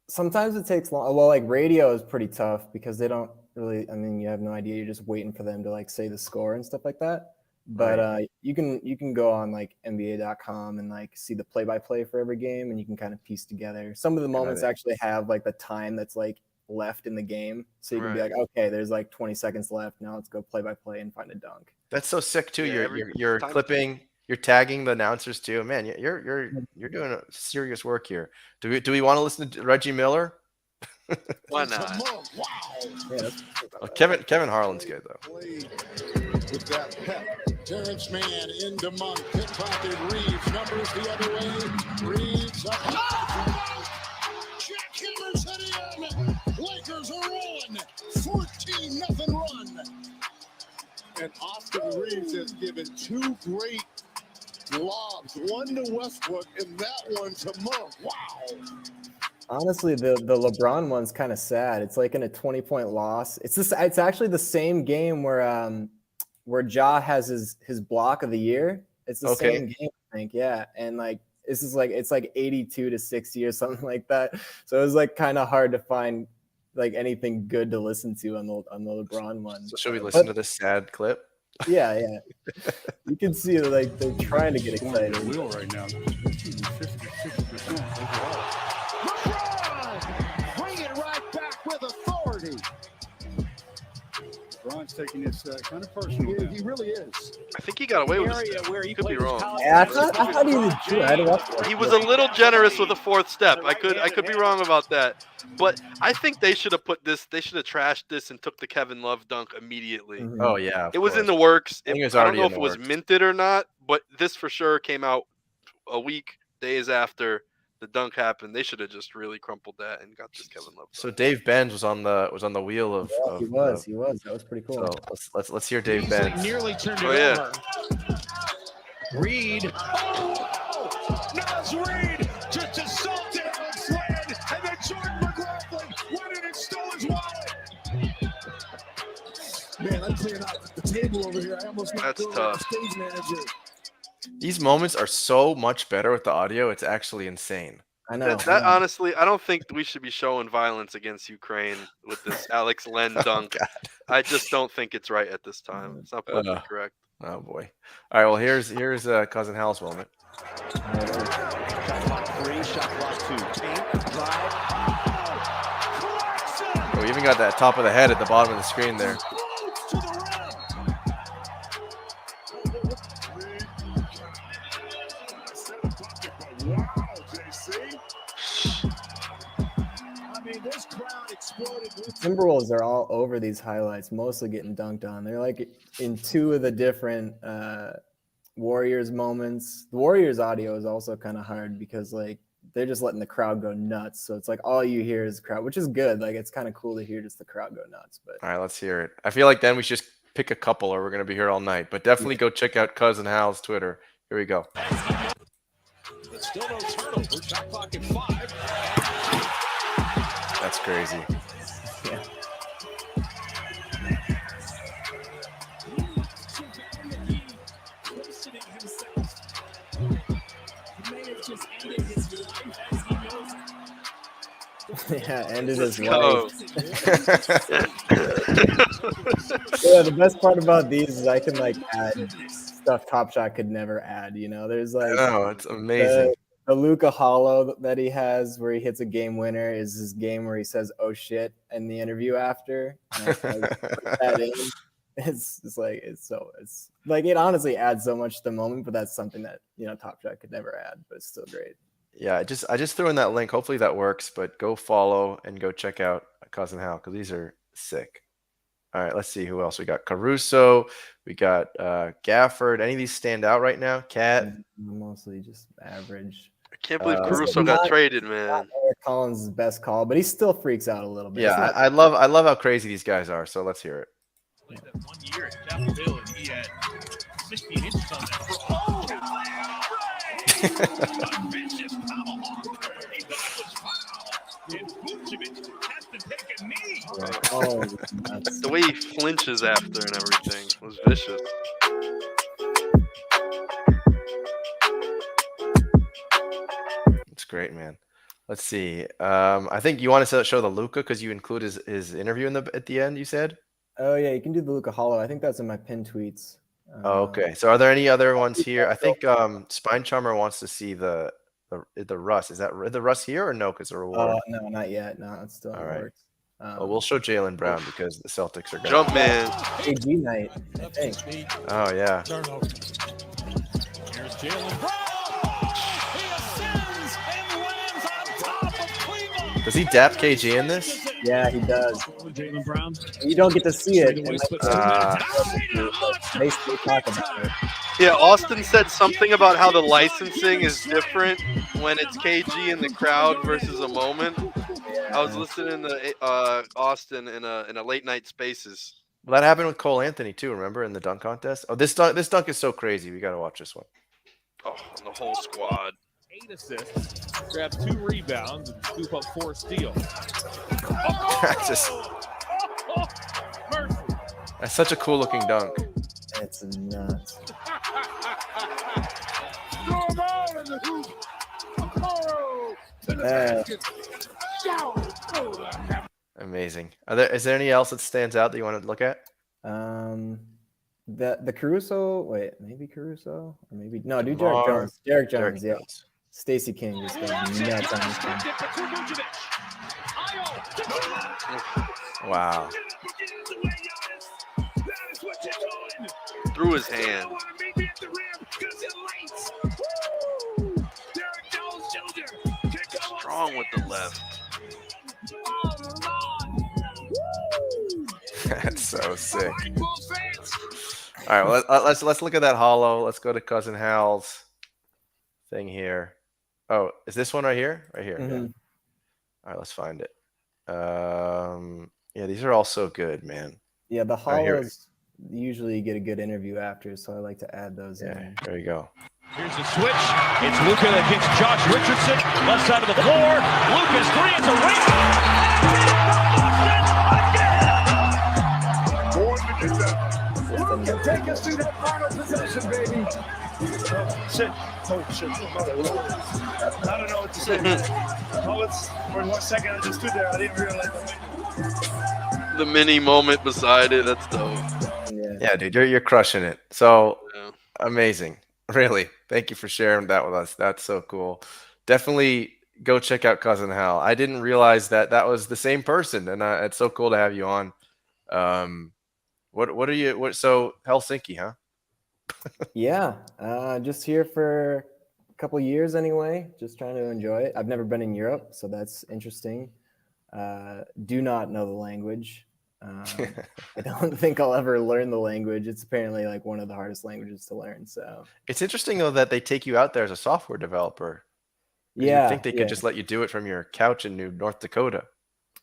sometimes it takes long. Well, like radio is pretty tough because they don't really, I mean, you have no idea. You're just waiting for them to like say the score and stuff like that. But you can go on like NBA.com and like see the play-by-play for every game, and you can kind of piece together. Some of the moments actually have like the time that's like left in the game, so you can be Right. like, okay, there's like 20 seconds left. Now let's go play by play and find a dunk. That's so sick too. Yeah, You're time- clipping, you're tagging the announcers too. Man, you're doing a serious work here. Do we want to listen to Reggie Miller? Why not? Yeah, that's Kevin Harlan's good though. With that pep. Terrence Mann into Monk. Pickpocket Reeves. Numbers the other way. Reeves up. Jack Hammer's heading in. Lakers are rolling. 14-0 run. And Austin Reeves has given 2 great lobs. One to Westbrook and that one to Monk. Wow. honestly the LeBron one's kind of sad. It's like in a 20-point loss. It's actually the same game where Ja has his block of the year. It's the Okay. same game, I think. Yeah. And like this is like it's like 82-60 or something like that. So it was like kind of hard to find like anything good to listen to on the LeBron one. So should we listen to this sad clip? Yeah. You can see like they're trying to get excited. Wheel right now. 56% overall. LeBron, bring it right back with authority. LeBron's taking this kind of personal. He really is. I think he got away with Area it. where he Could be played his wrong. college Yeah, I thought he was too. I had to watch that. He was a little generous with the 4th step. I could be wrong about that. But I think they should have trashed this and took the Kevin Love dunk immediately. Mhm. Oh yeah, of It was in course. the works. I think it was I don't already know in if the it was works. minted or not, but this for sure came out a week, days after the dunk happened. They should have just really crumpled that and got this Kevin Love. So Dave Benz was on the wheel of. Yeah, he was. That was pretty cool. So let's hear Dave Benz. Nearly turned it Oh, yeah. over. Reed. Oh! Nas Reed just assaulted Alex Len, and then Jordan McLaughlin went in and stole his wallet. Man, I'm clearing out the table over here. I almost knocked That's over tough. the stage manager. These moments are so much better with the audio. It's actually insane. I know. That honestly, I don't think we should be showing violence against Ukraine with this Alex Len dunk. God. I just don't think it's right at this time. It's not politically correct. Oh boy. All right. Well, here's cousin Hal's moment. Shot clock 3, shot clock 2. Tank, drive. Oh, we even got that top of the head at the bottom of the screen there. Wow, JC. I mean, this crowd exploded. Timberwolves are all over these highlights, mostly getting dunked on. They're like in 2 of the different Warriors moments. The Warriors audio is also kind of hard because like they're just letting the crowd go nuts. So it's like all you hear is the crowd, which is good. Like it's kind of cool to hear just the crowd go nuts. But All right, let's hear it. I feel like then we should just pick a couple, or we're gonna be here all night. But definitely go check out cousin Hal's Twitter. Here we go. But still no turnover. Shot clock at 5. That's crazy. yeah. Yeah, ended his life. Go. Yeah, the best part about these is I can like add stuff Top Shot could never add. You know, there's like Oh, it's amazing. the Luka Hollow that he has where he hits a game winner is his game where he says "oh shit" in the interview after. And I put that in. It's like it honestly adds so much to the moment, but that's something that Top Shot could never add, but it's still great. Yeah, I just threw in that link. Hopefully that works. But go follow and go check out cousin Hal because these are sick. All right, let's see who else we got. Caruso, we got Gafford. Any of these stand out right now? Cat. Mostly just average. I can't believe Uh, Caruso got traded, man. Eric Collins' best call, but he still freaks out a little bit. Yeah, It's not- I love how crazy these guys are. So let's hear it. Played that 1 year at Chapel Hill, and he had 16 inches on that. A vicious tomahawk. He thought it was foul. And Vucevic has to take a knee. Oh, that's- The way he flinches after and everything was vicious. It's great, man. Let's see. I think you want to show the Luca because you include his interview at the end. You said. oh yeah, you can do the Luka Hollow. I think that's in my pinned tweets. Oh, okay. So are there any other ones here? I think Spine Charmer wants to see the Russ. Is that the Russ here or no? Because the reward. No, not yet. No, it's still in All the right. works. We'll show Jaylen Brown because the Celtics are going. Jump man. AG night, I think. Oh yeah. Turnover. Here's Jaylen Brown. He ascends and lands on top of Cleveland. Does he dap KG in this? Yeah, he does. Jaylen Brown. You don't get to see it. Straightaway split They still talk about it. Yeah, Austin said something about how the licensing is different when it's KG in the crowd versus a moment. I was listening to Austin in a late night Spaces. Well, that happened with Cole Anthony too. Remember in the dunk contest? Oh, this dunk is so crazy. We got to watch this one. Oh, the whole squad. 8 assists, grabs 2 rebounds, and scoop up 4 steals. Just- Mercy. That's such a cool looking dunk. It's nuts. Throw 'em all in the hoop. Oh, to the Uh, basket. Down. Oh, the heaven. Amazing. Is there any else that stands out that you want to look at? The Caruso. Wait, maybe Caruso or maybe no. Do Lamar. Derek Jones. Derek Jones. Derek Yeah. Jones. Stacey King just goes nuts on this one. Wow. Through his hand. Strong with the left. That's so sick. All right, well, let's look at that hollow. Let's go to Cousin Hal's thing here. Oh, is this one right here? Right here. Yeah. Mhm. All right, let's find it. Yeah, these are all so good, man. Yeah, the right, here. hollows usually get a good interview after, so I like to add those Yeah, in. there you go. Here's the switch. It's Luka against Josh Richardson. Left side of the floor. Luka's three. It's a Who can take us to that final possession, baby? Shit. Oh, shit. I don't know what to say. Oh, it's for 1 second I just stood there. I didn't realize The mini moment beside it. That's dope. Yeah. Yeah, dude, you're crushing it. So Yeah. amazing. Really. Thank you for sharing that with us. That's so cool. Definitely go check out Cousin Hal. I didn't realize that was the same person, and it's so cool to have you on. What are you? So Helsinki, huh? Yeah, just here for a couple years anyway, just trying to enjoy it. I've never been in Europe, so that's interesting. Do not know the language. I don't think I'll ever learn the language. It's apparently like one of the hardest languages to learn. So It's interesting though that they take you out there as a software developer. yeah, I think they could just let you do it from your couch in North Dakota.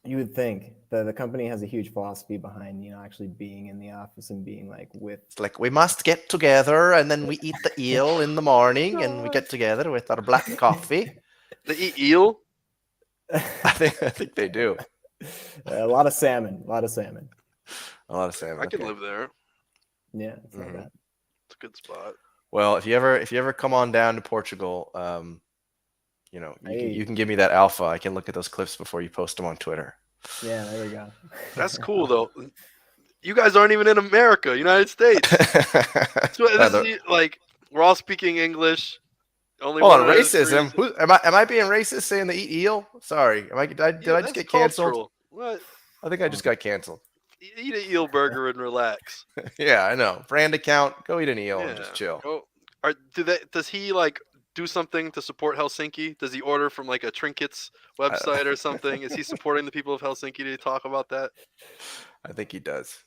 you would think the company has a huge philosophy behind actually being in the office and being like with. It's like we must get together, and then we eat the eel in the morning, and we get together with our black coffee. They eat eel. I think they do. A lot of salmon. A lot of salmon. A lot of salmon. I could Okay. live there. Yeah, it's not Mhm. bad. It's a good spot. Well, if you ever come on down to Portugal, Hey. you can give me that alpha. I can look at those clips before you post them on Twitter. Yeah, there we go. That's cool though. You guys aren't even in America, United States. So this is like we're all speaking English. Only Hold on, one of us racism. reads- Am I being racist saying they eat eel? Sorry, did I Yeah, just that's get canceled? cultural. What? I think I just got canceled. Eat an eel burger and relax. Yeah, I know. Brand account. Go eat an eel and just chill. Go. Does he like do something to support Helsinki? Does he order from like a trinkets website or something? Is he supporting the people of Helsinki? Did he talk about that? I think he does.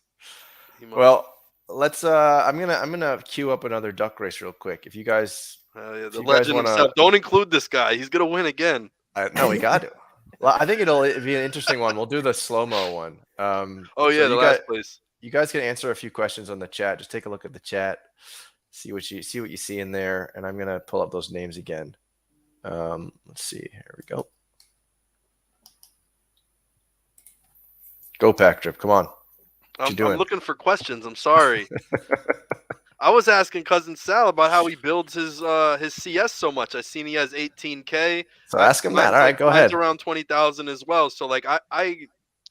He must. Well, let's. I'm gonna queue up another duck race real quick. If you guys, Yeah, the you guys legend wanna- himself. Don't include this guy. He's gonna win again. no, we got to. Well, I think it'll be an interesting one. We'll do the slow mo one. Oh so yeah, the you last got- place. You guys can answer a few questions on the chat. Just take a look at the chat, see what you see in there, and I'm gonna pull up those names again. Let's see. Here we go. Go PackDrip. Come on. you I'm doing? looking for questions. I'm sorry. I was asking Cousin Sal about how he builds his CS so much. I seen he has 18K. So ask him that. Mine's All right, go mine's ahead. around 20,000 as well. So like I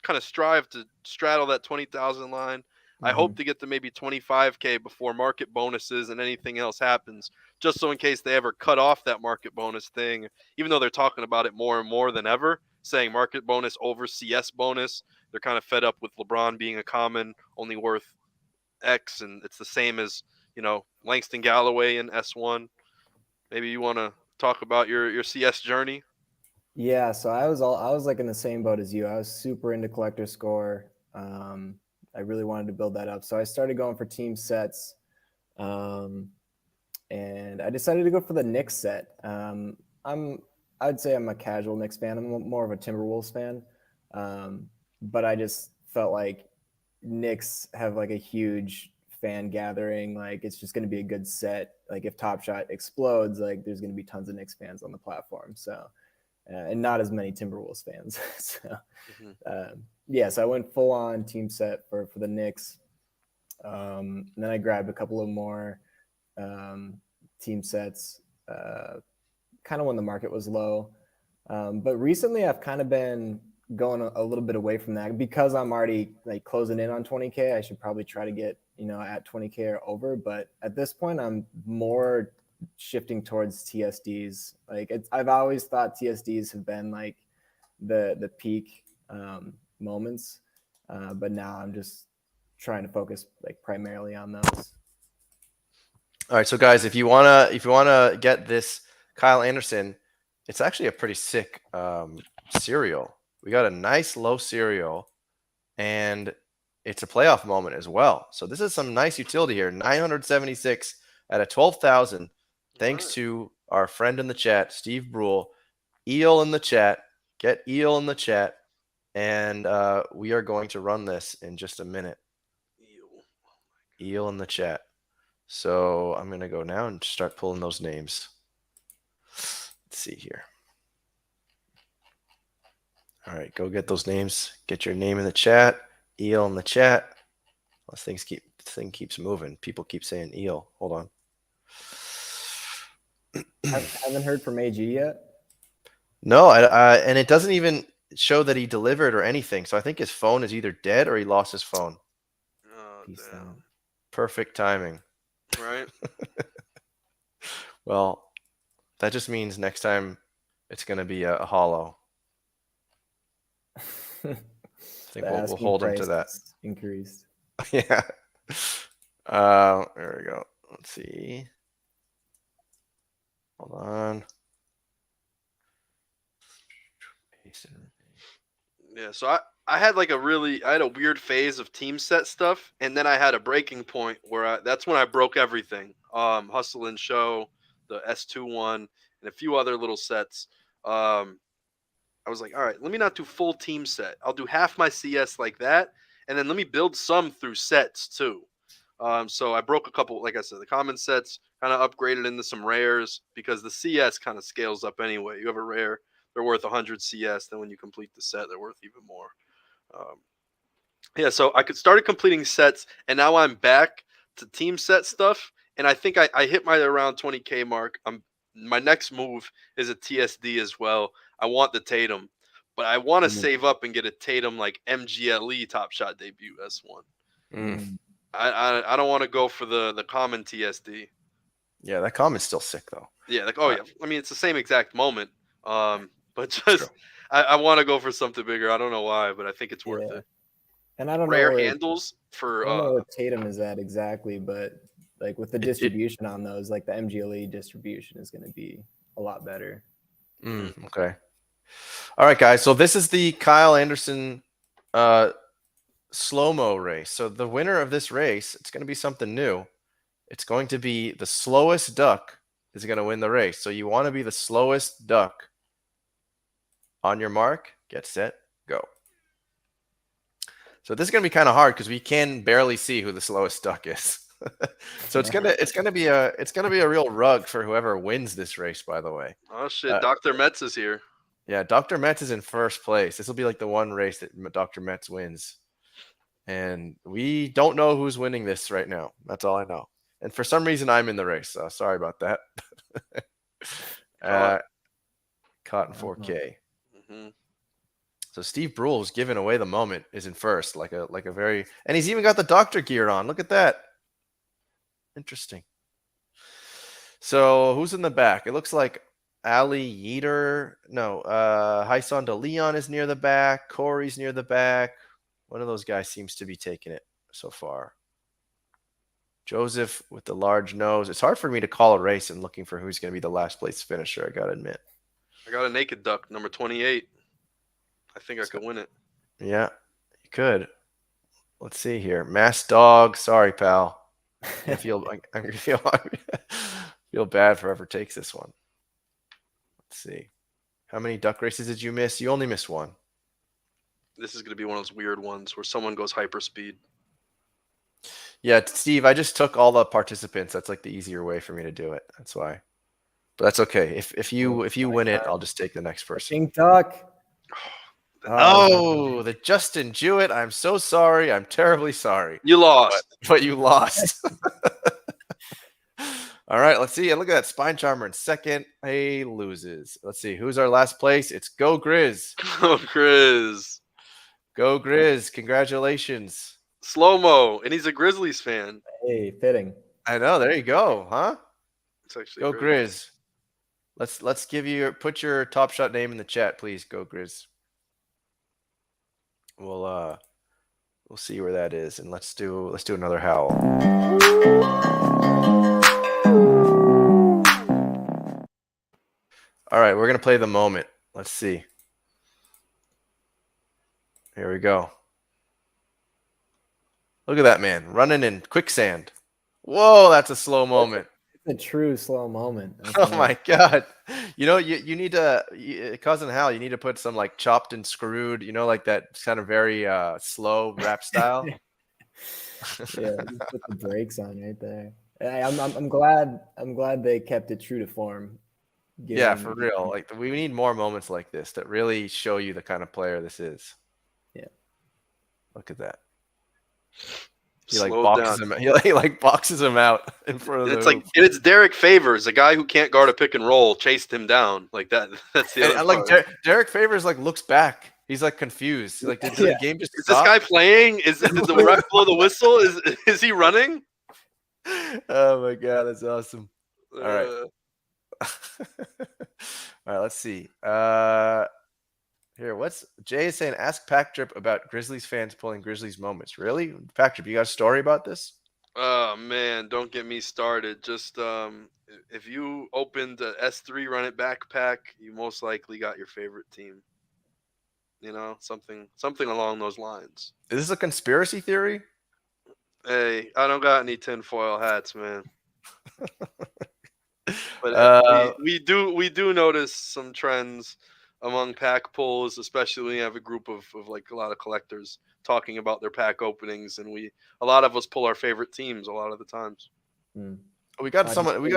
kind of strive to straddle that 20,000 line. I Mm-hmm. hope to get to maybe 25K before market bonuses and anything else happens, just so in case they ever cut off that market bonus thing, even though they're talking about it more and more than ever. saying market bonus over CS bonus. They're kind of fed up with LeBron being a common, only worth X, and it's the same as, Langston Galloway in S1. Maybe you want to talk about your CS journey? Yeah, so I was like in the same boat as you. I was super into collector score. I really wanted to build that up. So I started going for team sets. And I decided to go for the Knicks set. I'd say I'm a casual Knicks fan. I'm more of a Timberwolves fan. But I just felt like Knicks have like a huge fan gathering. Like it's just going to be a good set. Like if Top Shot explodes, like there's going to be tons of Knicks fans on the platform. So, and not as many Timberwolves fans. So, yeah, so I went full on team set for the Knicks. And then I grabbed a couple of more team sets kind of when the market was low. But recently I've kind of been going a little bit away from that because I'm already like closing in on 20K. I should probably try to get, at 20K or over. But at this point, I'm more shifting towards TSDs. Like I've always thought TSDs have been like the peak moments. But now I'm just trying to focus like primarily on those. All right, so guys, if you wanna get this Kyle Anderson, it's actually a pretty sick serial. We got a nice low serial, and it's a playoff moment as well. So this is some nice utility here. 976 out of 12,000, thanks to our friend in the chat, Steve Brule. Eel in the chat. Get Eel in the chat, and we are going to run this in just a minute. Eel in the chat. So I'm going to go now and start pulling those names. Let's see here. All right, go get those names. Get your name in the chat. Eel in the chat. This thing keeps moving. People keep saying eel. Hold on. Haven't heard from AG yet. No, and it doesn't even show that he delivered or anything. So I think his phone is either dead or he lost his phone. Oh, damn. Perfect timing. Right. Well, that just means next time it's going to be a hollow. I think we'll hold him to that. Increased. Yeah. There we go. Let's see. Hold on. Yeah, so I had a weird phase of team set stuff, and then I had a breaking point where that's when I broke everything. Hustle and Show, the S2 one, and a few other little sets. I was like, all right, let me not do full team set. I'll do half my CS like that, and then let me build some through sets too. So I broke a couple, like I said, the common sets, kind of upgraded into some rares because the CS kind of scales up anyway. You have a rare, they're worth 100 CS. Then when you complete the set, they're worth even more. Yeah, so I started completing sets, and now I'm back to team set stuff. And I think I hit my around 20K mark. My next move is a TSD as well. I want the Tatum, but I want to save up and get a Tatum like MGLE Top Shot debut S1. I don't want to go for the common TSD. Yeah, that comment's still sick though. Yeah, yeah. I mean, it's the same exact moment. But just I want to go for something bigger. I don't know why, but I think it's worth it. And I don't know where handles for. I don't know where Tatum is at exactly, but like with the distribution on those, like the MGLE distribution is going to be a lot better. Okay. All right, guys. So this is the Kyle Anderson slow-mo race. So the winner of this race, it's going to be something new. It's going to be the slowest duck is going to win the race. So you want to be the slowest duck. On your mark, get set, go. So this is going to be kind of hard because we can barely see who the slowest duck is. So it's gonna be a real rug for whoever wins this race. By the way. Oh shit! Dr. Metz is here. Yeah, Dr. Metz is in first place. This will be like the one race that Dr. Metz wins, and we don't know who's winning this right now. That's all I know. And for some reason, I'm in the race. So sorry about that. Caught in 4K. Mm-hmm. So Steve Brule was giving away the moment, is in first, like a very, and he's even got the doctor gear on. Look at that. Interesting. So who's in the back? It looks like Ali Yeater. No, Hyson de Leon is near the back. Corey's near the back. One of those guys seems to be taking it so far. Joseph with the large nose. It's hard for me to call a race and looking for who's going to be the last place finisher, I got to admit. I got a naked duck, number 28. I think I could win it. Yeah, you could. Let's see here. Mass Dog. Sorry, pal. I feel bad for whoever takes this one. Let's see. How many duck races did you miss? You only missed one. This is going to be one of those weird ones where someone goes hyperspeed. Yeah, Steve, I just took all the participants. That's like the easier way for me to do it. That's why. But that's okay. If you win it, I'll just take the next person. King Duck. Oh, the Justin Jewett. I'm so sorry. I'm terribly sorry. You lost. But you lost. All right, let's see. Look at that. Spine Charmer in second. He loses. Let's see. Who's our last place? It's Go Grizz. Go Grizz. Go Grizz. Congratulations. Slow-mo. And he's a Grizzlies fan. Hey, fitting. I know. There you go. Huh? It's actually Go Grizz. Let's put your Top Shot name in the chat, please. Go Grizz. We'll see where that is, and let's do another howl. All right, we're gonna play the moment. Let's see. Here we go. Look at that man running in quicksand. Whoa, that's a slow moment. It's a true slow moment. Oh my God. You know, you need to, CousinHal, you need to put some like chopped and screwed, like that kind of very slow rap style. Yeah, just put the brakes on right there. I'm glad they kept it true to form. Yeah, for real. Like we need more moments like this that really show you the kind of player this is. Yeah. Look at that. He boxes him out in front of the hoop. It's Derek Favors, a guy who can't guard a pick and roll, chased him down like that. That's the other part. Derek Favors looks back. He's like confused. Like, did the game just stop? This guy playing? Did the ref blow the whistle? Is he running? Oh my God, that's awesome. All right. All right, let's see. Here, what's Jay is saying? Ask PackDrip about Grizzlies fans pulling Grizzlies moments. Really, PackDrip? You got a story about this? Oh man, don't get me started. Just if you opened a S3 Run It backpack, you most likely got your favorite team. Something along those lines. Is this a conspiracy theory? Hey, I don't got any tinfoil hats, man. But we do notice some trends among pack pulls, especially when you have a group of like a lot of collectors talking about their pack openings, and a lot of us pull our favorite teams a lot of the times. We got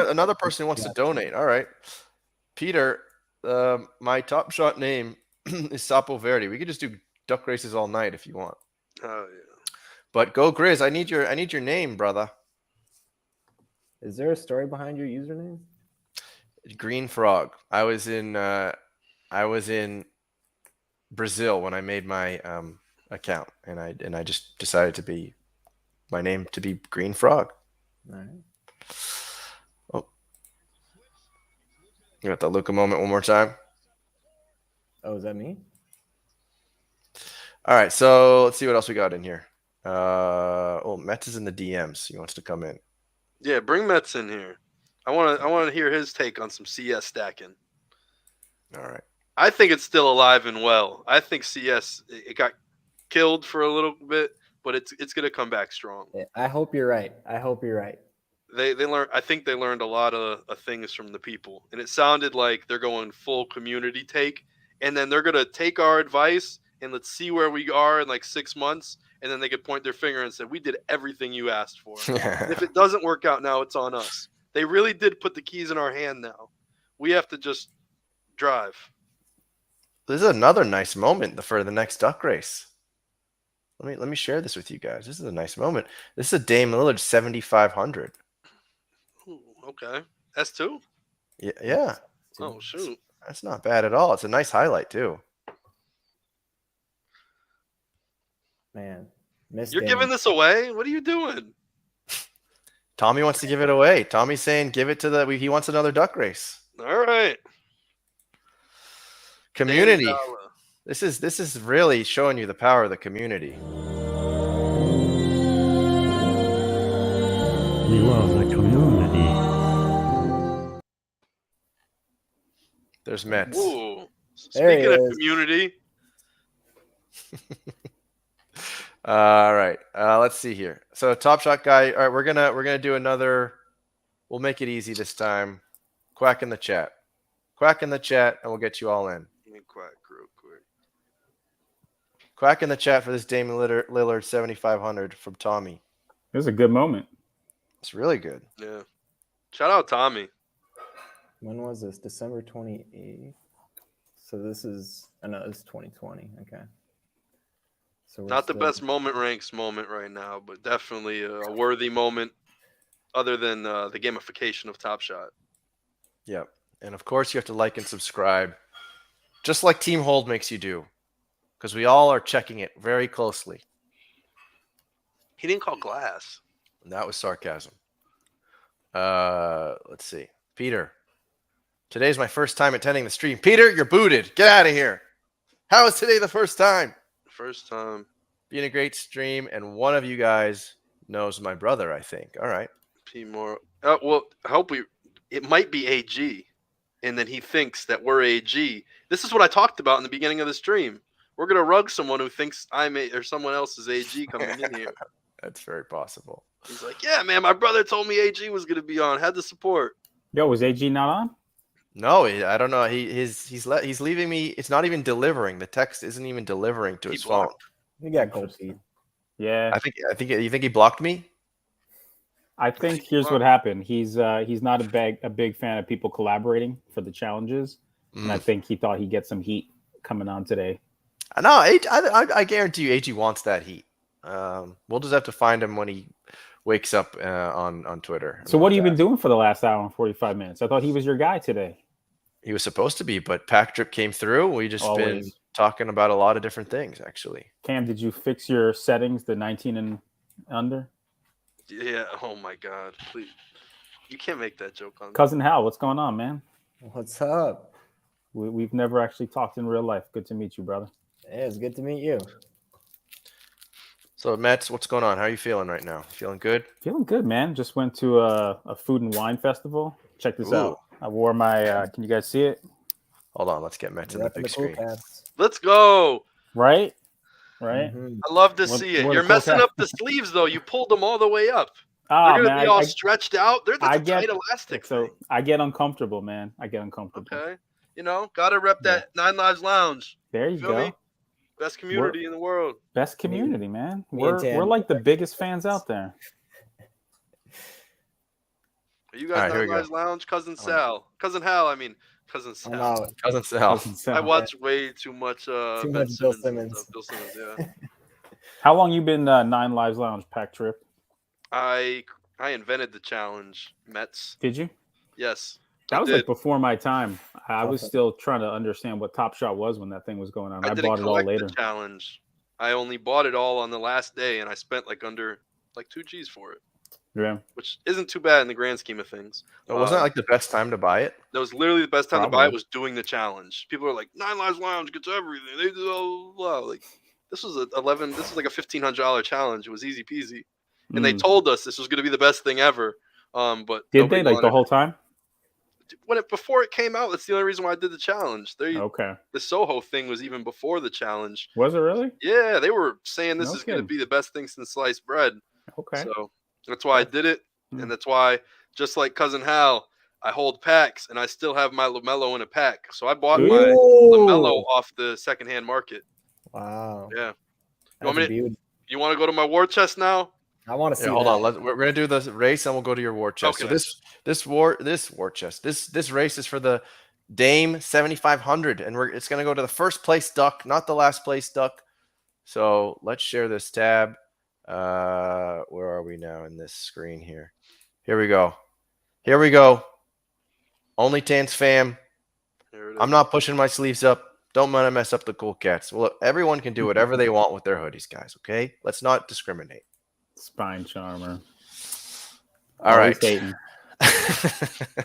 another person who wants to donate. All right, Peter, my Top Shot name is Sapo Verde. We could just do duck races all night if you want. Oh yeah. But Go Grizz, I need your name, brother. Is there a story behind your username? Green Frog. I was in Brazil when I made my account, and I just decided to be my name to be Green Frog. All right. Oh, you got the Luka moment one more time. Oh, is that me? All right, so let's see what else we got in here. Metz is in the DMs. He wants to come in. Yeah, bring Metz in here. I want to hear his take on some CS stacking. All right. I think it's still alive and well. I think CS it got killed for a little bit, but it's going to come back strong. Yeah, I hope you're right. They learned. I think they learned a lot of things from the people, and it sounded like they're going full community take, and then they're going to take our advice and let's see where we are in like 6 months, and then they could point their finger and say, "We did everything you asked for." If it doesn't work out now, it's on us. They really did put the keys in our hand now. We have to just drive. This is another nice moment for the next duck race. Let me share this with you guys. This is a nice moment. This is a Dame Lillard 7,500. Okay. S2? Yeah. Oh, shoot. That's not bad at all. It's a nice highlight, too. Man. You're giving this away? What are you doing? Tommy wants to give it away. Tommy's saying give it to he wants another duck race. All right. Community. $10. This is really showing you the power of the community. We love the community. There's Metz. Ooh. There he Speaking of is. community, All right. Let's see here. So Top Shot guy. All right, we're gonna do another. We'll make it easy this time. Quack in the chat. Quack in the chat, and we'll get you all in. let me quack real quick. Quack in the chat for this Damian Lillard 7,500 from Tommy. It was a good moment. It's really good. Yeah. Shout out Tommy. When was this? December 28th. So this is, I know it's 2020. Okay. So we're Not the still- best moment ranks moment right now, but definitely a worthy moment other than the gamification of Top Shot. Yep. And of course, you have to like and subscribe, just like Team Hold makes you do, because we all are checking it very closely. He didn't call glass. And that was sarcasm. Let's see. Peter. Today's my first time attending the stream. Peter, you're booted. Get out of here. How is today the first time? First time. Being a great stream, and one of you guys knows my brother, I think. All right. P more. Well, I hope it might be AG, and then he thinks that we're AG. This is what I talked about in the beginning of the stream. We're gonna rug someone who thinks I'm or someone else is AG coming in here. That's very possible. He's like, yeah, man, my brother told me AG was gonna be on. Had the support. Yo, was AG not on? No, I don't know. He's leaving me. It's not even delivering. The text isn't even delivering to He his phone. blocked. You got cold feet. Yeah. I think you think he blocked me. I think here's what happened. He's not a big fan of people collaborating for the challenges, and I think he thought he'd get some heat coming on today. No, I guarantee you, AG wants that heat. We'll just have to find him when he wakes up on Twitter. So what have you been doing for the last hour and 45 minutes? I thought he was your guy today. He was supposed to be, but Pac-drip came through. We just been talking about a lot of different things, actually. Cam, did you fix your settings, the 19 and under? Yeah. Oh my God. Please. You can't make that joke on me. CousinHal, what's going on, man? What's up? We've never actually talked in real life. Good to meet you, brother. Yeah, it's good to meet you. So, Metz, what's going on? How are you feeling right now? Feeling good? Feeling good, man. Just went to a food and wine festival. Check this out. I wore my, can you guys see it? Hold on. Let's get Metz in the big screen. Let's go. Right? Right? Mhm. I love to see it. You're messing up the sleeves, though. You pulled them all the way up. Ah, They're going to man, be all stretched out. That's a tight elastic. So I get uncomfortable, man. I get uncomfortable. Okay. You know, got to rep that Nine Lives Lounge. There you Feel go. me? Best community in the world. Best community, man. me and Tandy. We're like the biggest fans out there. Are you guys Nine Lives Lounge? Cousin Sal. Cousin Hal, I mean. Cousin Sal. I'm out. Cousin Sal. I watch way too much Too Ben much Bill Simmons. Simmons. Bill Simmons, yeah. How long you been Nine Lives Lounge, PackDrip? I invented the challenge, Metz. Did you? Yes. That was like before my time. I was still trying to understand what Top Shot was when that thing was going on. I bought it all later. The challenge. I only bought it all on the last day, and I spent like 2 G's for it. Yeah. Which isn't too bad in the grand scheme of things. Wasn't that like the best time to buy it? That was literally the best time to buy it was doing the challenge. People are like, Nine Lives Lounge gets everything. They do blah, blah, blah. Like this was like a $1,500 challenge. It was easy peasy. And they told us this was going to be the best thing ever. But did they like the whole time? Before it came out, that's the only reason why I did the challenge. Okay. The Soho thing was even before the challenge. Was it really? Yeah, they were saying this is going to be the best thing since sliced bread. Okay. So that's why I did it, and that's why, just like Cousin Hal, I hold packs, and I still have my LaMelo in a pack. So I bought my LaMelo off the secondhand market. Wow. Yeah. You want to go to my war chest now? I want to see. Hold on. We're gonna do this race, and we'll go to your war chest. Okay. So this war chest. This race is for the Dame 7,500, and it's gonna go to the first place duck, not the last place duck. So let's share this tab. Where are we now in this screen here? Here we go. Only Tans fam. I'm not pushing my sleeves up. Don't want to mess up the cool cats. Well, everyone can do whatever they want with their hoodies, guys. Okay, let's not discriminate. Spine charmer. All right. Hating.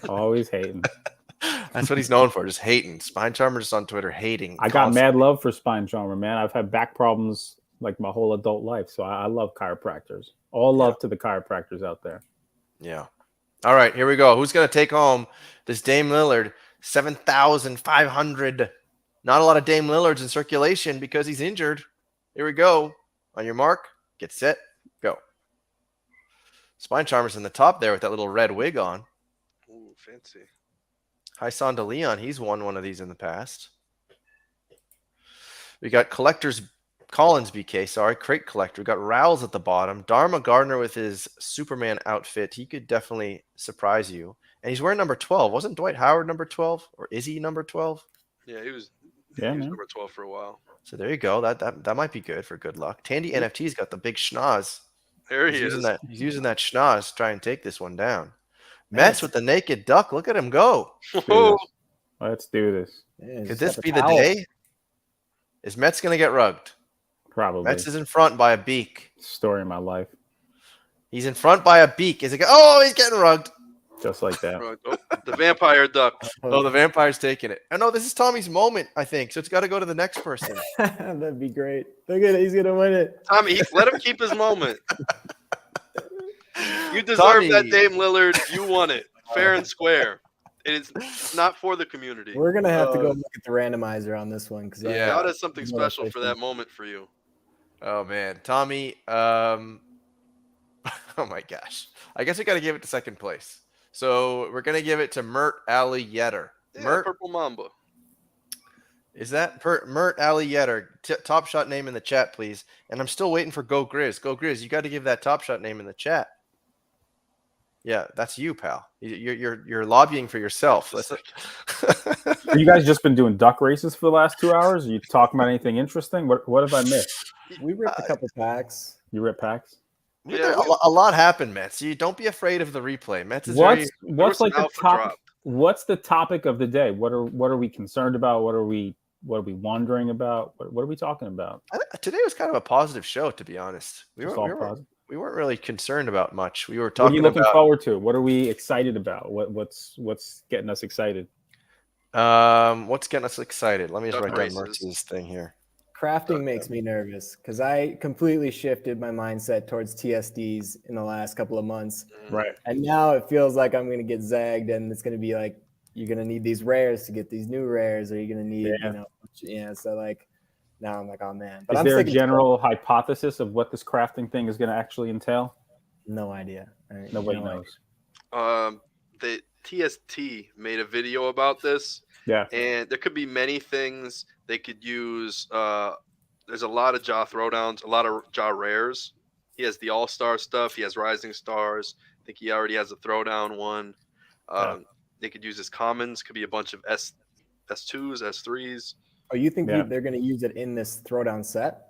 Always hating. That's what he's known for, just hating. Spine Charmer just on Twitter hating. I got mad love for Spine Charmer, man. I've had back problems like my whole adult life, so I love chiropractors. All love to the chiropractors out there. Yeah. All right, here we go. Who's going to take home this Dame Lillard 7,500? Not a lot of Dame Lillards in circulation because he's injured. Here we go. On your mark, get set, go. Spine Charmer's in the top there with that little red wig on. Ooh, fancy. Hyson de Leon, he's won one of these in the past. We got Collins BK, sorry, Crate Collector. We got Rowls at the bottom. Dharma Gardner with his Superman outfit. He could definitely surprise you. And he's wearing number 12. Wasn't Dwight Howard number 12? Or is he number 12? Yeah, he was man. number 12 for a while. So there you go. That might be good for good luck. Tandy NFT's got the big schnoz. There he He's is. He's using that schnoz to try and take this one down. Metz with the naked duck. Look at him go. Let's do this. Yeah, Could this be the day? Is Metz going to get rugged? Probably. Metz is in front by a beak. Story of my life. He's in front by a beak. Is it? Oh, he's getting rugged. Just like that. Oh, the vampire duck. Oh, the vampire's taking it. Oh, no, this is Tommy's moment, I think. So it's got to go to the next person. That'd be great. Look at it. He's going to win it. Tommy, let him keep his moment. You deserve Tommy. that, Dame Lillard. You won it. Fair and square. It's not for the community. We're going to have to go look at the randomizer on this one. Yeah. God has something special for that moment for you. Oh, man. Tommy, oh, my gosh. I guess we got to give it to second place. So we're going to give it to Mert Ali Yetter. Yeah, Mert, Purple Mamba. is that Mert Ali Yetter? Top shot name in the chat, please. And I'm still waiting for Go Grizz. Go Grizz, you got to give that top shot name in the chat. Yeah, that's you, pal. You're lobbying for yourself. Have you guys just been doing duck races for the last 2 hours? Are you talking about anything interesting? What have I missed? We ripped a couple packs. You rip packs? Yeah, a lot happened, Metz. You don't be afraid of the replay. Metz is what's like the alpha top? drop. What's the topic of the day? What are we concerned about? What are we wondering about? What are we talking about? Today was kind of a positive show, to be honest. We weren't really concerned about much. We were talking. What are you looking about, forward to? What are we excited about? What's getting us excited? What's getting us excited? Let me just Duck write races. down Mertz's thing here. Crafting makes me nervous because I completely shifted my mindset towards TSDs in the last couple of months. Right. And now it feels like I'm going to get zagged and it's going to be like, you're going to need these rares to get these new rares, or you're going to need, so like, now I'm like, oh man. But Is there a general hypothesis of what this crafting thing is going to actually entail? No idea. Nobody knows. The TST made a video about this. Yeah. And there could be many things they could use. There's a lot of Jaw throwdowns, a lot of Jaw rares. He has the All-Star stuff. He has Rising Stars. I think he already has a throwdown one. They could use his commons. Could be a bunch of S2s, S3s. Oh, you think they're going to use it in this throwdown set?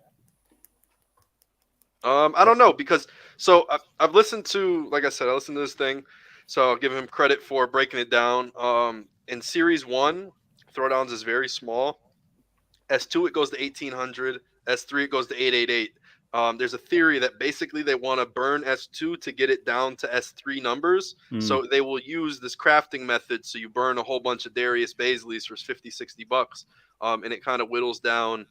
I don't know, because I've listened to, like I said, I listened to this thing, so I'll give him credit for breaking it down. In Series 1, throwdowns is very small. S2, it goes to 1,800. S3, it goes to 888. There's a theory that basically they want to burn S2 to get it down to S3 numbers. So they will use this crafting method. So you burn a whole bunch of Darius Baisleys for $50-$60, and it kind of whittles down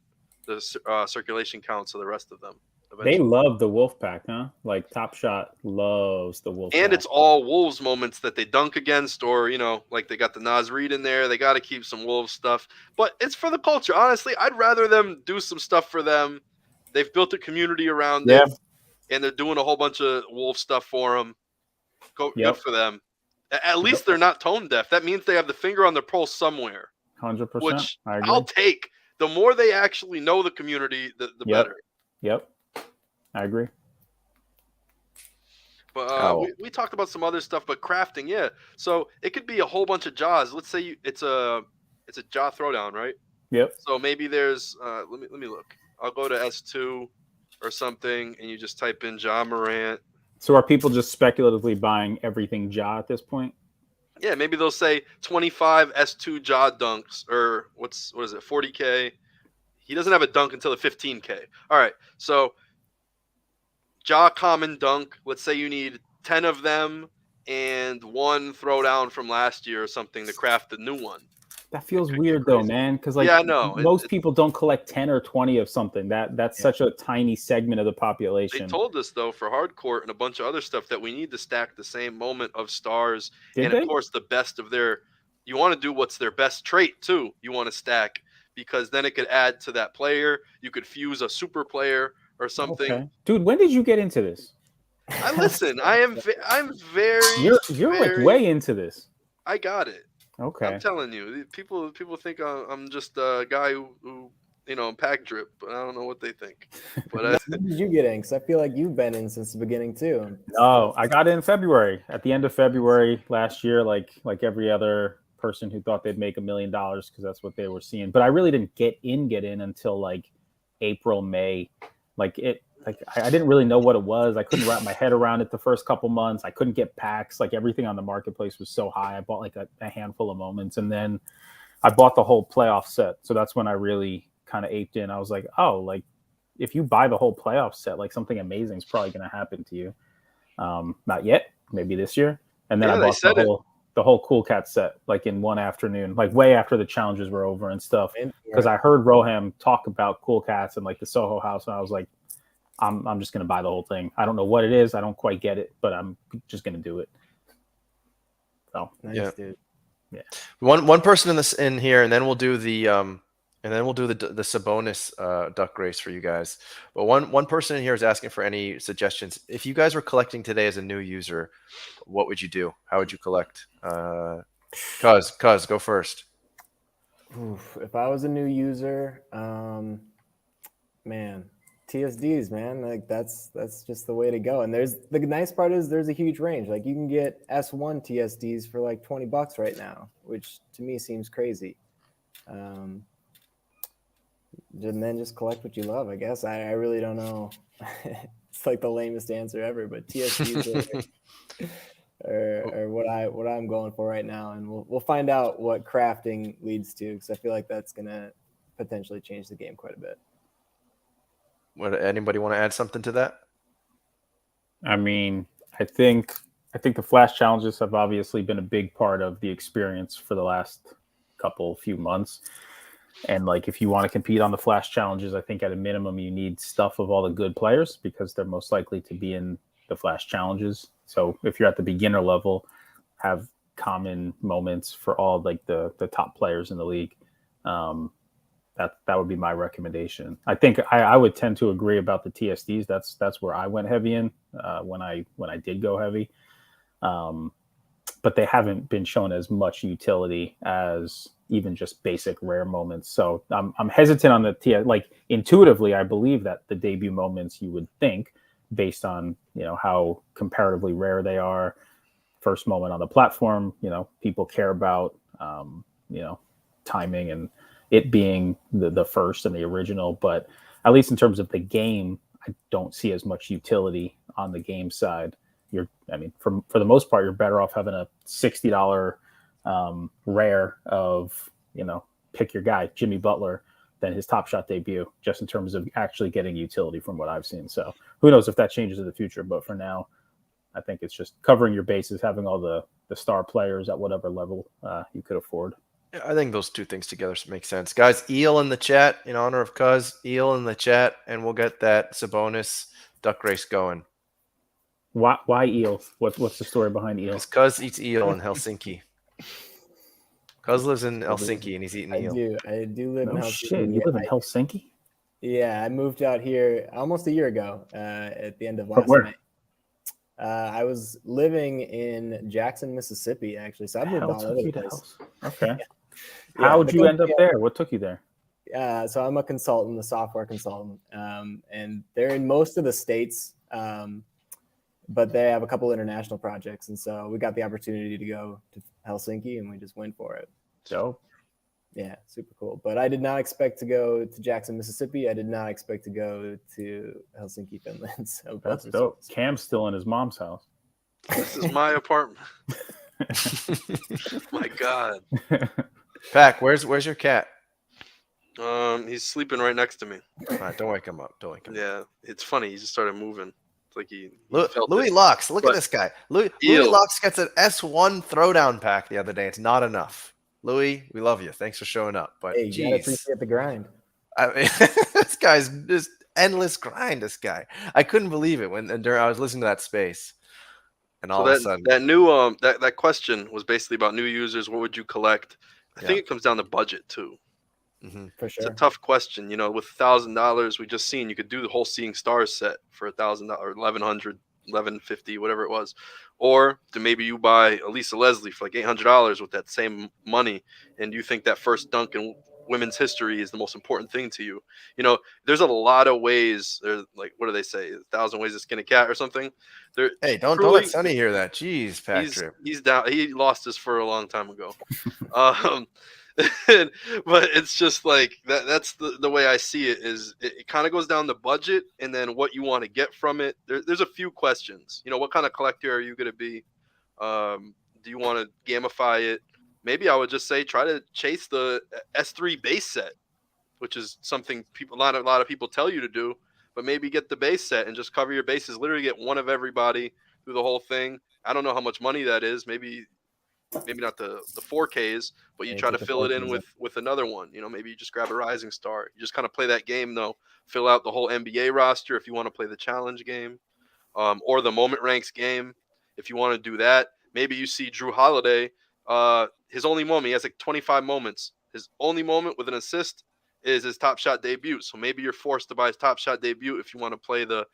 the circulation counts of the rest of them. They love the Wolf Pack, huh? Like Top Shot loves the Wolf Pack. And it's all Wolves moments that they dunk against, or, like they got the Nas Reed in there. They got to keep some Wolves stuff. But it's for the culture. Honestly, I'd rather them do some stuff for them. They've built a community around it, and they're doing a whole bunch of Wolf stuff for them. Good for them. At least they're not tone deaf. That means they have the finger on the pulse somewhere. 100%. Which I agree. I'll take. The more they actually know the community, the better. Yep. I agree. But we talked about some other stuff, but crafting, yeah. So it could be a whole bunch of jaws. Let's say it's a jaw throwdown, right? Yep. So maybe there's let me look. I'll go to S2 or something, and you just type in Ja Morant. So are people just speculatively buying everything Ja at this point? Yeah, maybe they'll say 25 S2 jaw dunks, or what is it, 40K? He doesn't have a dunk until the 15K. All right, so jaw common dunk. Let's say you need 10 of them, and one throwdown from last year or something to craft the new one. That feels could get weird though, crazy. man. Because like, Yeah, I know. most people don't collect 10 or 20 of something. That's such a tiny segment of the They population. told us though for hardcourt and a bunch of other stuff that we need to stack the same moment of stars Did and they? of course the best of their. You want to do what's their best trait too. You want to stack because then it could add to that player. You could fuse a super player or something. Okay. Dude, when did you get into this? I listen. I'm very. You're very, like way into this. I got it. Okay. I'm telling you, people think I'm just a guy who PackDrip, but I don't know what they think. But when did you get in? Because I feel like you've been in since the beginning too. No, I got in February. At the end of February last year, like every other person who thought they'd make $1 million because that's what they were seeing. But I really didn't get in until like April, May. I didn't really know what it was. I couldn't wrap my head around it the first couple months. I couldn't get packs. Like everything on the marketplace was so high. I bought like a handful of moments, and then I bought the whole playoff set. So that's when I really kind of aped in. I was like, oh, like if you buy the whole playoff set, like something amazing is probably going to happen to you. Not yet, maybe this year. And then I bought the whole Cool Cat set like in one afternoon, like way after the challenges were over and stuff. Because I heard Roham talk about Cool Cats and like the Soho House, and I was like, I'm just gonna buy the whole thing. I don't know what it is. I don't quite get it, but I'm just gonna do it. So nice, dude. Yeah. One person in here, and then we'll do the Sabonis duck race for you guys. But one person in here is asking for any suggestions. If you guys were collecting today as a new user, what would you do? How would you collect? Cuz, go first. Oof, if I was a new user, man, TSDs, man, like that's just the way to go. And there's the nice part is there's a huge range. Like you can get S1 TSDs for like $20 right now, which to me seems crazy. And then just collect what you love, I guess. I really don't know. It's like the lamest answer ever, but TSDs are what I'm going for right now, and we'll find out what crafting leads to, because I feel like that's gonna potentially change the game quite a bit. Would anybody want to add something to that? I mean, I think the flash challenges have obviously been a big part of the experience for the last few months. And like, if you want to compete on the flash challenges, I think at a minimum you need stuff of all the good players because they're most likely to be in the flash challenges. So if you're at the beginner level, have common moments for all like the top players in the league. That would be my recommendation. I think I would tend to agree about the TSDs. That's where I went heavy in when I did go heavy. But they haven't been shown as much utility as even just basic rare moments. So I'm hesitant on the TS. Like intuitively, I believe that the debut moments you would think, based on how comparatively rare they are, first moment on the platform, people care about timing and it being the first and the original. But at least in terms of the game, I don't see as much utility on the game side. For the most part, you're better off having a $60 rare of, pick your guy, Jimmy Butler, than his Top Shot debut, just in terms of actually getting utility from what I've seen. So who knows if that changes in the future. But for now, I think it's just covering your bases, having all the star players at whatever level you could afford. Yeah, I think those two things together make sense. Guys, Eel in the chat, in honor of Cuz, Eel in the chat, and we'll get that Sabonis duck race going. Why eel? What's the story behind eel? Cuz eats eel in Helsinki. Cuz lives in Helsinki and he's eating eel. I do live in Helsinki. Shit, you live in Helsinki? Yeah, I moved out here almost a year ago at the end of last May. I was living in Jackson, Mississippi, actually. So I moved all over the place. Okay. Yeah. How did you end up there? What took you there? So I'm a consultant, a software consultant, and they're in most of the states, but they have a couple international projects. And so we got the opportunity to go to Helsinki, and we just went for it. So, yeah, super cool. But I did not expect to go to Jackson, Mississippi. I did not expect to go to Helsinki, Finland. So that's dope. Cam's still in his mom's house. This is my apartment. My God. Pac, where's your cat? He's sleeping right next to me. All right, don't wake him up. Don't wake him up. Yeah, it's funny. He just started moving. It's like he Look, felt Louis it. Lux, look at But this guy. Louis Eel. Lux gets an S1 throwdown pack the other day. It's not enough. Louis, we love you. Thanks for showing up. But Hey, you gotta geez, appreciate the grind. I mean, this guy's just endless grind. This guy, I couldn't believe it when I was listening to that space, and all So of a sudden, that new that question was basically about new users. What would you collect? I think it comes down to budget too. For It's a sure. tough question. You know, with $1,000, we just seen you could do the whole Seeing Stars set for $1,000, 1,100, 1,150, whatever it was, or maybe you buy Elisa Leslie for like $800 with that same money, and you think that first dunk in women's history is the most important thing to you. You know, there's a lot of ways. There's like, what do they say? 1,000 ways to skin a cat or something. hey, don't truly- let Sonny hear that. Jeez, PackDrip. He's down. He lost his fur a long time ago. But it's just like that's the way I see it. Is it kind of goes down the budget and then what you want to get from it. There's a few questions. You know, what kind of collector are you going to be? Do you want to gamify it? Maybe I would just say try to chase the S3 base set, which is something a lot of people tell you to do. But maybe get the base set and just cover your bases. Literally get one of everybody through the whole thing. I don't know how much money that is. Maybe not the 4Ks, but you try to fill it in with another one. You know, maybe you just grab a Rising Star. You just kind of play that game though. Fill out the whole NBA roster if you want to play the challenge game, or the moment ranks game. If you want to do that, maybe you see Drew Holiday. His only moment, he has like 25 moments. His only moment with an assist is his Top Shot debut. So maybe you're forced to buy his Top Shot debut if you want to play the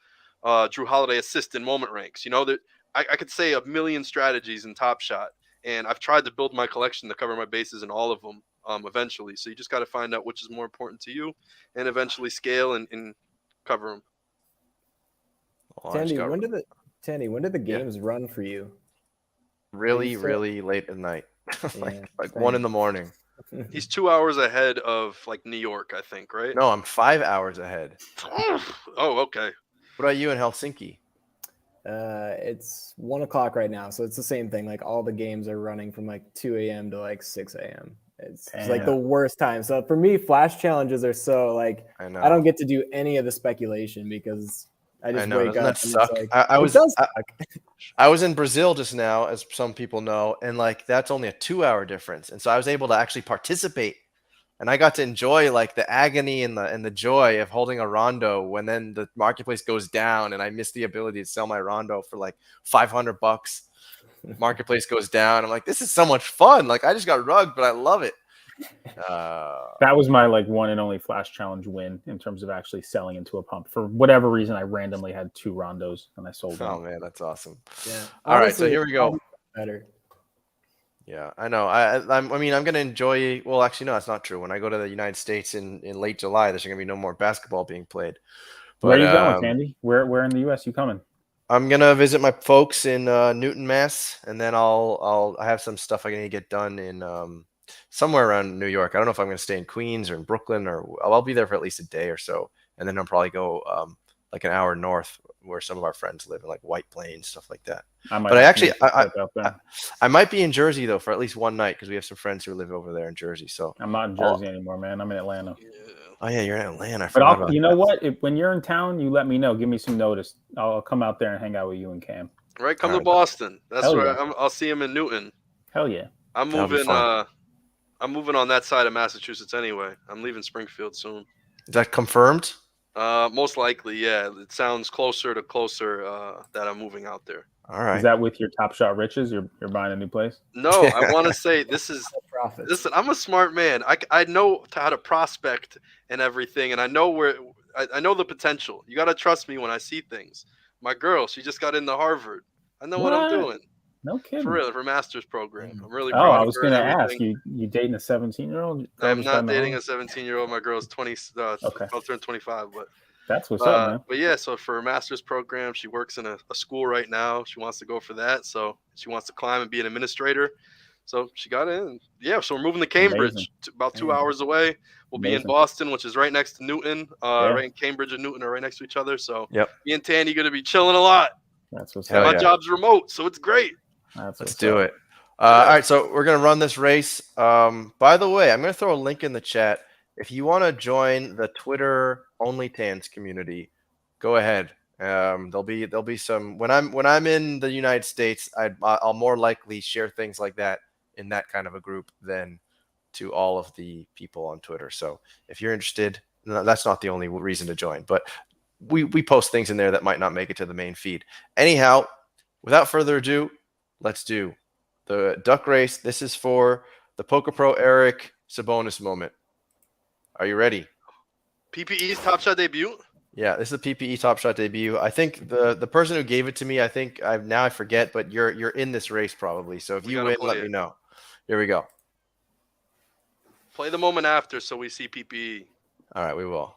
Drew Holiday assist in moment ranks. You know, that I could say a million strategies in Top Shot. And I've tried to build my collection to cover my bases in all of them eventually. So you just got to find out which is more important to you and eventually scale and cover them. Oh, Tandy, when did the games run for you? Really late at night, like 1 a.m. He's 2 hours ahead of like New York, I think, right? No, I'm 5 hours ahead. Oh, okay. What about you in Helsinki? It's 1 o'clock right now, so it's the same thing. Like all the games are running from like 2 a.m. to like 6 a.m. It's like the worst time. So for me, flash challenges are so like I don't get to do any of the speculation because I just wake up. That suck? Like, I was in Brazil just now, as some people know, and like that's only a 2-hour difference, and so I was able to actually participate. And I got to enjoy like the agony and the joy of holding a rondo when then the marketplace goes down and I miss the ability to sell my rondo for like $500. Marketplace goes down. I'm like, this is so much fun. Like I just got rugged, but I love it. That was my like one and only flash challenge win in terms of actually selling into a pump. For whatever reason, I randomly had 2 rondos and I sold them. Oh man, that's awesome. Yeah. All right, so here we go. Better. Yeah, I know. I mean, I'm going to enjoy. Well, actually, no, that's not true. When I go to the United States in late July, there's going to be no more basketball being played. But, where are you going, Tandy? Where in the U.S. you coming? I'm going to visit my folks in Newton, Mass, and then I have some stuff I need to get done in somewhere around New York. I don't know if I'm going to stay in Queens or in Brooklyn, or I'll be there for at least a day or so, and then I'll probably go like an hour north where some of our friends live, in like White Plains, stuff like that. I might be in Jersey though for at least one night because we have some friends who live over there in Jersey. So I'm not in Jersey anymore, man. I'm in Atlanta. Oh yeah, you're in Atlanta. But you know what? When you're in town, you let me know. Give me some notice. I'll come out there and hang out with you and Cam. Right, come to Boston. That's where I'll see him in Newton. Hell yeah. I'm moving. I'm moving on that side of Massachusetts anyway. I'm leaving Springfield soon. Is that confirmed? Most likely, yeah. It sounds closer that I'm moving out there. All right. Is that with your Top Shot riches? You're buying a new place? No, I want to say this is. Listen, I'm a smart man. I know how to prospect and everything, and I know I know the potential. You got to trust me when I see things. My girl, she just got into Harvard. I know what I'm doing. No kidding. For real, for master's program. I'm really proud I was of her. Going to ask you dating a 17-year-old? I'm not dating a 17-year-old. My girl's 20. Okay. I'll turn 25, but that's what's up, man. But yeah, so for a master's program, she works in a school right now. She wants to go for that, so she wants to climb and be an administrator. So she got in. Yeah, so we're moving to Cambridge, about 2 hours away. We'll be in Boston, which is right next to Newton. Right in Cambridge and Newton are right next to each other. So me and Tandy going to be chilling a lot. That's what's up. My job's remote, so it's great. Let's do it. All right, so we're going to run this race. By the way, I'm going to throw a link in the chat. If you want to join the Twitter OnlyTans community, go ahead There'll be some when I'm in the United States. I'll more likely share things like that in that kind of a group than to all of the people on Twitter. So if you're interested, no, that's not the only reason to join, but we post things in there that might not make it to the main feed. Anyhow, without further ado, let's do the duck race. This is for the Poker Pro Eric Sabonis moment. Are you ready? PPE's Top Shot debut. Yeah, this is a PPE Top Shot debut. I think the person who gave it to me, I forget, but you're in this race probably. So if you win, let me know. Here we go. Play the moment after so we see PPE. All right, we will.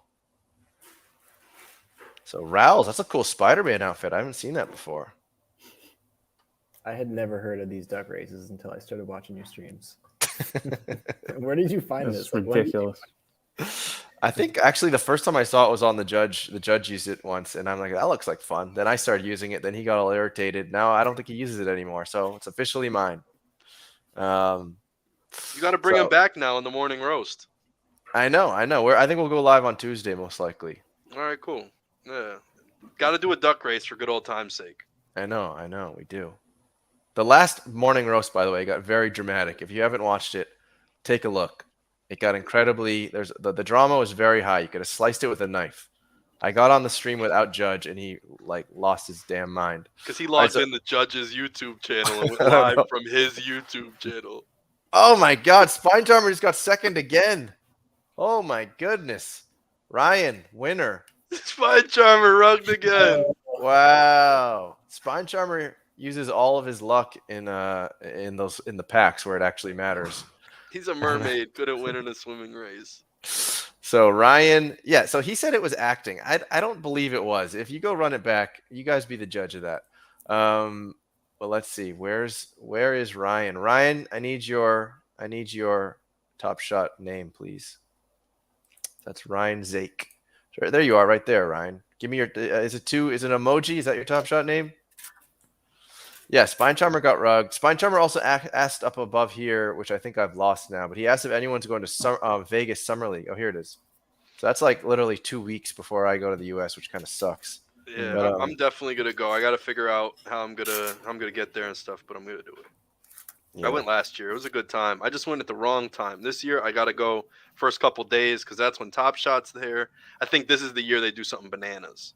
So Rouse, that's a cool Spider-Man outfit. I haven't seen that before. I had never heard of these duck races until I started watching your streams. Where did you find this? It's ridiculous. I think actually the first time I saw it was on the judge. The judge used it once, and I'm like, that looks like fun. Then I started using it. Then he got all irritated. Now I don't think he uses it anymore. So it's officially mine. You got to bring him back now in the morning roast. I know. I think we'll go live on Tuesday most likely. All right, cool. Yeah, got to do a duck race for good old time's sake. I know, we do. The last morning roast, by the way, got very dramatic. If you haven't watched it, take a look. It got incredibly. The drama was very high. You could have sliced it with a knife. I got on the stream without Judge, and he lost his damn mind because he logged in the Judge's YouTube channel and went live from his YouTube channel. Oh my God, Spine Charmer just got second again. Oh my goodness, Ryan winner. Spine Charmer rugged again. Wow, Spine Charmer uses all of his luck in the packs where it actually matters. He's a mermaid, good at winning a swimming race. So Ryan, yeah, so he said it was acting. I don't believe it was. If you go run it back, you guys be the judge of that. Well, let's see. Where is Ryan? Ryan, I need your Top Shot name, please. That's Ryan Zake. Sure, there you are, right there, Ryan. Give me your. Is it an emoji? Is that your Top Shot name? Yeah, Spine Charmer got rugged. Spine Charmer also asked up above here, which I think I've lost now, but he asked if anyone's going to Vegas Summer League. Oh, here it is. So that's like literally 2 weeks before I go to the U.S., which kind of sucks. Yeah, but, I'm definitely gonna go. I got to figure out how I'm gonna get there and stuff, but I'm gonna do it. Yeah. I went last year. It was a good time. I just went at the wrong time. This year, I got to go first couple days because that's when Top Shot's there. I think this is the year they do something bananas.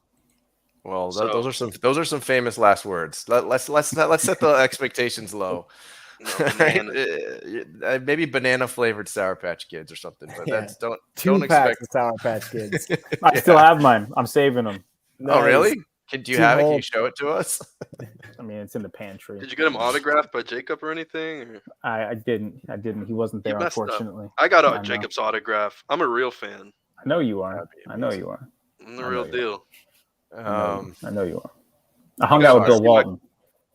Well, those are some famous last words. Let's set the expectations low. No, maybe banana flavored Sour Patch Kids or something. But that's don't expect Sour Patch Kids. I still have mine. I'm saving them. Nice. Oh, really? Do you have it? Can you show it to us? I mean, it's in the pantry. Did you get him autographed by Jacob or anything? Or? I didn't. He wasn't there, unfortunately. I got Jacob's autograph. I'm a real fan. I know you are. I'm the real deal. I know you are. I hung out with Bill Walton.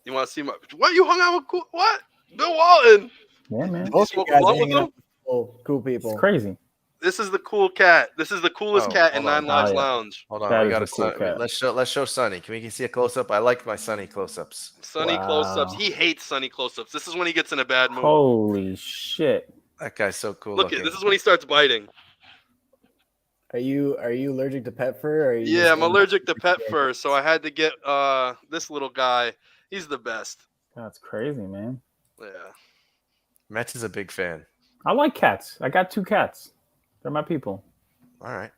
You want to see my? What? You hung out with what? Bill Walton? Yeah, man. Both you guys hanging out with cool people. It's crazy. This is the cool cat. This is the coolest cat in Nine Lives Lounge. Hold on, we got a let's show Sonny. Can we see a close up? I like my Sonny close ups. Sonny close-ups. He hates Sonny close-ups. This is when he gets in a bad mood. Holy shit! That guy's so cool. Look, this is when he starts biting. Are you allergic to pet fur? Yeah, I'm allergic to pet fur, so I had to get this little guy. He's the best. That's crazy, man. Yeah. Metz is a big fan. I like cats. I got 2 cats. They're my people. All right.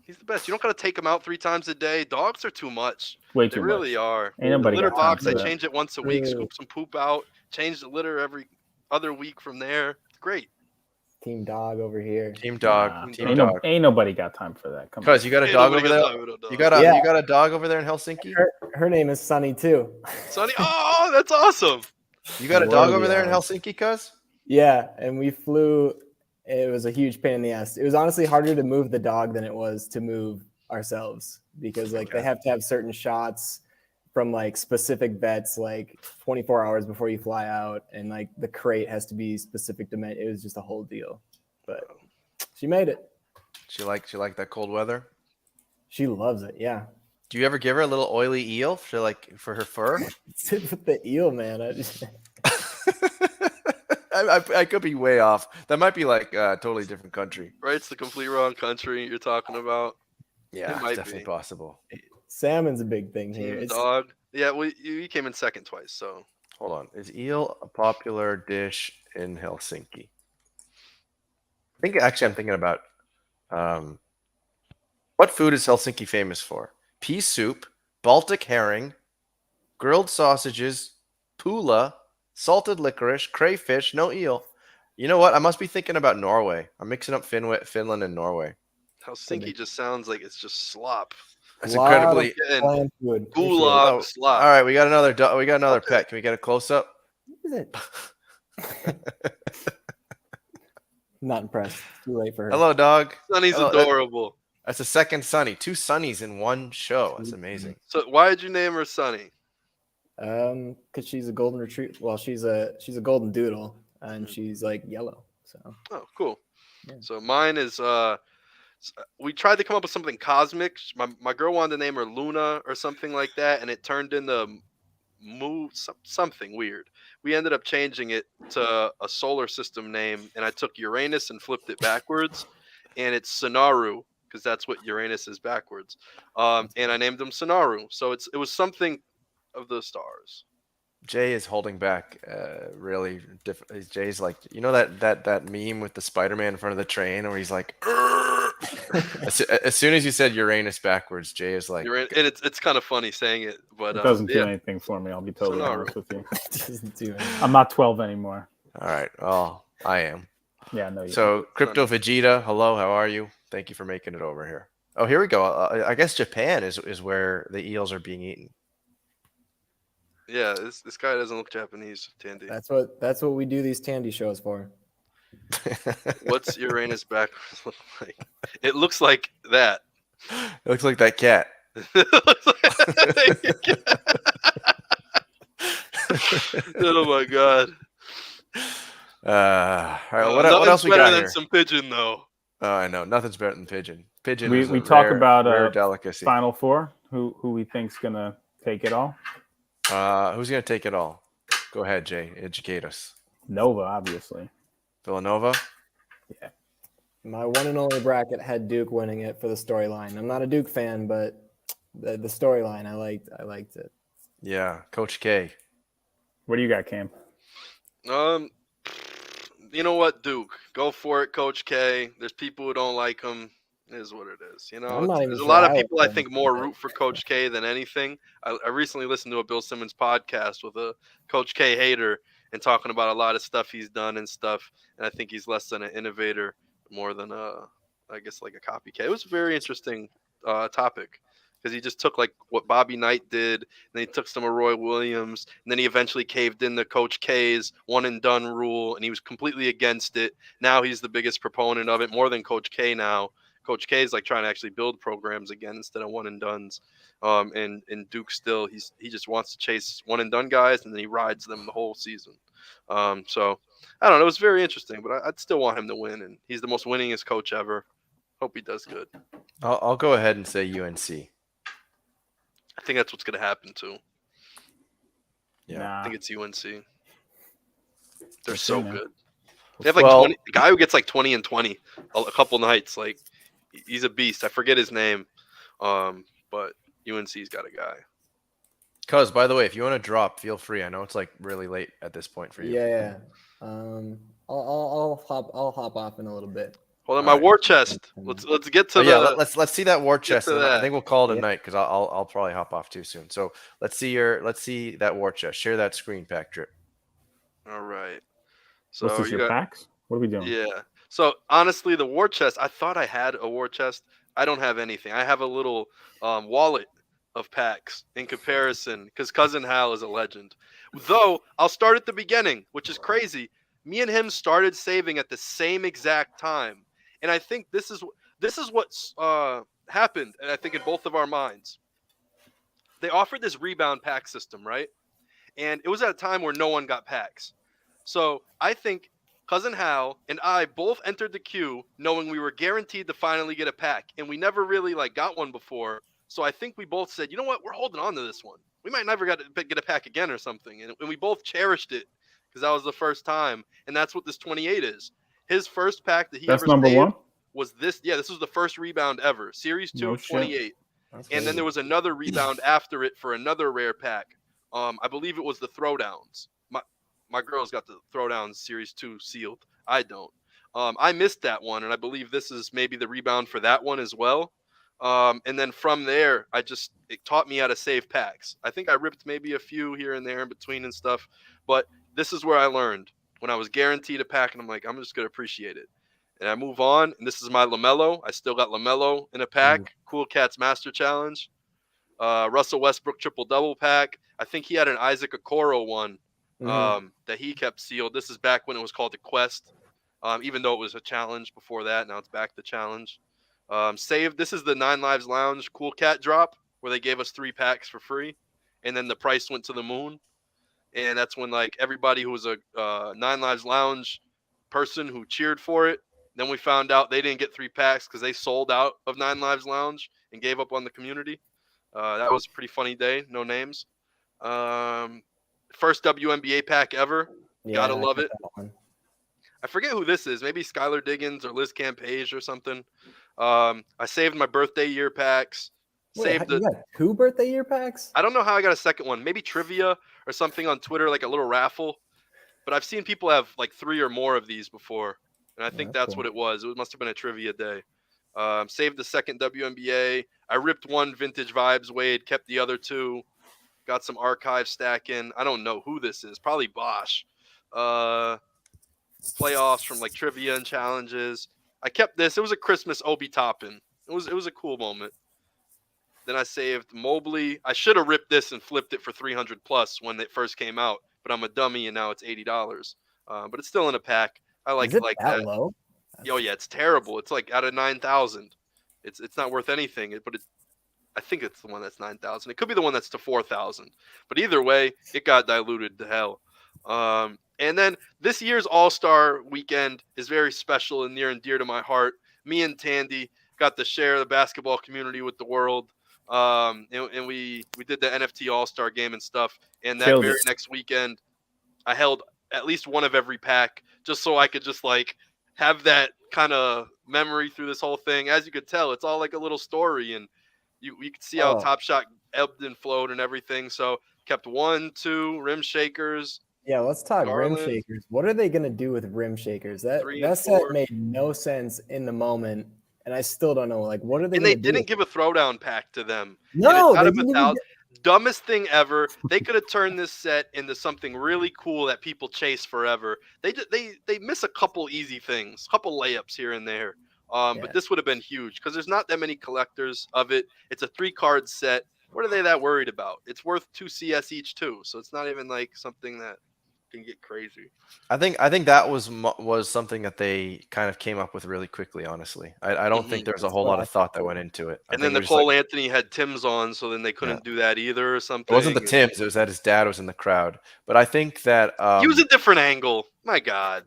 He's the best. You don't got to take him out 3 times a day. Dogs are too much. Way too much. They really are. Ain't nobody the litter got time box, for I that. change it once a week, scoop some poop out, change the litter every other week from there. It's great. Team dog over here. Team dog. Team dog. Ain't nobody got time for that. Come on. Cuz you got a dog over there. You got a dog over there in Helsinki? Her name is Sunny too. Sunny? Oh, that's awesome. You got a dog over there in Helsinki, cuz? Yeah, and we flew. It was a huge pain in the ass. It was honestly harder to move the dog than it was to move ourselves because they have to have certain shots from specific vets 24 hours before you fly out, and the crate has to be specific to it was just a whole deal. But she made it. She liked that cold weather? She loves it, yeah. Do you ever give her a little oily eel for her fur? Sit with the eel, man. I could be way off. That might be a totally different country. Right, it's the complete wrong country you're talking about. Yeah, it's definitely possible. Salmon's a big thing here. Team It's dog. Yeah, well, you came in second twice, so. Hold on. Is eel a popular dish in Helsinki? I'm thinking about what food is Helsinki famous for? Pea soup, Baltic herring, grilled sausages, pula, salted licorice, crayfish, no eel. You know what? I must be thinking about Norway. I'm mixing up Finland and Norway. Helsinki just sounds like it's just slop. That's incredibly bland food. Gulag slop. All right, we got another pet. Can we get a close up? What is it? Not impressed. Too late for her. Hello, dog. Sunny's Hello. adorable. That's the second Sunny. 2 Sunnies in one show. That's amazing. So why did you name her Sunny? Because she's a golden retriever. Well, she's a golden doodle, and she's like yellow. So. Oh, cool. Yeah. So mine is we tried to come up with something cosmic. My girl wanted to name her Luna or something like that, and it turned into something weird. We ended up changing it to a solar system name, and I took Uranus and flipped it backwards, and it's Sonaru because that's what Uranus is backwards. And I named him Sonaru. So it was something of the stars. Jay is holding back really different. Jay's like, you know that meme with the Spider-Man in front of the train where he's like, as soon as you said Uranus backwards, Jay is like, and it's kind of funny saying it, but it doesn't do anything for me. I'll be totally honest with you. It doesn't do anything. I'm not 12 anymore. All right. Oh, I am. Yeah, no. So Crypto Vegeta, hello, how are you? Thank you for making it over here. Oh, here we go. I guess Japan is where the eels are being eaten. Yeah, this guy doesn't look Japanese, Tandy. That's what we do these Tandy shows for. What's Uranus backwards look like? It looks like that. It looks like that cat. Oh my god. All right, what else we got better than here? some pigeon though. Oh, I know. Nothing's better than pigeon. Pigeon. We talk about rare delicacy. Final Four. Who we think's gonna take it all? Who's gonna take it all? Go ahead, Jay. Educate us. Nova, obviously. Villanova. Yeah. My one and only bracket had Duke winning it for the storyline. I'm not a Duke fan, but the storyline I liked it. Yeah, Coach K. What do you got, Cam? You know what, Duke? Go for it, Coach K. There's people who don't like him. It is what it is. You know, there's a lot of people I think more root for Coach K than anything. I recently listened to a Bill Simmons podcast with a Coach K hater and talking about a lot of stuff he's done and stuff. And I think he's less than an innovator, more than I guess like a copycat. It was a very interesting topic because he just took like what Bobby Knight did, and then he took some of Roy Williams, and then he eventually caved into Coach K's one and done rule, and he was completely against it. Now he's the biggest proponent of it, more than Coach K now. Coach K is like trying to actually build programs again instead of one and dones. And Duke still, he just wants to chase one and done guys, and then he rides them the whole season. So I don't know. It was very interesting, but I'd still want him to win, and he's the most winningest coach ever. Hope he does good. I'll go ahead and say UNC. I think that's what's going to happen too. Yeah, nah. I think it's UNC. They're so man. good. They have like 20. The guy who gets like 20 and 20 a couple nights, like he's a beast. I forget his name, but UNC's got a guy. Cuz, by the way, if you want to drop, feel free. I know it's like really late at this point for you. Yeah. I'll hop off in a little bit. Hold on, my war chest. Let's get to let's see that war chest. to I think we'll call it a night because I'll probably hop off too soon. So let's see that war chest. Share that screen, PackDrip. All right. So What's this, your packs? What are we doing? Yeah. So honestly, the war chest. I thought I had a war chest. I don't have anything. I have a little wallet of packs in comparison because CousinHal is a legend. Though I'll start at the beginning, which is crazy. Me and him started saving at the same exact time. And I think this is what's happened, and I think in both of our minds. They offered this rebound pack system, right? And it was at a time where no one got packs. So I think CousinHal and I both entered the queue knowing we were guaranteed to finally get a pack, and we never really got one before. So I think we both said, you know what, we're holding on to this one. We might never get a pack again or something, and we both cherished it because that was the first time, and that's what this 28 is. His first pack that he That's ever number saved one? was this. Yeah, this was the first rebound ever. Series 2, No 28. And then there was another rebound after it for another rare pack. I believe it was the Throwdowns. My girls got the Throwdowns Series 2 sealed. I don't. I missed that one, and I believe this is maybe the rebound for that one as well. And then from there, it taught me how to save packs. I think I ripped maybe a few here and there in between and stuff, but this is where I learned when I was guaranteed a pack, and I'm like, I'm just going to appreciate it. And I move on, and this is my LaMelo. I still got LaMelo in a pack. Cool Cats Master Challenge. Russell Westbrook triple-double pack. I think he had an Isaac Okoro one that he kept sealed. This is back when it was called the Quest, even though it was a challenge before that. Now it's back to challenge. Saved. This is the 9 Lives Lounge Cool Cat drop where they gave us 3 packs for free, and then the price went to the moon. And that's when like everybody who was a 9 Lives Lounge person who cheered for it. Then we found out they didn't get 3 packs because they sold out of 9 Lives Lounge and gave up on the community. That was a pretty funny day. No names. First WNBA pack ever. Yeah, Gotta love it. One. I forget who this is. Maybe Skylar Diggins or Liz Campage or something. I saved my birthday year packs. Wait, you got 2 birthday year packs? I don't know how I got a second one. Maybe trivia or something on Twitter, like a little raffle. But I've seen people have like 3 or more of these before. And I think that's cool. what it was. It must have been a trivia day. Saved the second WNBA. I ripped 1 Vintage Vibes Wade, kept the other 2. Got some archive stacking. I don't know who this is. Probably Bosch. Playoffs from like trivia and challenges. I kept this. It was a Christmas Obi Toppin. It was a cool moment. Then I saved Mobley. I should have ripped this and flipped it for 300 plus when it first came out, but I'm a dummy and now it's $80. But it's still in a pack. I like Is it like that that. low? Oh yeah, it's terrible. It's like out of 9,000. It's not worth anything. But I think it's the one that's 9,000. It could be the one that's to 4,000. But either way, it got diluted to hell. And then this year's All-Star weekend is very special and near and dear to my heart. Me and Tandy got to share the basketball community with the world. And we did the NFT All-Star game and stuff. And that very next weekend, I held at least one of every pack just so I could just like have that kind of memory through this whole thing. As you could tell, it's all like a little story, and you could see how Top Shot ebbed and flowed and everything. So kept 1, 2 rim shakers. Yeah, let's talk Garland. rim shakers. What are they gonna do with rim shakers? That 3 that and set 4. made no sense in the moment, and I still don't know. Like, what are they? And they gonna do didn't with give a throwdown pack to them. No, out they of didn't a even thousand. Dumbest thing ever. They could have turned this set into something really cool that people chase forever. They miss a couple easy things, couple layups here and there. But this would have been huge because there's not that many collectors of it. It's a 3-card set. What are they that worried about? It's worth 2 CS each too, so it's not even like something that can get crazy. I think that was something that they kind of came up with really quickly. Honestly, I don't think there's a whole lot of thought that went into it. And then Nicole Anthony had Tim's on, so then they couldn't do that either or something. It wasn't the Tims; it was that his dad was in the crowd. But I think that use a different angle. My God,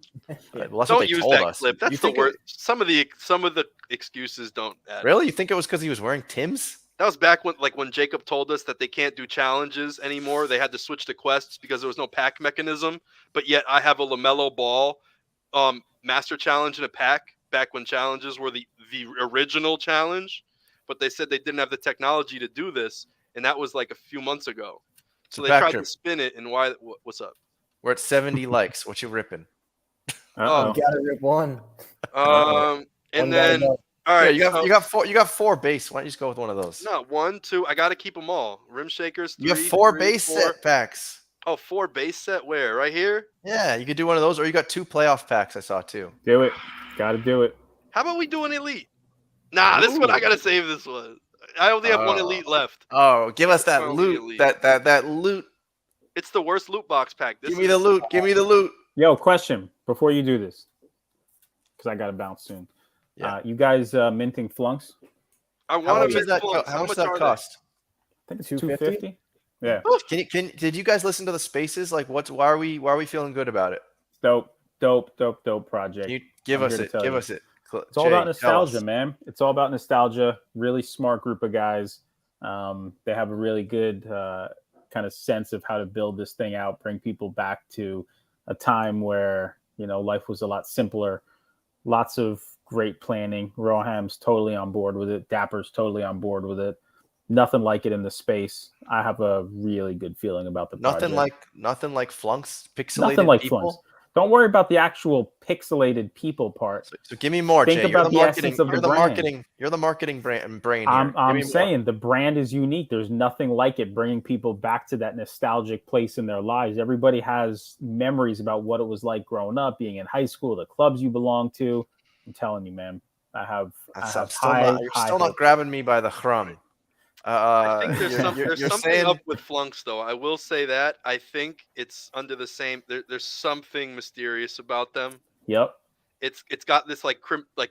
well, don't use that clip. That's the worst. Some of the excuses don't add. Really, you think it was because he was wearing Tims? That was back when Jacob told us that they can't do challenges anymore. They had to switch to quests because there was no pack mechanism. But yet I have a LaMelo Ball master challenge in a pack back when challenges were the original challenge. But they said they didn't have the technology to do this, and that was like a few months ago. So they tried to spin it. And what's up? We're at 70 likes. What you ripping? Oh, gotta rip one. And then. All right, yeah, you got 4 base. Why don't you just go with one of those? No, 1, 2. I got to keep them all. Rim shakers. 3, you have 4 3, base 4. set packs. Oh, 4 base set. Where? Right here? Yeah, you could do one of those, or you got 2 playoff packs. I saw too. Do it. Got to do it. How about we do an elite? Nah, this one I gotta save. This one. I only have 1 elite left. Oh, give us that loot. That loot. It's the worst loot box pack. Give me the loot. Give me the loot. Yo, question before you do this, because I gotta bounce soon. Yeah. You guys minting Flunks? I want to mint Flunks. How much does that cost? I think it's $250. Yeah. Did you guys listen to the spaces? Like, why are we feeling good about it? Dope project. Can you give us it. Give us it. It's all about nostalgia, man. It's all about nostalgia. Really smart group of guys. They have a really good kind of sense of how to build this thing out, bring people back to a time where, life was a lot simpler. Lots of great planning. Roham's totally on board with it. Dapper's totally on board with it. Nothing like it in the space. I have a really good feeling about the Nothing project. like Flunks, pixelated Nothing like people. Flunks. Don't worry about the actual pixelated people part. So give me more, Think Jay. about You're the the essence marketing. of You're the the brand. marketing. You're the marketing brain here. I'm Give me more. saying the brand is unique. There's nothing like it, bringing people back to that nostalgic place in their lives. Everybody has memories about what it was like growing up, being in high school, the clubs you belong to. I'm telling you, man. I have You're high still not hopes. grabbing me by the crumb. I think there's you're something saying up with Flunks, though. I will say that. I think it's under the same. There's something mysterious about them. Yep, It's got this like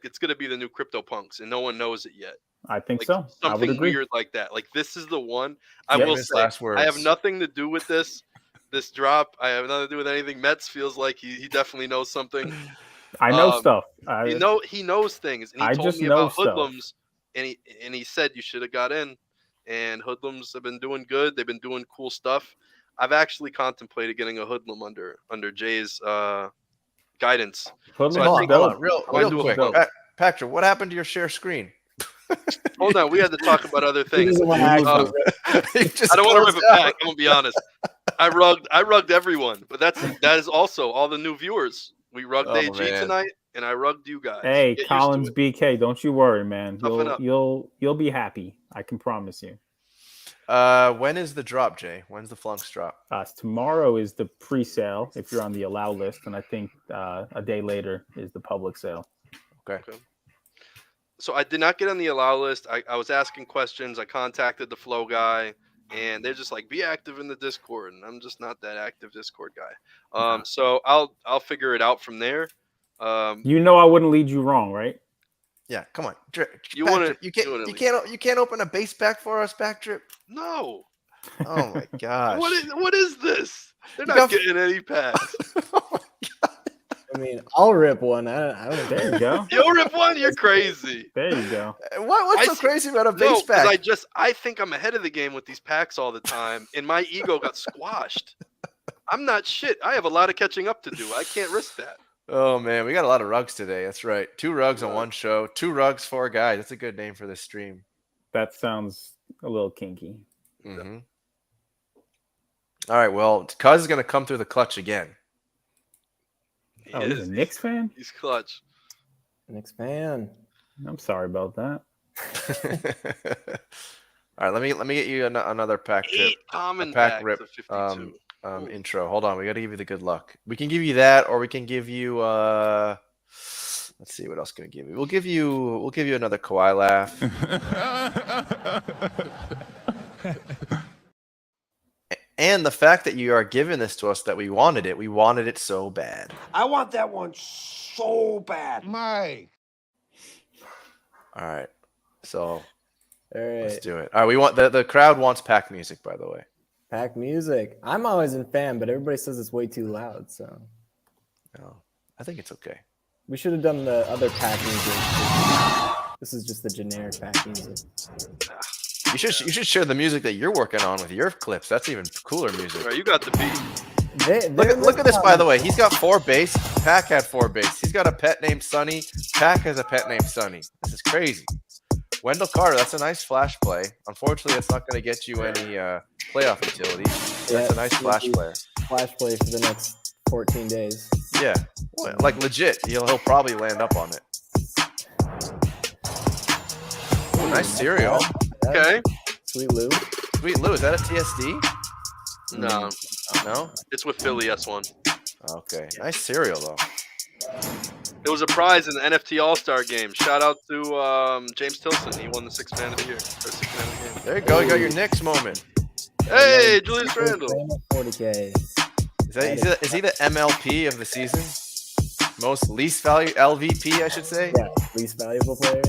it's gonna be the new CryptoPunks, and no one knows it yet. I think Like so. I would something agree. weird like that. Like this is the one. I Yep. will Famous say last I have words. nothing to do with this drop. I have nothing to do with anything. Metz feels like he definitely knows something. I know Um, stuff. He knows things, and he I told just me know about stuff. hoodlums, and he said you should have got in. And hoodlums have been doing good. They've been doing cool stuff. I've actually contemplated getting a hoodlum under Jay's guidance. Hoodlums So I is think- Hold dope. on, real wanna do a quick. Flunk. Patrick, what happened to your share screen? Hold on, we had to talk about other He things. doesn't want to Um, You just I don't want to rip closed it out. back. I'm gonna be honest. I rugged everyone, but that is also all the new viewers. We rugged Oh, AG man. tonight, and I rugged you guys. Hey, Get used to Collins it. BK, don't you worry, man. Toughen up. You'll be happy. I can promise you. When is the drop, Jay? When's the Flunks drop? Tomorrow is the pre-sale if you're on the allow list, and I think a day later is the public sale. Okay. So I did not get on the allow list. I was asking questions. I contacted the flow guy, and they're just like, be active in the Discord, and I'm just not that active Discord guy. So I'll figure it out from there. You know I wouldn't lead you wrong, right? Yeah, come on. You Pac wouldn't- Drip, you wouldn't you can't open a base pack for us, PackDrip. No. Oh my gosh. What is this? They're You not got- getting any packs. I mean, I'll rip one. I don't There you go. You'll rip one. You're crazy. There you go. What's so crazy about a base No, pack? because I think I'm ahead of the game with these packs all the time, and my ego got squashed. I'm not shit. I have a lot of catching up to do. I can't risk that. Oh man, we got a lot of rugs today. That's right. 2 rugs on one show. 2 rugs, 4 guys. That's a good name for this stream. That sounds a little kinky. Mm-hmm. All right. Well, Cuz is gonna come through the clutch again. Oh, he's a Knicks fan? He's clutch. Knicks fan. I'm sorry about that. All right. Let me get you another pack trip. 8 common pack packs rip, of 52. intro. Hold on, we got to give you the good luck. We can give you that, or we can give you. Let's see, what else can we give you? We'll give you another Kawhi laugh. And the fact that you are giving this to us, that we wanted it so bad. I want that one so bad. Mike. All right, so All let's right. do it. All right, we want the crowd wants pack music, by the way. Pack music. I'm always a fan, but everybody says it's way too loud. So No, I think it's okay. we should have done the other pack music. This is just the generic pack music. You should share the music that you're working on with your clips. That's even cooler music. All right, you got the beat. Look at this, by the way. He's got 4 bass. Pack had 4 bass. He's got a pet named Sonny. Pack has a pet named Sonny. This is crazy. Wendell Carter, that's a nice flash play. Unfortunately, that's not going to get you any playoff utility. That's a nice flash player. Flash play for the next 14 days. Yeah, well, like legit. He'll probably land up on it. Ooh, nice cereal. Okay. Sweet Lou. Sweet Lou, is that a TSD? No, No? it's with Philly S1. Okay. Nice cereal, though. It was a prize in the NFT All-Star game. Shout out to James Tilson. He won the 6th man of the year. Or 6th man of the game. There you go. You got your Knicks moment. Hey, Julius Randle. 40K. Is he the MLP of the season? Most least value LVP, I should say. Yeah, least valuable player.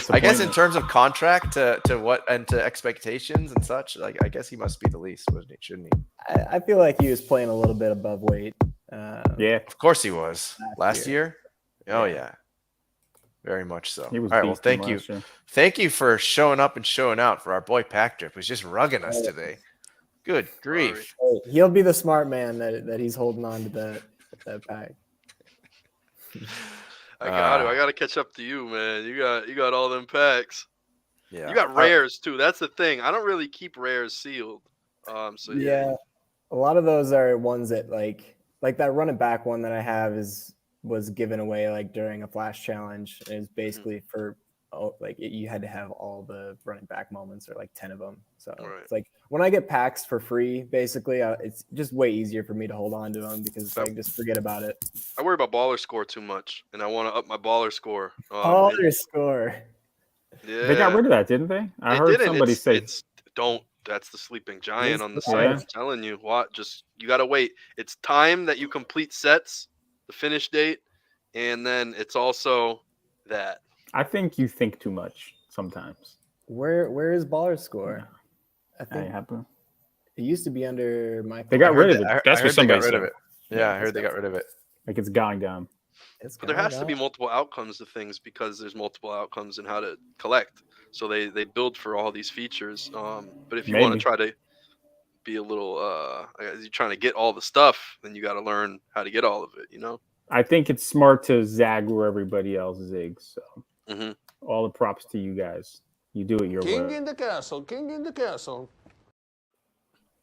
I guess in terms of contract to what and to expectations and such, like I guess he must be the least, shouldn't he? I feel like he was playing a little bit above weight. Yeah, of course he was. Last year? Oh yeah. Very much so. He was all right, well beasting thank you. last year. Thank you for showing up and showing out for our boy PackDrip, who's just rugging us today. Good grief. He'll be the smart man that he's holding on to that pack. I got to catch up to you, man. You got all them packs. Yeah. You got rares too. That's the thing. I don't really keep rares sealed. So yeah, a lot of those are ones that like that running back one that I have was given away like during a flash challenge. It was basically for you had to have all the running back moments or like 10 of them. So it's like when I get packs for free, basically, it's just way easier for me to hold on to them because I just forget about it. I worry about baller score too much, and I want to up my baller score. Baller score. Yeah, they got rid of that, didn't they? I heard somebody say That's the sleeping giant on the Yeah. site. I'm telling you, you gotta wait. It's time that you complete sets, the finish date, and then it's also that. I think you think too much sometimes. Where is baller score? I think it used to be under my. They got rid of it. That's what somebody said. Yeah, I heard they got rid of it. Like it's gone. But there has to be multiple outcomes to things because there's multiple outcomes in how to collect. So they build for all these features. But if you want to try to be a little, you're trying to get all the stuff, then you got to learn how to get all of it. You know. I think it's smart to zag where everybody else zigs. So all the props to you guys. You do it your way. King in the castle. King in the castle.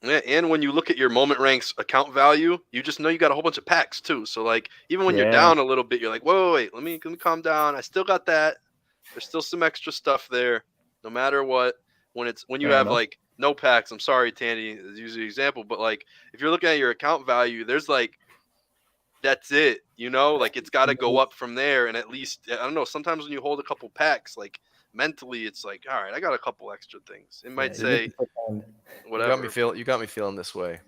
Yeah, and when you look at your moment ranks account value, you just know you got a whole bunch of packs too. So like even when you're down a little bit, you're like, wait, let me calm down. I still got that. There's still some extra stuff there, no matter what. When you have like no packs, I'm sorry, Tandy is usually an example, but like if you're looking at your account value, there's like that's it, you know, like it's got to go up from there. And at least I don't know. Sometimes when you hold a couple packs, like mentally, it's like, all right, I got a couple extra things. It might say whatever. You got me feeling this way.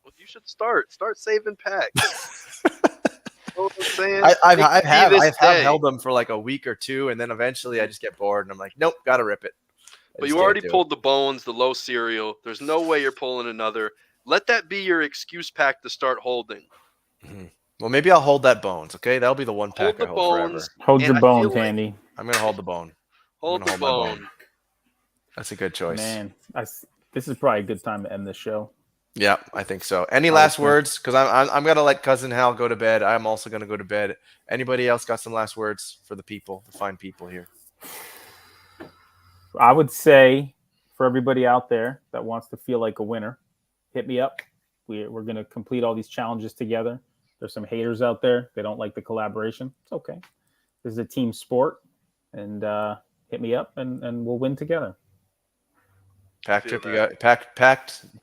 Well, you should start saving packs. You know what I'm saying? I have held them for like a week or two, and then eventually I just get bored, and I'm like, nope, gotta rip it. But you already pulled the bones, the low cereal. There's no way you're pulling another. Let that be your excuse pack to start holding. Well, maybe I'll hold that bones. Okay, that'll be the one pack I hold forever. Hold your bone, Tandy. I'm gonna hold the bone. Hold the bone. That's a good choice. Man, this is probably a good time to end the show. Yeah, I think so. Any last words? Because I'm gonna let CousinHal go to bed. I'm also gonna go to bed. Anybody else got some last words for the people, the fine people here? I would say for everybody out there that wants to feel like a winner, hit me up. We're going to complete all these challenges together. There's some haters out there. They don't like the collaboration. It's okay. This is a team sport. And hit me up and we'll win together. PackDrip, you got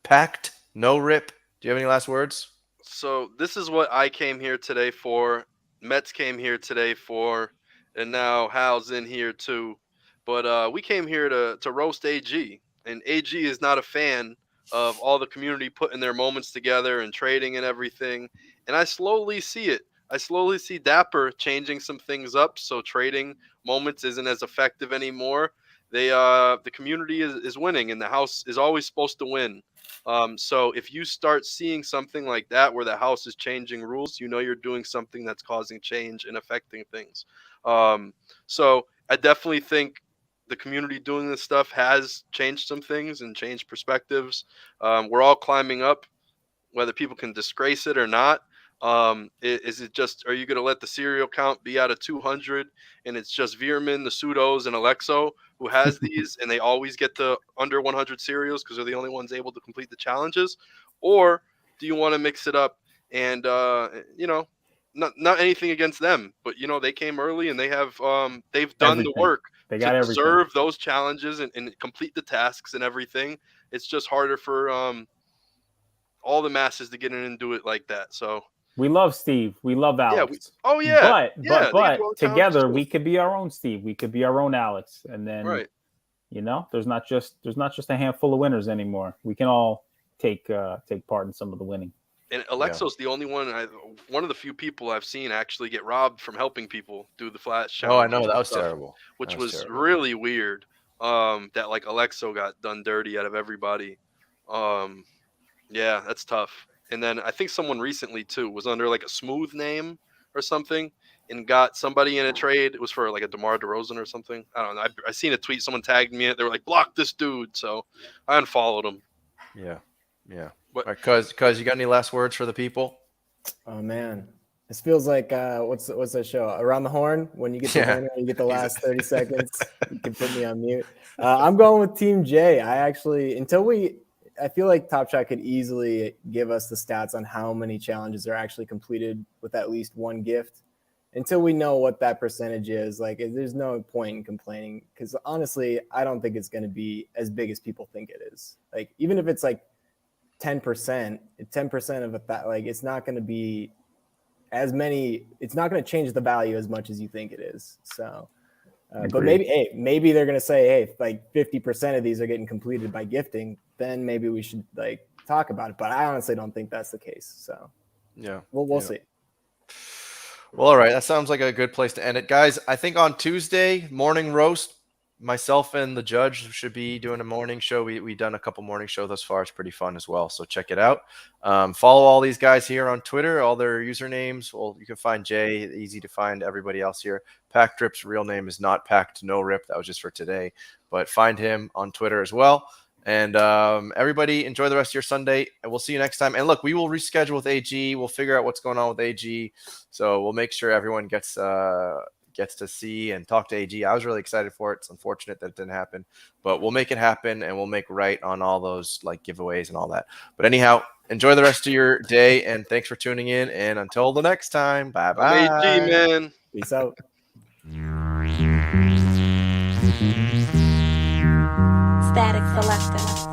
packed, no rip. Do you have any last words? So this is what I came here today for. Metz came here today for. And now Hal's in here too. But we came here to roast AG, and AG is not a fan of all the community putting their moments together and trading and everything. And I slowly see it. I slowly see Dapper changing some things up, so trading moments isn't as effective anymore. The community is winning, and the house is always supposed to win. So if you start seeing something like that where the house is changing rules, you know you're doing something that's causing change and affecting things. So I definitely think the community doing this stuff has changed some things and changed perspectives. We're all climbing up, whether people can disgrace it or not. Is it just, are you going to let the serial count be out of 200 and it's just Veerman, the Pseudos, and Alexo who has these and they always get to under 100 serials because they're the only ones able to complete the challenges? Or do you want to mix it up and, not anything against them, but, they came early and they have they've done the work. They got to deserve those challenges and complete the tasks and everything. It's just harder for all the masses to get in and do it like that. So we love Steve. We love Alex. But together we could be our own Steve. We could be our own Alex. And then, there's not just a handful of winners anymore. We can all take part in some of the winning. And Alexo's the only one of the few people I've seen actually get robbed from helping people do the flash challenge. Oh, I know, that was terrible. Which was really weird. That like Alexo got done dirty out of everybody. Yeah, that's tough. And then I think someone recently too was under like a smooth name or something and got somebody in a trade. It was for like a DeMar DeRozan or something. I don't know. I seen a tweet. Someone tagged me in it. They were like, block this dude. So I unfollowed him. Yeah. Yeah. But- All right, cuz you got any last words for the people? Oh man, this feels like what's that show? Around the Horn. When you get the winner, you get the last 30 seconds. You can put me on mute. I'm going with Team J. I feel like Top Shot could easily give us the stats on how many challenges are actually completed with at least one gift. Until we know what that percentage is, like there's no point in complaining, because honestly, I don't think it's going to be as big as people think it is. Like even if it's like 10% of that, like it's not going to be as many. It's not going to change the value as much as you think it is. So, but maybe they're going to say, hey, if like 50% of these are getting completed by gifting, then maybe we should like talk about it. But I honestly don't think that's the case. So yeah, we'll see. Well, all right. That sounds like a good place to end it, guys. I think on Tuesday morning roast, myself and the judge should be doing a morning show. We've done a couple morning shows thus far. It's pretty fun as well. So check it out. Follow all these guys here on Twitter, all their usernames. Well, you can find Jay, easy to find everybody else here. PackDrip's real name is not Packed No Rip. That was just for today, but find him on Twitter as well. And everybody enjoy the rest of your Sunday, and we'll see you next time. And look, we will reschedule with AG. We'll figure out what's going on with AG. So we'll make sure everyone gets to see and talk to AG. I was really excited for it. It's unfortunate that it didn't happen, but we'll make it happen, and we'll make right on all those like giveaways and all that. But anyhow, enjoy the rest of your day, and thanks for tuning in. And until the next time, bye-bye. AG, man. Peace out. Static Selector.